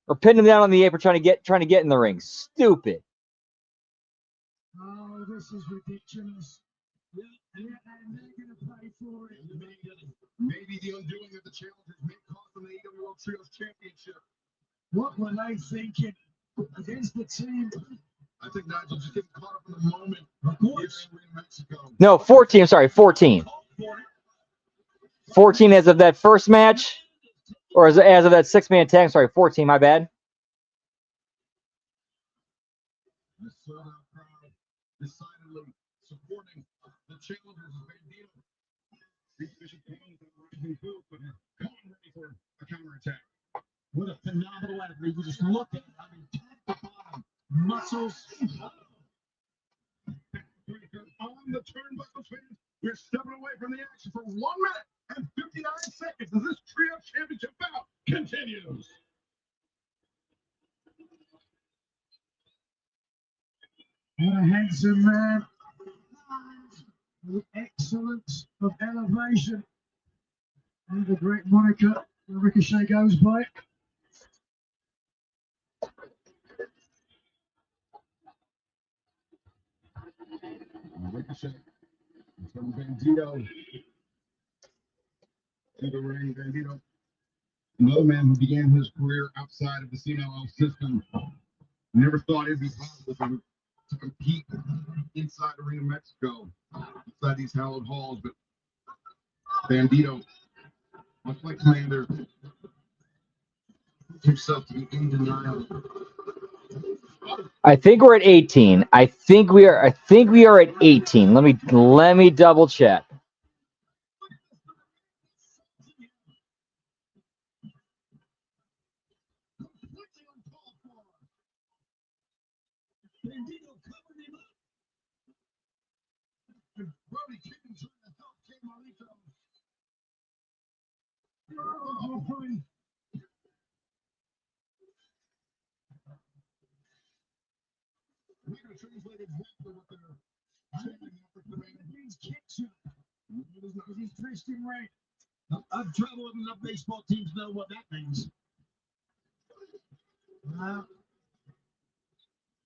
Or pinned him down on the apron trying to get in the ring. Stupid. Oh, this is ridiculous. And they're going to pay for it. Maybe the undoing of the challengers may cost them the AEW World Trios Championship. What were they thinking against the team? I think Nigel just getting caught up in the moment. Of course. In Mexico. No, 14. I'm sorry, 14. 14 as of that first match. Or as of that 6-man tag. Sorry, 14, my bad. The sold-out crowd decidedly supporting the challengers of Bandito. Bishop Cohen rising boot, but Cohen ready for a counterattack. What a phenomenal athlete. You just look at it. I mean, top to bottom, muscles. On the turnbuckles, fans. We're stepping away from the action for 1 minute and 59 seconds as this trio championship bout continues. What a handsome man. The excellence of elevation. And the great moniker that Ricochet goes by. Ricochet from Bandito to the ring. Bandito Another man who began his career outside of the CMLL system. Never thought it'd be possible to compete inside Arena Mexico, inside these hallowed halls. But Bandito, much like Commander, himself to be in denial. I think we're at 18. I think we are at 18. Let me double check. Bandito covered him up. And Brody King trying to help King Marito. Oh, Brody. We're going to translate exactly what they're chanting after Commander. It means kicks you. He's dressed in red. I've traveled with enough baseball teams to know what that means.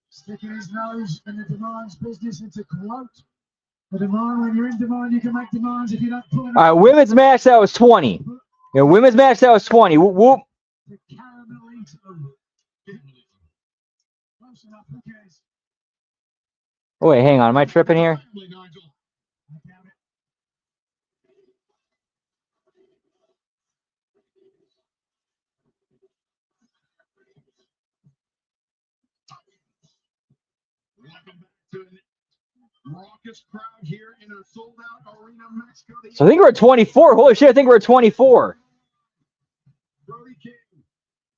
Sticking his nose in the demands business into quote. The demand, when you're in demand, you can make demands if you don't pull it. All right, women's match, that was 20. Yeah, women's match, that was 20. Whoop, whoop. The Caramelito. Close enough, who cares? Oh, wait, hang on. Am I tripping here? Family, Nigel. I doubt it. Welcome back to an raucous crowd here in a sold-out Arena Mexico. So I think we're at 24. Holy shit, I think we're at 24. Brody King,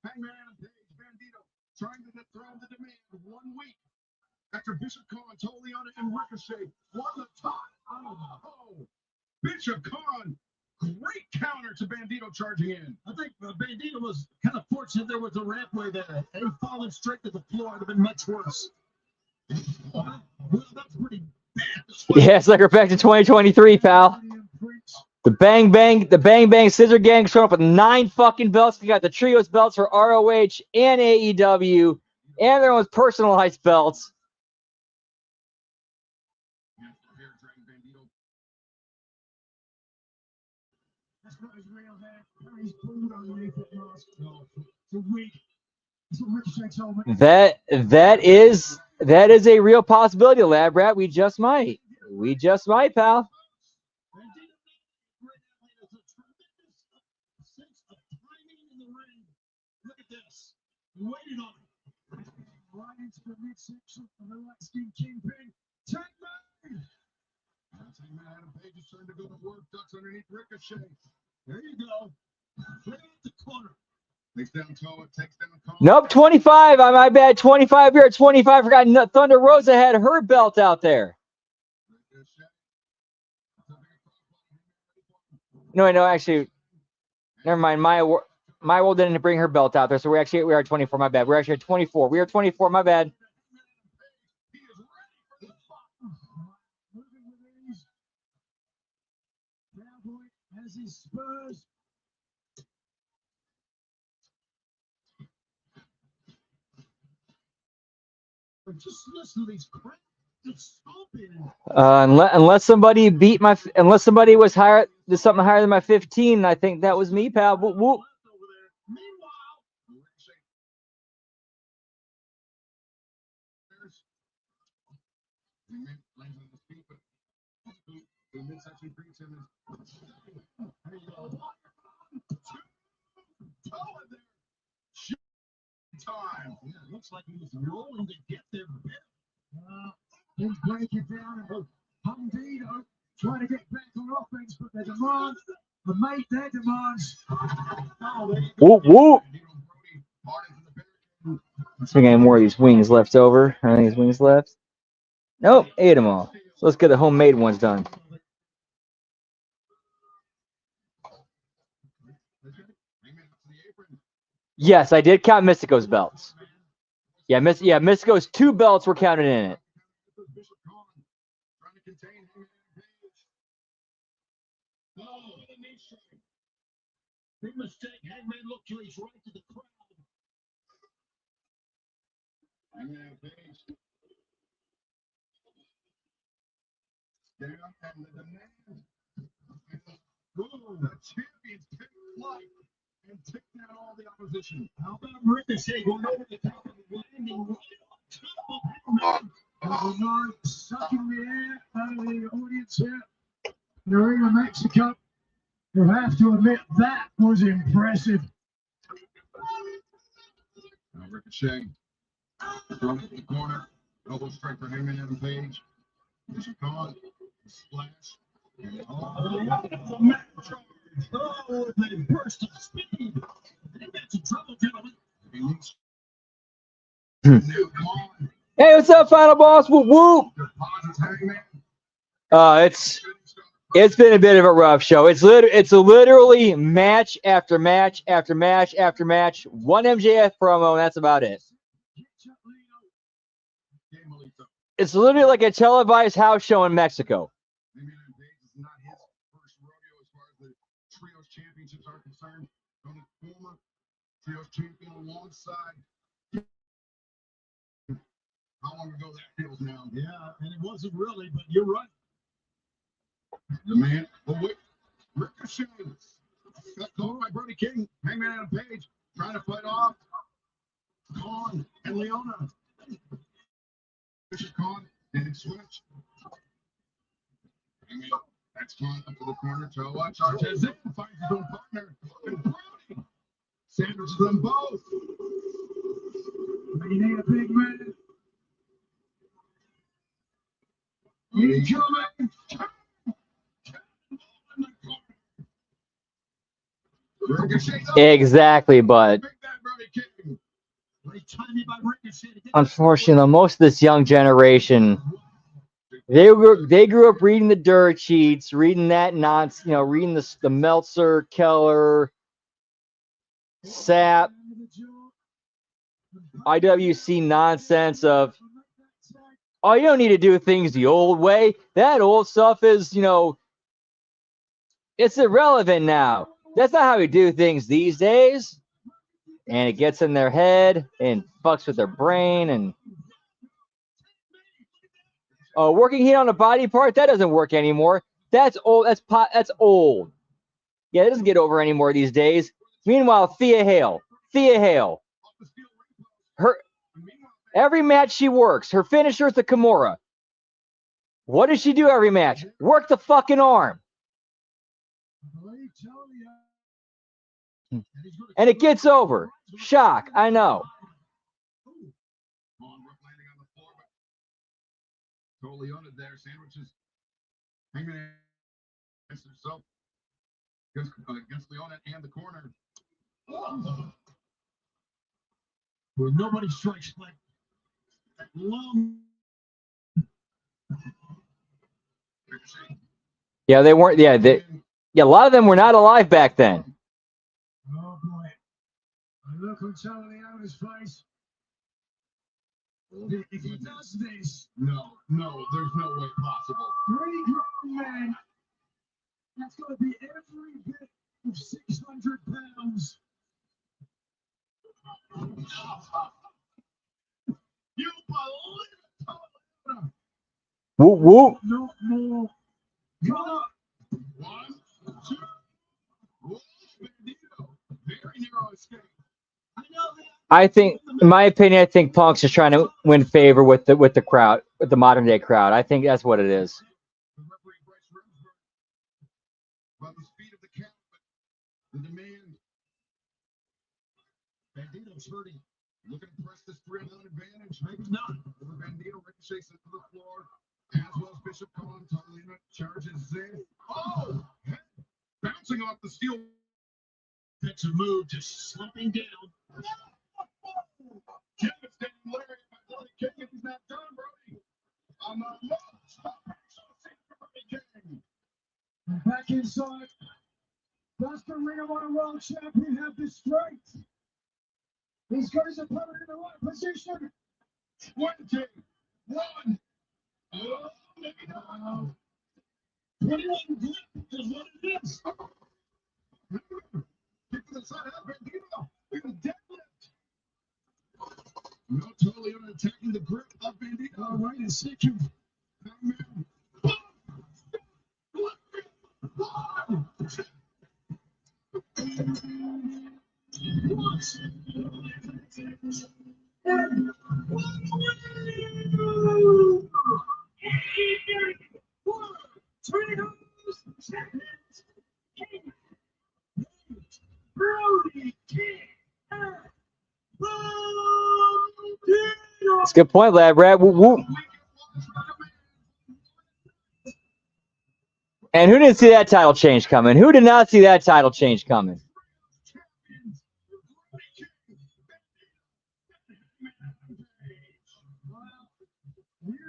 Hangman Adam Page, Bandito trying to dethrone the demand 1 week after Bishop Khan, Toliana, and Ricochet won the top. Oh, Bishop Khan, great counter to Bandito charging in. I think Bandito was kind of fortunate there was a rampway there. Had he fallen straight to the floor, it would have been much worse. Well, that's pretty bad. Yeah, it's like we're back to 2023, pal. The Bang Bang Scissor Gang showing up with 9 fucking belts. We got the trios belts for ROH and AEW, and their own personalized belts. That's not his real hair. He's bald underneath that mask. It's a wig. That's what Ricochet told me. That is a real possibility, Lab Rat. We just might, pal. Look at this. Waited on it. Right into the midsection of the light skin kingpin. Take me! That's Hangman Adam Page is trying to go to work. Ducks underneath Ricochet. There you go. Right out the corner. Takes down Toa, takes down Khan. Nope, 25. My bad. 25. You're at 25. Forgot Thunder Rosa had her belt out there. No, actually, never mind. My world didn't bring her belt out there, so we are at 24. My bad. We're actually at 24. We are 24. My bad. Moving with ease. Cowboy has his spurs. But just listen to these crap. It's stomping. Unless somebody was higher, there's something higher than my 15. I think that was me, pal. Whoop, whoop. Time. Yeah, it looks like he was rolling to get there. Things break it down. And Bandito trying to get back on offense, but their demands have made their demands. Whoop, whoop. Let's see if I got more of these wings left over. Are these wings left? Nope, ate them all. So let's get the homemade ones done. Yes, I did count Mystico's belts. Yeah, Mystico's 2 belts were counted in it. Big mistake. Hangman looked to his right to the crowd. Hangman Page. Down and the demand. The champions take flight. and take down all the opposition. How about Ricochet going over the top of the landing right on top of Hangman? Bernard sucking the air out of the audience here. The Ring of Mexico. You have to admit that was impressive. Now Ricochet thrown it in the corner. Elbow strike for Hangman Adam Page. There's a con, a splash. And the mat charge. Oh, with a burst of speed. Hangman's in trouble, gentlemen. He needs come on. Hey, what's up, Final Boss? Whoop whoop. Deposits Hangman. It's been a bit of a rough show. It's literally match after match after match after match. One MJF promo, and that's about it. It's literally like a televised house show in Mexico. Hangman Adam Page is not his first rodeo as far as the Trios Championships are concerned. From the former Trios Champion alongside. How long ago that feels now? Yeah, and it wasn't really, but you're right. The man, oh wait, Ricochet. Got caught by Brody King. Hangman Adam Page trying to fight off Khan and Leona. Bishop Khan and switch. Hangman, that's Khan up to the corner. Toa charges in, finds his own partner. And Brody sandwiches them both. You need a big man. Incoming. Exactly, but unfortunately, most of this young generation, they grew up reading the dirt sheets, reading that nonsense, reading the Meltzer, Keller, Sap, IWC nonsense of, oh, you don't need to do things the old way. That old stuff is, it's irrelevant now. That's not how we do things these days. And it gets in their head and fucks with their brain. And working heat on a body part, that doesn't work anymore. That's old. That's old. Yeah, it doesn't get over anymore these days. Meanwhile, Thea Hale. Every match she works, her finisher is the Kimura. What does she do every match? Work the fucking arm. And it gets over. Shock, I know. Leona there, sandwiches. Hangman himself against Leona and the corner. Where nobody strikes like long. Yeah, they weren't. Yeah, a lot of them were not alive back then. Oh boy! Look on Leona's face. If he does this, no, there's no way possible. 3 grown men. That's going to be every bit of 600 pounds. You believe it? Whoop whoop. No more. Come on. 1, 2. Very narrow escape. I know that. I think, in my opinion, Punk's just trying to win favor with the crowd, with the modern day crowd. I think that's what it is. About the speed of the count, but the demand. Bandito's hurting. Looking to press this 3-on advantage. Maybe not. Over Bandito ricochets into the floor. As well as Bishop Khan. Tolina charges in. Oh! Bouncing off the steel. Takes a move, just slumping down. Devastating Larry by Brody King. He's not done, Brody. On the left. Back inside. Does the Ring of Honor World Champion have the strength? He's got his opponent in the right position. 20. 1. Oh, maybe not. 21 grip is what it is. Get to the side of Bandito. With a deadlift. No, totally attacking the grip of Bandito. All right, and second. That's a good point, lad, Brad. Whoop, whoop. And who didn't see that title change coming? Who did not see that title change coming?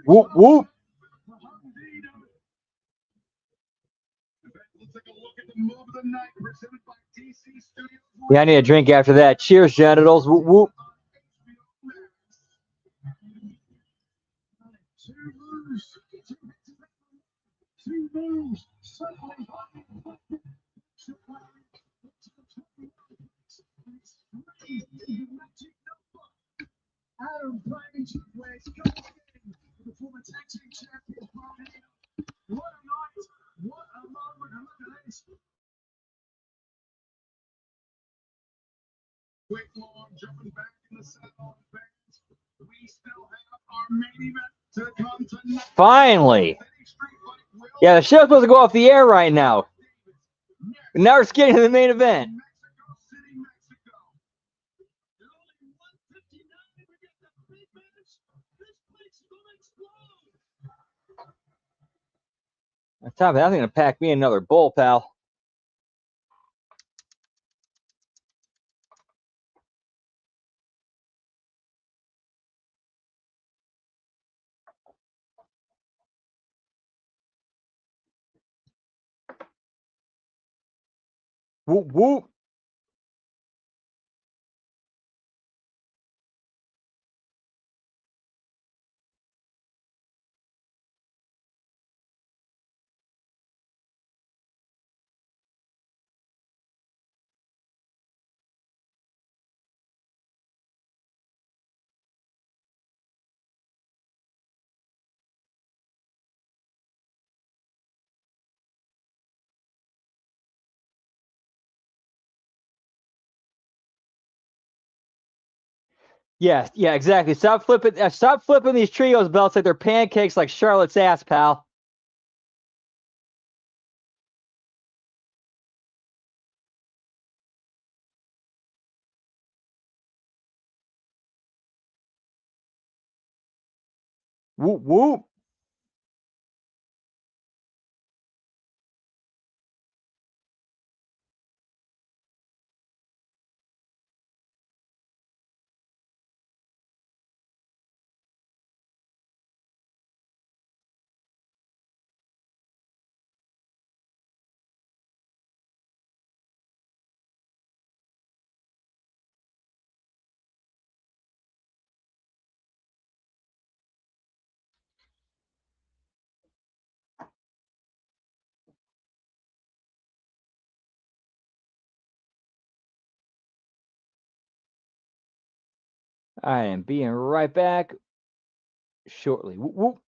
Whoop, whoop. Yeah, I need a drink after that. Cheers, genitals. Whoop, whoop. Jumping back in the saddle, we still have our main event to come tonight. Finally. Yeah, the show's supposed to go off the air right now. But now we're getting to the main event. On top of that, I'm going to pack me another bowl, pal. Whoop, whoop. Yeah, exactly. Stop flipping these trios belts like they're pancakes like Charlotte's ass, pal. Whoop, whoop. I am being right back shortly. Whoop, whoop.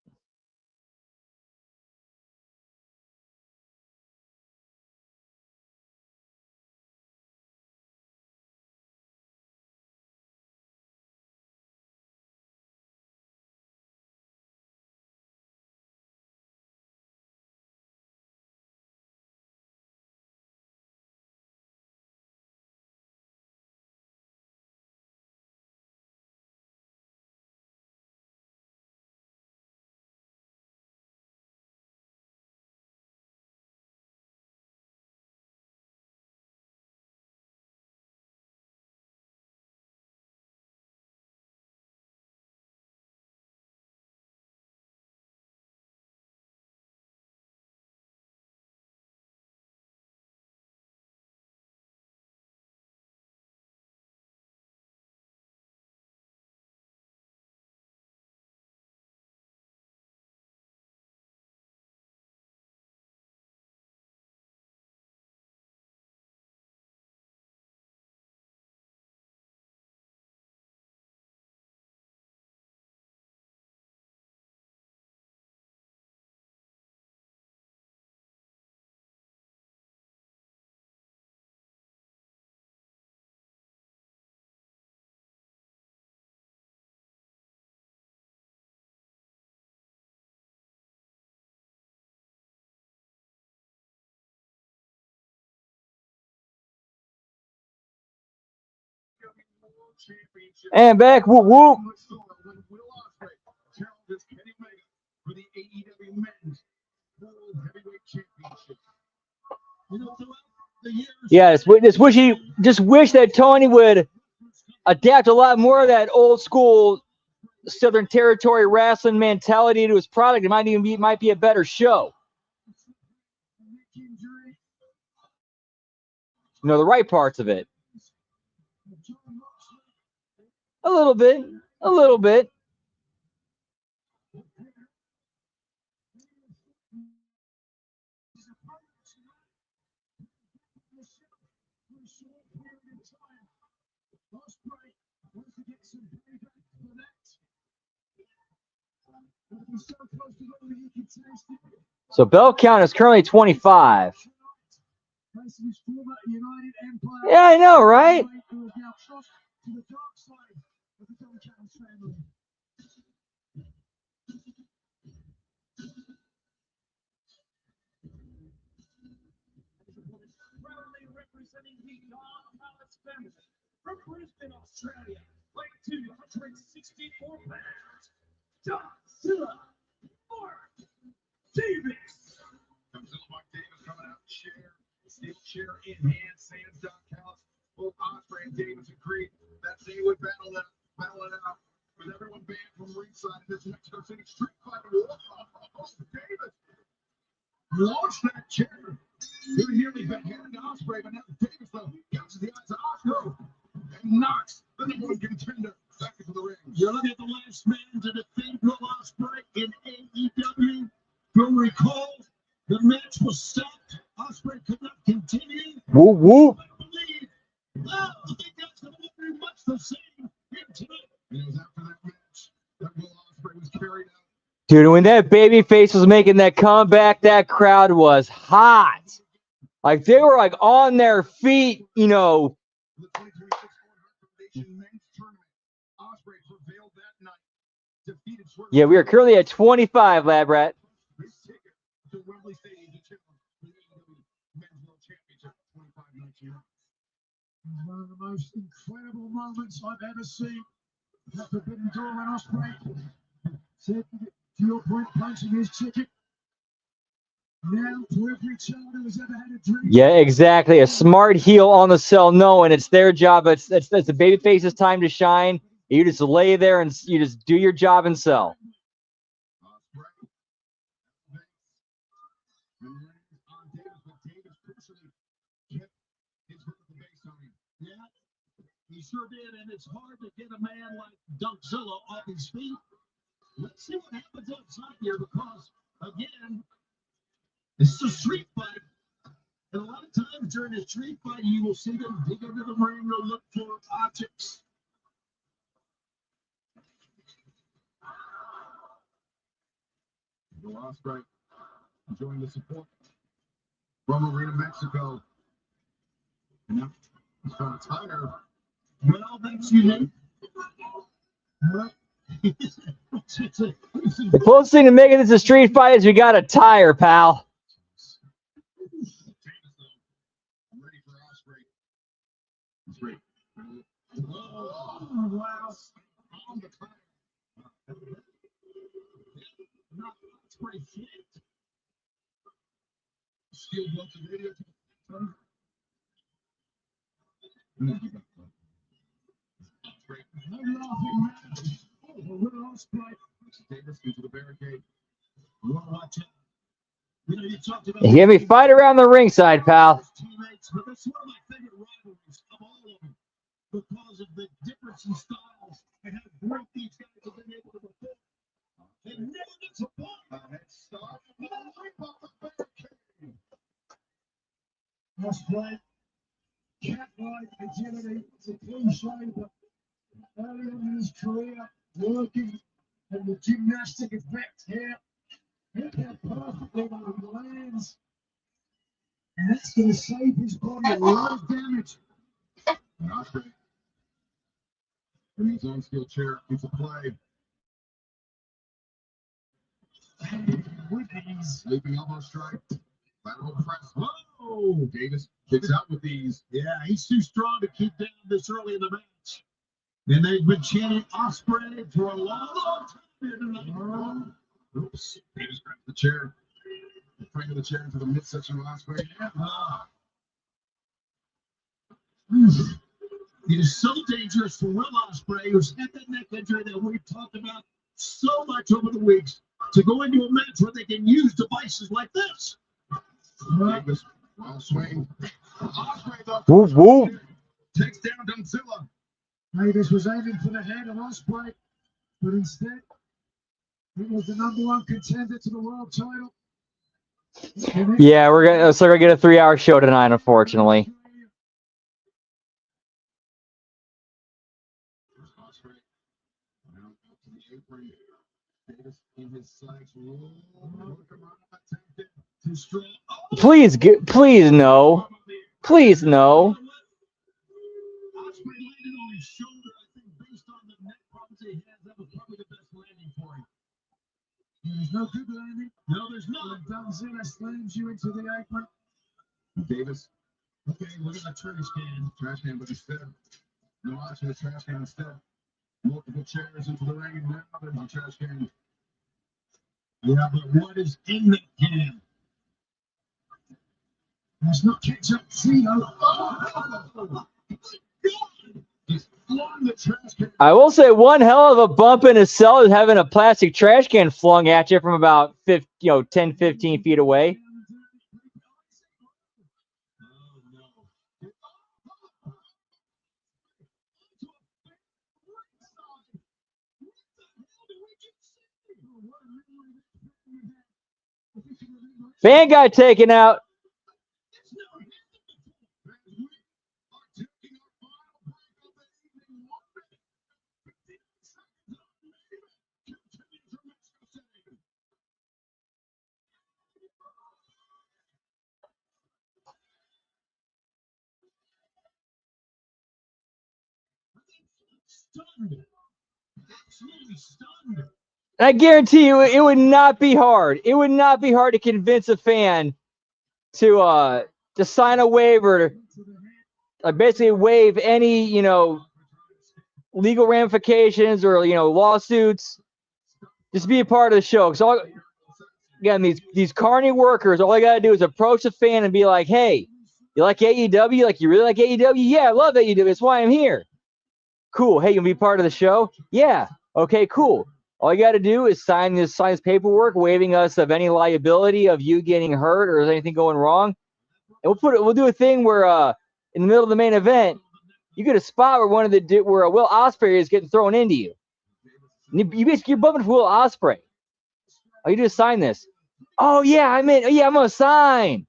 And back. Whoop, whoop. Yeah, just wish that Tony would adapt a lot more of that old school Southern Territory wrestling mentality to his product. It might be a better show. You know, the right parts of it. A little bit. A little bit. So bell count is currently 25. Yeah, I know, right? Representing the non-Palace family from Brisbane, Australia, weighing 264 pounds, Godzilla Mark Davis. Godzilla Mark Davis coming out steel chair in hand. Sans Don Callis, both Ospreay and Davis agreed that they would battle it out with everyone banned from ringside in this Mexico City street fight. Davis launched that chair. He nearly backhanded Ospreay, but now Davis though catches the eyes of Ospreay and knocks the number one contender back into the ring. You're looking at the last man to defend Will Ospreay in AEW. You'll recall the match was stopped. Ospreay could not continue. Whoop whoop. I believe. I think that's going to look very much the same here tonight. And it was after that match that Will Ospreay was carried out. Dude, when that babyface was making that comeback, that crowd was hot. Like they were like on their feet, you know. The 2026 Foundation Men's Tournament. Ospreay prevailed that night. Defeated Yeah, we are currently at 25, Lab Rat. his ticket to Wembley Stadium to challenge the AEW Men's World Championship 25-19. One of the most incredible moments I've ever seen. The Forbidden Door when Ospreay said, to your point, punching his ticket. Now, to every child who has ever had a dream. Yeah, exactly. A smart heel on the cell, knowing it's their job. It's the babyface's time to shine. You just lay there and you just do your job and sell. He sure did, and it's hard to get a man like Dunkzilla off his feet. Let's see what happens outside here, because, again, this is a street fight. And a lot of times during a street fight, you will see them dig into the ring or look for objects. Will Ospreay enjoying the support from Arena Mexico. And now he's found a tire. Well, that's unique. The closest thing to making this a street fight is we got a tire, pal. Ready for Ospreay. He's ready. Oh, wow. On the tire. Not Ospreay hit. Steel belt the radio. No laughing matter. Will Ospreay. Davis into the barricade. You want to watch it? You know, you talked about. You hear me fight around the ringside, pal. Teammates, but that's one of my favorite rivalries of all of them because of the difference in styles and how great these guys have been able to perform. They never disappoint. Head start. Right off the barricade. Ospreay. Cat-like agility. It's a cliche, but early on in his career, working and the gymnastic effect here. Look how perfectly that lands. And that's going to save his body a lot of damage. Ospreay. In his own steel chair, it's a play. With these. Sleeping elbow strike. Lateral press. Whoa! Davis kicks out with these. Yeah, he's too strong to keep down this early in the match. And they've been chanting Ospreay for a long time here tonight. Oops. Davis grabs the chair. The frame of the chair into the midsection of Ospreay. Yeah. It is so dangerous for Will Ospreay, who's had that neck injury that we've talked about so much over the weeks, to go into a match where they can use devices like this. Swing. Ospreay, Whoop, whoop. takes down Godzilla. Davis was aiming for the head of Ospreay, but instead, it was the #1 contender to the world title. Yeah, we're gonna get a 3-hour show tonight, unfortunately. Please, please no, please no. Ospreay landed on his shoulder. I think based on the neck problems he has, that was probably the best landing for him. There's no good landing. No, there's not. Godzilla slams you into the apron. Davis. Okay, look at the trash can. Trash can, but instead, no odds for the trash can instead. Multiple chairs into the ring, and now there's the trash can. Yeah, but what is in the can? There's no ketchup. See, He's flung the trash can. I will say one hell of a bump in a cell is having a plastic trash can flung at you from about 10, 15 feet away. Fan got taken out. Absolutely stunned. I guarantee you, it would not be hard. It would not be hard to convince a fan to sign a waiver, basically waive any legal ramifications or lawsuits. Just be a part of the show. So again, these carny workers, all I gotta do is approach a fan and be like, "Hey, you like AEW? Like you really like AEW? Yeah, I love AEW. That's why I'm here. Cool. Hey, you wanna be part of the show? Yeah. Okay, cool. All you got to do is sign this paperwork, waiving us of any liability of you getting hurt or anything going wrong. And we'll do a thing where in the middle of the main event, you get a spot where where Will Ospreay is getting thrown into you. And you're bumping for Will Ospreay. All you do is sign this. Oh yeah, I'm gonna sign.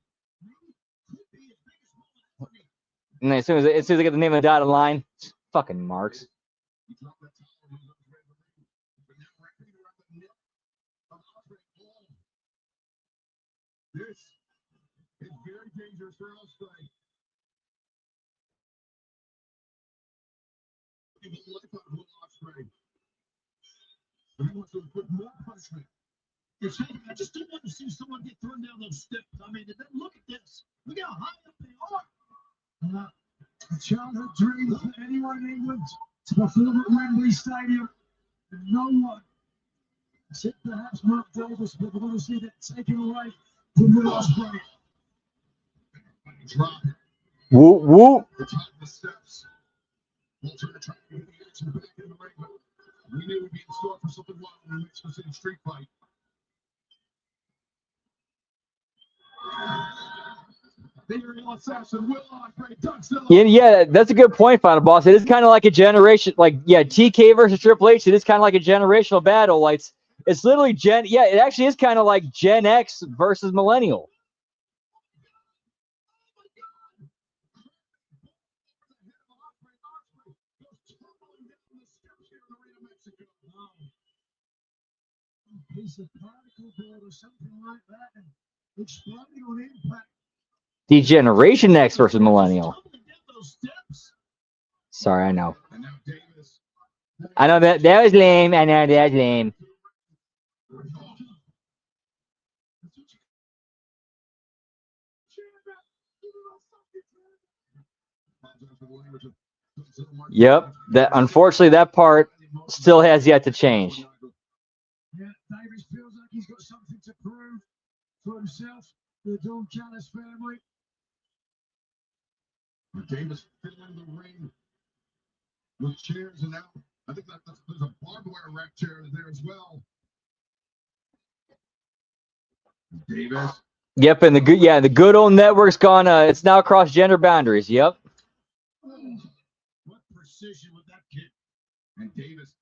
And then as soon as I get the name of the dotted line, fucking marks. This is very dangerous for Ospreay. He was life out of Will Ospreay. But he wants to put more punishment. I just don't want to see someone get thrown down those steps. I mean, look at this. Look how high up they are. A childhood dream for anyone in England to perform at Wembley Stadium. And no one, except perhaps Mark Davis, but we're going to see that taken away from Will Ospreay. Drop. Whoop, whoop. The top of the steps. Walter trying to get the action back in the ring, but we knew we'd be in store for something wild in the Mexico City street fight. Yeah, that's a good point, Final Boss. It is kind of like a generation, TK versus Triple H. It is kind of like a generational battle. Like it's literally it actually is kind of like Gen X versus Millennial. Piece of particle board or something like that, and exploding on impact. The Generation X versus Millennial. Sorry, I know. I know that was lame. I know that's lame. Yep. Unfortunately, that part still has yet to change. Yeah, Davis feels like he's got something to prove for himself, the Don Callis family. Davis filling the ring with chairs, and now I think there's a barbed wire wrap chair there as well. Davis. Yep, and the good old network's gone. It's now across gender boundaries. Yep. What precision with that kick. And Davis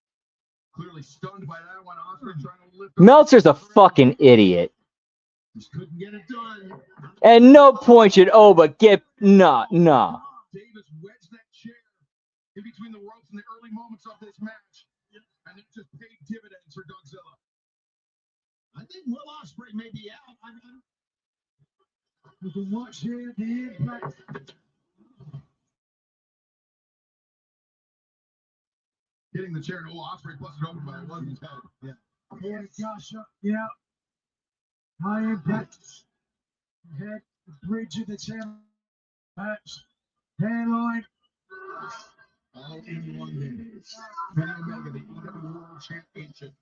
clearly stunned by that one. Osprey trying to lift up. Meltzer's a fucking idiot. Just couldn't get it done. At no point should Oba get nah. Davis wedged that chair in between the ropes in the early moments of this match. And it just paid dividends for Dougzilla. I think Will Ospreay may be out. You can watch here the impact. Hitting the chair, and Ospreay busted open by his head. Yeah. Here, Joshua. Yeah. High impact. Head, the bridge of the tail. Match. Hairline. All in one minute. Kenny Omega, the EW World Championship.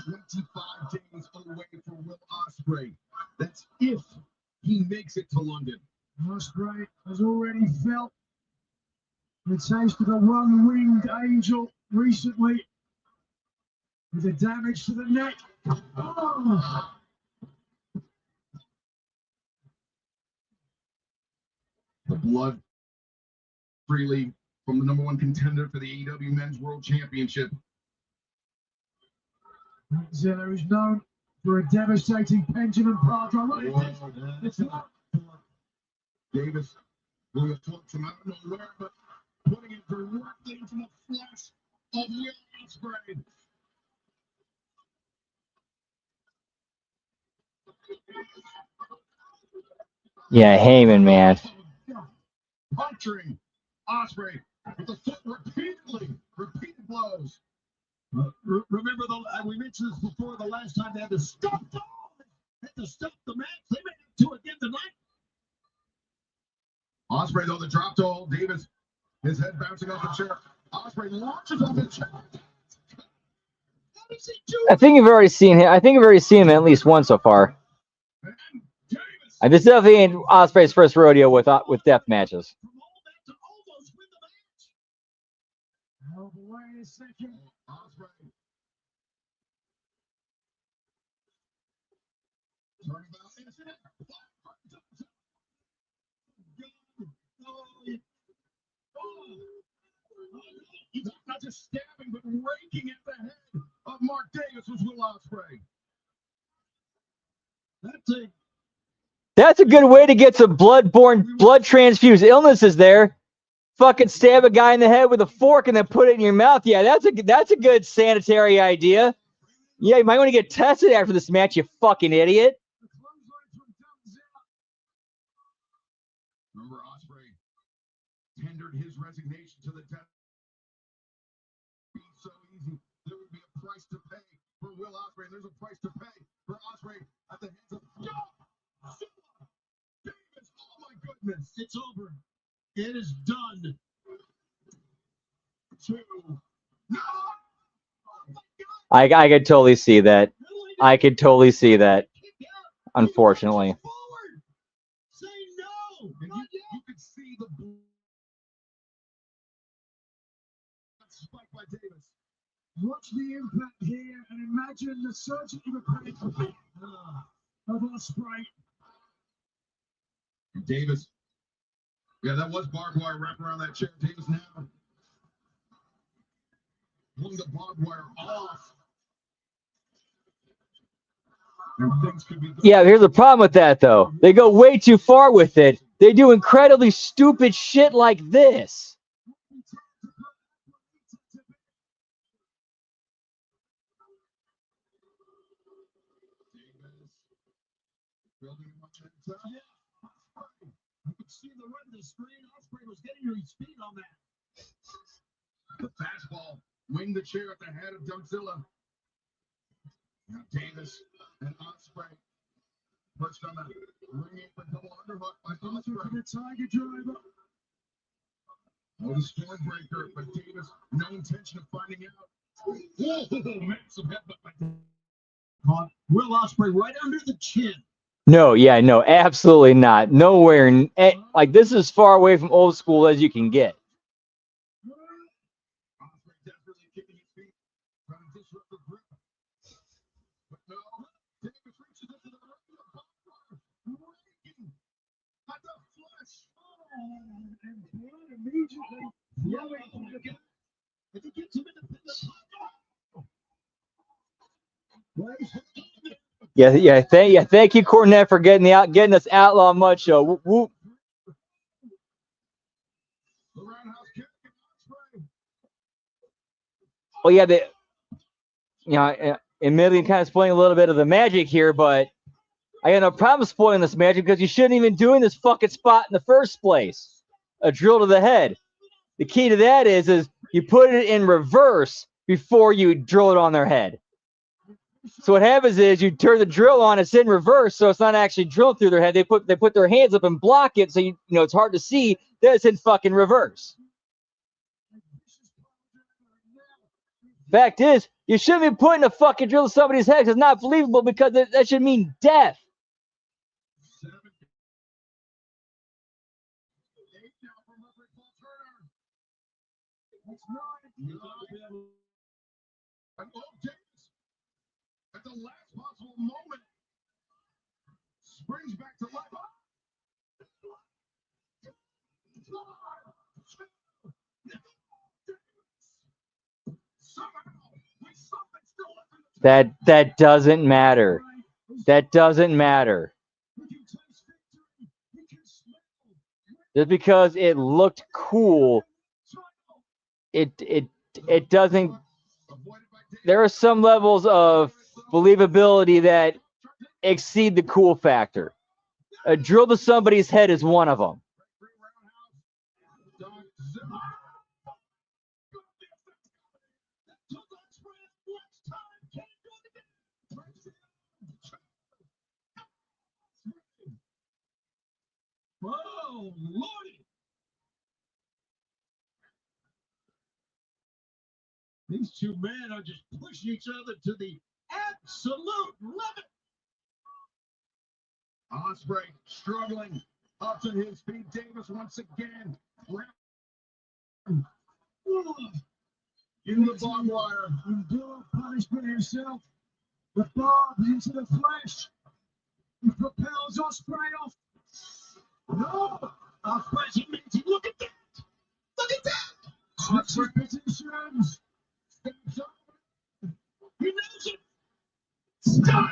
25 days away for Will Ospreay. That's if he makes it to London. Ospreay has already felt the taste of a one-winged angel recently with the damage to the neck. Oh. The blood freely from the number one contender for the AEW Men's World Championship. Zilla is known for a devastating pendulum path. Davis will talk from out of nowhere, but putting it directly into the flesh of Will Ospreay. Yeah, Heyman, man. Puncturing Ospreay with the foot repeated blows. Remember, we mentioned this before, the last time they had to stop the match. They made it to again tonight. Ospreay, though, the drop to hold. Davis, his head bouncing off the chair. Ospreay launches off the chair. What is he doing? I think you've already seen him. I think you've already seen him at least once so far. This definitely ain't Ospreay's first rodeo with death matches. From all that to almost win the match. Oh, wait a second. Ospreay. Turning about this. He's not just stabbing, but raking at the head of Mark Davis was Will Ospreay. That's a good way to get some blood transfused illnesses there. Fucking stab a guy in the head with a fork and then put it in your mouth. Yeah, that's a good sanitary idea. Yeah, you might want to get tested after this match, you fucking idiot. Remember, Ospreay tendered his resignation to the death. Being so easy, there would be a price to pay for Will Ospreay. There's a price to pay for Ospreay at the hands of Davis. Oh my goodness, it's over. It is done. 2. No! Oh my God. I could totally see that. I could totally see that. Unfortunately. Forward. Say no. And you could see the spike by Davis. Watch the impact here and imagine the surgical pain of Ospreay. And Davis. Yeah, that was barbed wire wrapped around that chair. Davis now pulling the barbed wire off. And things could be. Yeah, here's the problem with that, though. They go way too far with it. They do incredibly stupid shit like this. You could see the red of the screen. Ospreay was getting his feet on that. The fastball winged the chair at the head of Dougzilla. Now Davis and Ospreay pushed on that ring apron double underhook by Ospreay. The Tiger Driver. Oh, the Stormbreaker, but Davis, no intention of finding out. Whoa, massive headbutt by Will Ospreay right under the chin. No, yeah, no, absolutely not. Nowhere. Like, this is as far away from old school as you can get. Yeah. Thank you, Cornette, for getting us Outlaw Mud Show. Whoop, whoop. Oh yeah, admittedly, kind of spoiling a little bit of the magic here, but I got no problem spoiling this magic because you shouldn't even doing this fucking spot in the first place. A drill to the head. The key to that is you put it in reverse before you drill it on their head. So what happens is you turn the drill on, it's in reverse, so it's not actually drilled through their head. They put their hands up and block it, so you know it's hard to see that it's in fucking reverse. Fact is, you shouldn't be putting a fucking drill in somebody's head. It's not believable because that should mean death. At the last possible moment, springs back to life. That doesn't matter. That doesn't matter. Just because it looked cool, it doesn't. There are some levels of believability that exceed the cool factor. A drill to somebody's head is one of them. Oh, Lordy! These two men are just pushing each other to the absolute limit. Ospreay struggling up to his feet. Davis once again. In the barbed wire. Endure punishment himself. The barb into the flesh. He propels Ospreay off. No! Ospreay's amazing. Look at that! Look at that! Ospreay positions. Steps up. He knows it. Stop!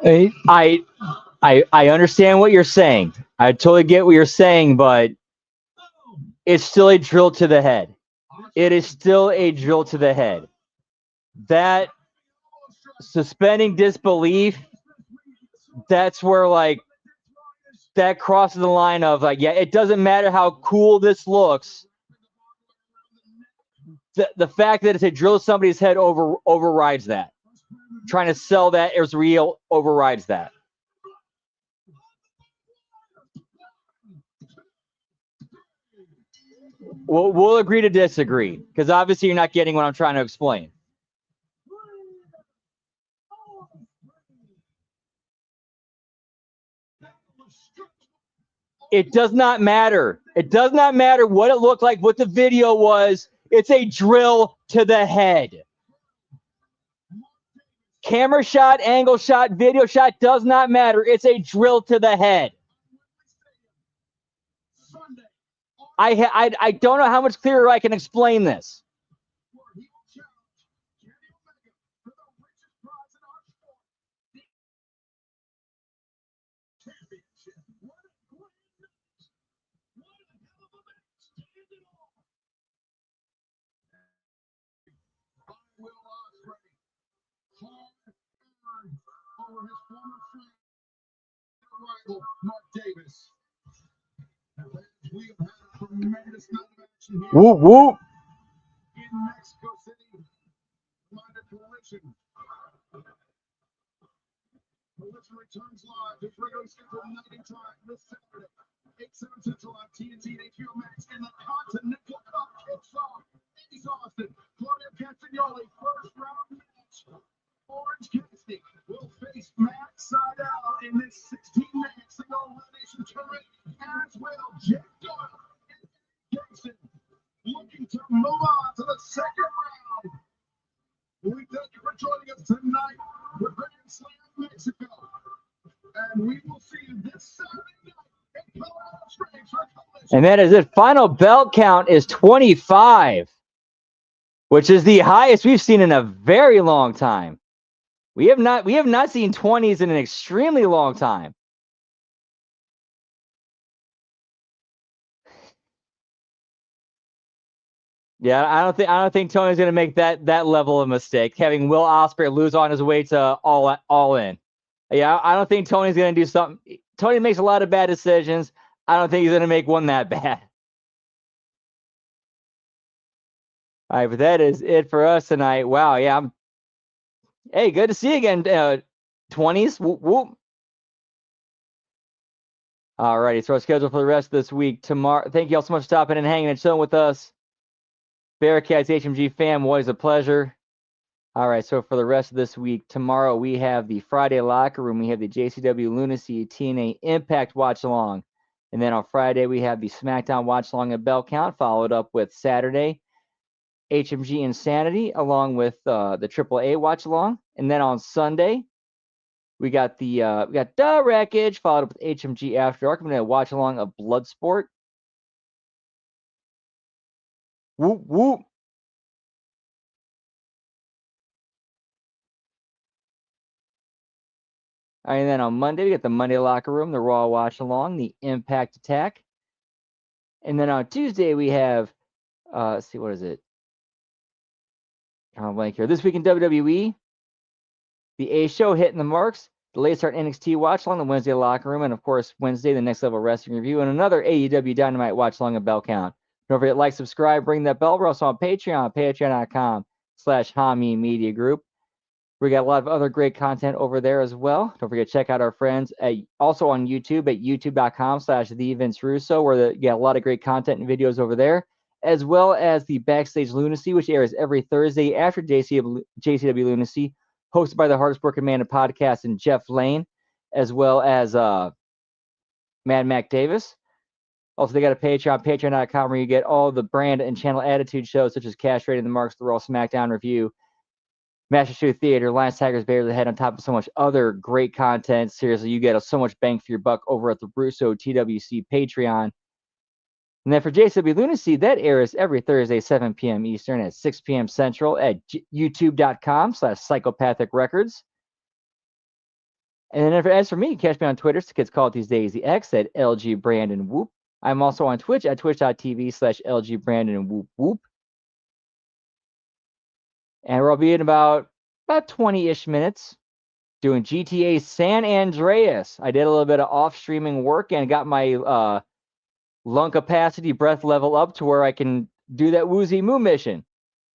I understand what you're saying. I totally get what you're saying, but it's still a drill to the head. It is still a drill to the head. That suspending disbelief, that's where, like, that crosses the line of, like, yeah, it doesn't matter how cool this looks. The fact that it's a drill to somebody's head overrides that. Trying to sell that as real overrides that. We'll agree to disagree, because obviously you're not getting what I'm trying to explain. It does not matter. It does not matter what it looked like, what the video was. It's a drill to the head. Camera shot, angle shot, video shot does not matter. It's a drill to the head. I don't know how much clearer I can explain this. Mark Davis. We have had a tremendous night of action here Whoop, whoop. in Mexico City. Minor collision. Collision returns live. It's regularly scheduled night and time this Saturday, 8/7 Central on TNT and HBO Max, and the Continental Cup kicks off. East Austin, Claudio Castagnoli, first round match. Orange Cassidy will face Matt you for joining us tonight with Grand Slam Mexico. And we will see you this Saturday night in Colorado Springs for Collision. And that is it. Final belt count is 25, which is the highest we've seen in a very long time. We have not seen 20s in an extremely long time. Yeah, I don't think Tony's gonna make that level of mistake, having Will Ospreay lose on his way to all in. Yeah, I don't think Tony's gonna do something. Tony makes a lot of bad decisions. I don't think he's gonna make one that bad. All right, but that is it for us tonight. Wow, yeah. Hey, good to see you again, 20s. Whoop, whoop. All righty, so our schedule for the rest of this week tomorrow. Thank you all so much for stopping and hanging and chilling with us. Bearcats HMG fam, always a pleasure. All right, so for the rest of this week, tomorrow we have the Friday Locker Room. We have the JCW Lunacy TNA Impact Watch Along. And then on Friday, we have the SmackDown Watch Along and Bell Count, followed up with Saturday, HMG Insanity, along with the AAA Watch Along. And then on Sunday, we got the Wreckage, followed up with HMG After Dark. I'm going to watch along a Bloodsport. Whoop, whoop. All right, and then on Monday, we got the Monday Locker Room, the Raw Watch Along, the Impact Attack. And then on Tuesday, we have, let's see, what is it? I'm blank here. This week in WWE, the A Show hitting the marks, the Late Start NXT Watch Along, the Wednesday Locker Room, and of course, Wednesday, the Next Level Wrestling Review, and another AEW Dynamite Watch Along and Bell Count. Don't forget to like, subscribe, ring that bell. We're also on Patreon, patreon.com/Hami Media Group. We got a lot of other great content over there as well. Don't forget to check out our friends also on YouTube at youtube.com/TheVinceRusso, where you got a lot of great content and videos over there, as well as the Backstage Lunacy, which airs every Thursday after JCW Lunacy, hosted by the hardest working man in podcast and Jeff Lane, as well as Mad Mac Davis. Also, they got a Patreon, patreon.com, where you get all the brand and channel attitude shows such as Cash Rating the Marks, the Raw SmackDown Review, Master Show Theater, Lions Tigers, Bears Ahead, on top of so much other great content. Seriously, you get so much bang for your buck over at the Russo TWC Patreon. And then for JCW Lunacy, that airs every Thursday, 7 p.m. Eastern at 6 p.m. Central at youtube.com/Psychopathic Records. And then as for me, catch me on Twitter, so kids call it these days the X, at LG Brandon Whoop. I'm also on Twitch at twitch.tv/LG Brandon Whoop Whoop. And we'll be in about 20-ish minutes doing GTA San Andreas. I did a little bit of off-streaming work and got my lung capacity breath level up to where I can do that Woozy Moo mission.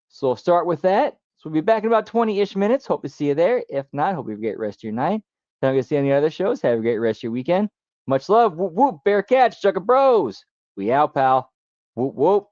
So we'll start with that. So we'll be back in about 20-ish minutes. Hope to see you there. If not, hope you have a great rest of your night. Don't forget to see any other shows. Have a great rest of your weekend. Much love. Whoop, whoop. Bearcats, Chuck of Bros. We out, pal. Whoop, whoop.